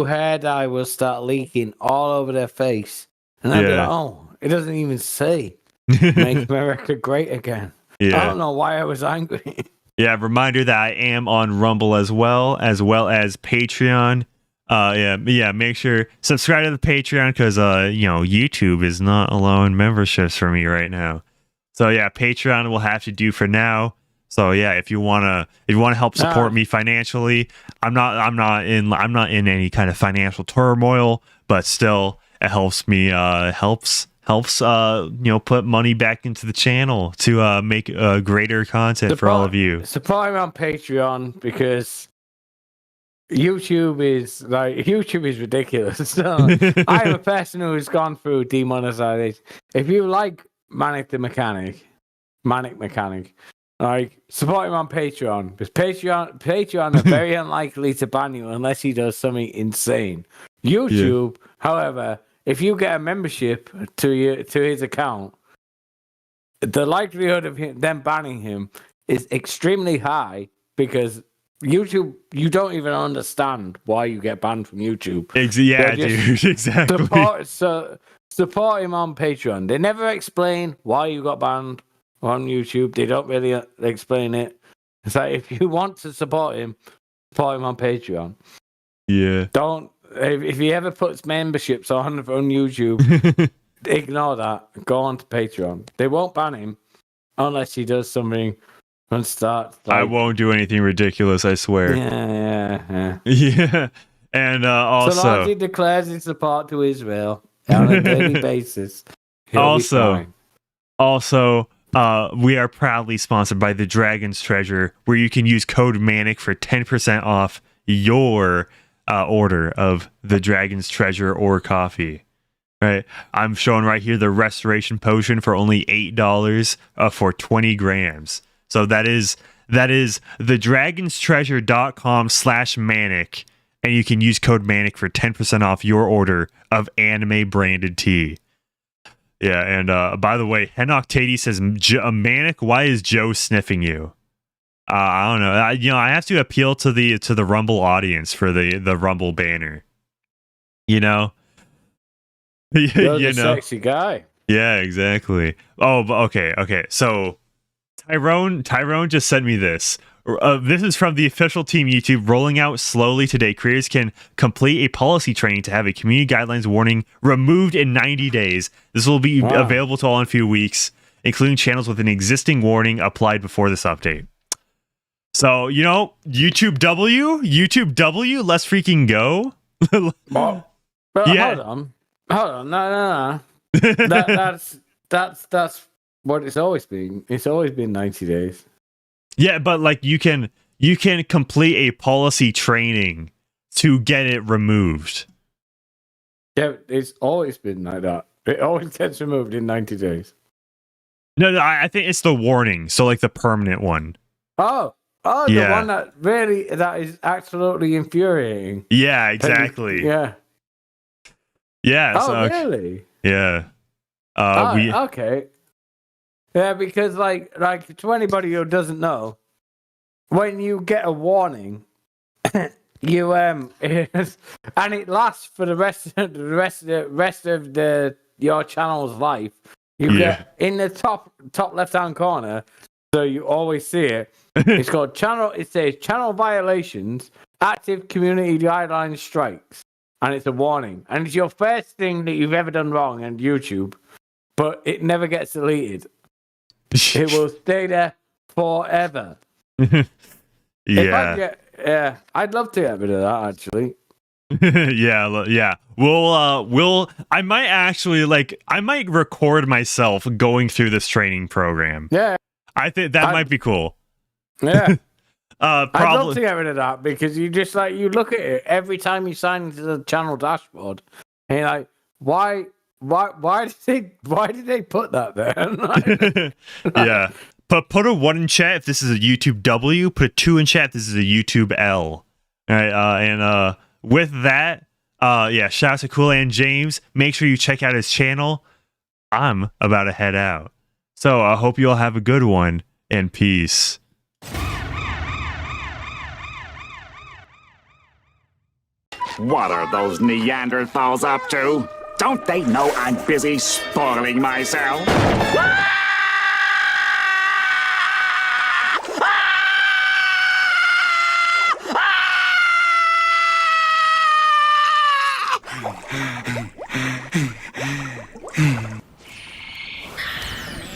hair dye will start leaking all over their face, and they'll be like, "Oh, it doesn't even say Make America Great Again." Yeah. I don't know why I was angry. Yeah, reminder that I am on Rumble as well as Patreon. Yeah, make sure subscribe to the Patreon because YouTube is not allowing memberships for me right now. So yeah, Patreon will have to do for now. So yeah, if you wanna help support me financially, I'm not in any kind of financial turmoil, but still it helps me helps put money back into the channel to make greater content for all of you. Support him on Patreon because YouTube is ridiculous. So, I'm a person who's gone through demonetization. If you like Manic Mechanic, like support him on Patreon because Patreon are very unlikely to ban you unless he does something insane. YouTube, however, if you get a membership to his account, the likelihood of them banning him is extremely high because YouTube, you don't even understand why you get banned from YouTube. Dude, exactly. Support him on Patreon. They never explain why you got banned on YouTube. They don't really explain it. It's like if you want to support him on Patreon. Yeah. Don't. If he ever puts memberships on YouTube, ignore that. Go on to Patreon. They won't ban him unless he does something and starts. I won't do anything ridiculous, I swear. Yeah. Yeah. And also, so long as he declares his support to Israel on a daily basis. Also, we are proudly sponsored by the Dragon's Treasure, where you can use code Manic for 10% off your order of the Dragon's Treasure or coffee. Right, I'm showing right here the Restoration Potion for only $8 for 20 grams. So that is thedragonstreasure.com/manic, and you can use code Manic for 10% off your order of anime branded tea. Yeah, and by the way, Henok Tady says, Manic, why is Joe sniffing you? I don't know. I have to appeal to the Rumble audience for the Rumble banner. You're the sexy guy. Yeah, exactly. Oh, but okay. So Tyrone just sent me this. This is from the official team YouTube. Rolling out slowly today. Creators can complete a policy training to have a community guidelines warning removed in 90 days. This will be available to all in a few weeks, including channels with an existing warning applied before this update. So, YouTube W, let's freaking go. Hold on. No. That's what it's always been. It's always been 90 days. Yeah, but like you can complete a policy training to get it removed. Yeah, it's always been like that. It always gets removed in 90 days. No, I think it's the warning. So like the permanent one. Oh, the one that is absolutely infuriating. Yeah, exactly. Yeah. Oh, really? Yeah. Okay. Yeah, because like to anybody who doesn't know, when you get a warning, you and it lasts for the rest of your channel's life. You get in the top left hand corner, so you always see it. It's called channel. It says channel violations, active community guidelines strikes, and it's a warning. And it's your first thing that you've ever done wrong on YouTube, but it never gets deleted. It will stay there forever. Yeah. I'd love to get rid of that actually. Yeah. I might record myself going through this training program. Yeah. I think that might be cool. Yeah. I'd love to get rid of that because you just you look at it every time you sign into the channel dashboard and you're like, why did they put that there? Yeah. Put a 1 in chat if this is a YouTube W, put a 2 in chat if this is a YouTube L. All right, and with that, shout out to Cool and James. Make sure you check out his channel. I'm about to head out. So I hope you all have a good one and peace. What are those Neanderthals up to? Don't they know I'm busy spoiling myself?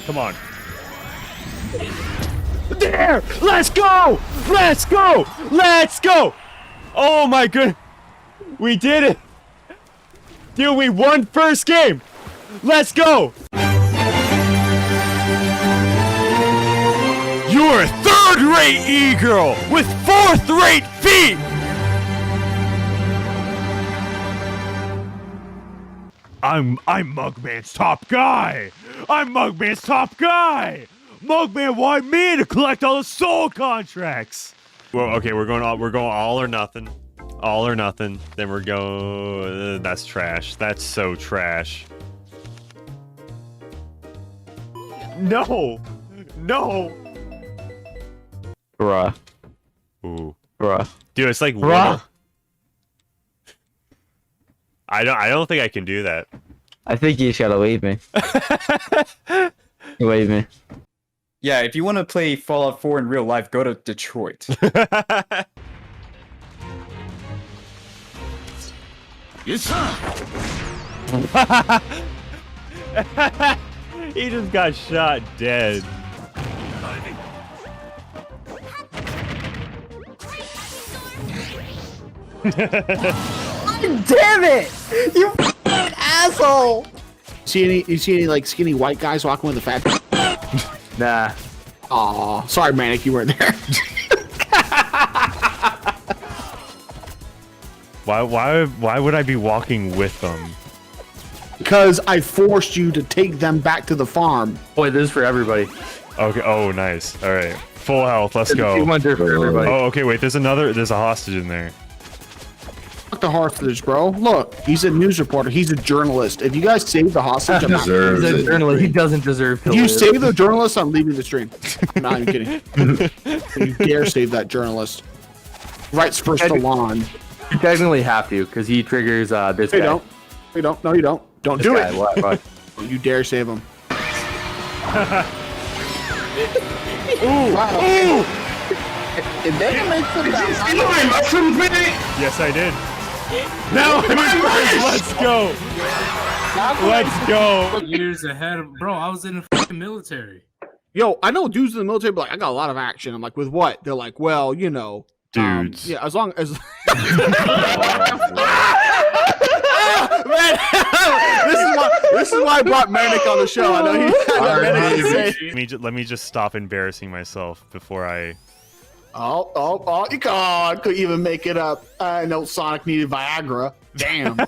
Come on. There! Let's go! Let's go! Let's go! Oh my goodness. We did it. Dude, we won first game. Let's go. You're a third-rate e-girl with fourth-rate feet. I'm Mugman's top guy. I'm Mugman's top guy. Mugman wanted me to collect all the soul contracts. Well, okay, we're going all or nothing. All or nothing. Then we're going. That's trash. That's so trash. No. No. Bruh. Ooh. Bruh. Dude, it's like Bruh. I don't think I can do that. I think you just gotta wave me. You wave me. Yeah, if you want to play Fallout 4 in real life, go to Detroit. Yes, He just got shot dead. Damn it! You asshole! You see any like skinny white guys walking with a fat? Nah. Aw, sorry, Manic, you weren't there. Why would I be walking with them? Because I forced you to take them back to the farm. Boy, this is for everybody. Okay. Oh, nice. All right. Full health. Let's go. 200 for everybody. Oh, okay. Wait. There's a hostage in there. Fuck the hostage, bro. Look, he's a news reporter. He's a journalist. If you guys save the hostage, I'm not. He's a journalist. He doesn't deserve to If you live. save the journalist, I'm leaving the stream. I'm not even kidding. You dare save that journalist. Rights first to lawn. You technically have to, because he triggers this guy. You don't. You don't. No, you don't. Don't This do guy. it. What? You dare save him. Ooh! Wow. Ooh! Did they make some Yes, I did. Now I'm in first. Let's go. Let's go. Years ahead of bro. I was in the fucking military. Yo, I know dudes in the military, but like, I got a lot of action. I'm like, with what? They're like, well, you know, dudes. Yeah, as long as. Man, this is why I brought Manic on the show. I know he got Manic to say. Let me just stop embarrassing myself before I. Oh, you couldn't even make it up. I know Sonic needed Viagra. Damn.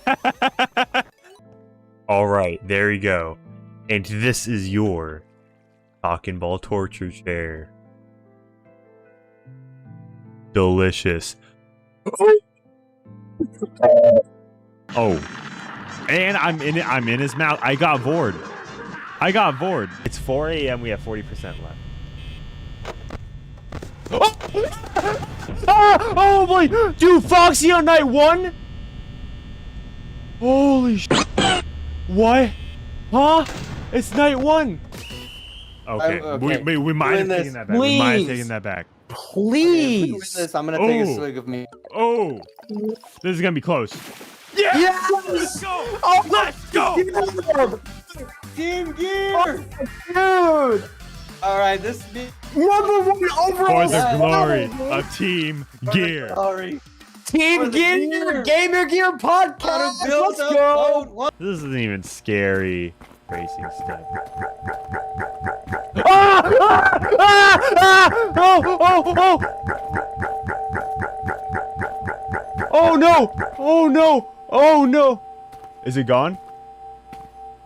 All right, there you go. And this is your talking ball torture chair. Delicious. Oh. And I'm in his mouth. I got bored. It's 4 a.m. We have 40% left. Oh! Oh boy! Dude, Foxy on night 1? Holy shit. What? Huh? It's night 1. Okay. Okay. We might have taken that back. We might have taken that back. Please. This, I'm gonna take a swig of me. Oh. This is gonna be close. Yeah! Let's go! Oh, let's go! Team Gear! Dude! Alright, this is #1 overall. For the glory of Team Gear. Sorry. Team Gear! Gamer Gear Podcast! Let's go! This isn't even scary. Racing stuff. Oh no! Oh no! Oh no! Is it gone?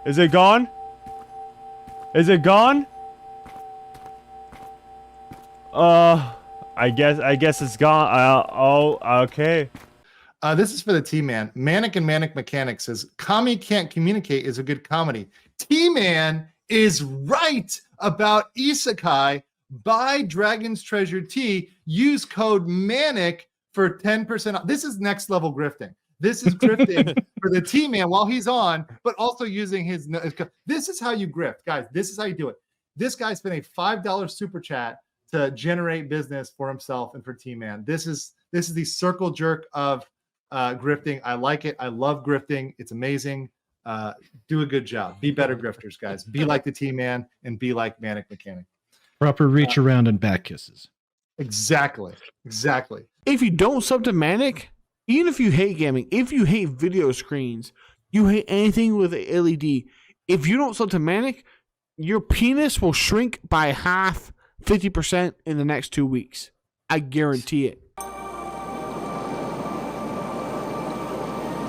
Is it gone? Is it gone? I guess it's gone. Oh, okay. This is for the T-Man. Manic and Manic Mechanics says, Kami Can't Communicate is a good comedy. T-Man is right about Isekai. Buy Dragon's Treasure Tea. Use code MANIC for 10% off. This is next level grifting. This is grifting for the T-Man while he's on, but also using his... This is how you grift. Guys, this is how you do it. This guy spent a $5 super chat to generate business for himself and for T-Man. This is the circle jerk of grifting. I like it. I love grifting. It's amazing. Do a good job. Be better grifters, guys. Be like the T-Man and be like Manic Mechanic. Proper reach around and back kisses. Exactly. If you don't sub to Manic, even if you hate gaming, if you hate video screens, you hate anything with a LED, if you don't sub to Manic, your penis will shrink by half, 50% in the next 2 weeks. I guarantee it.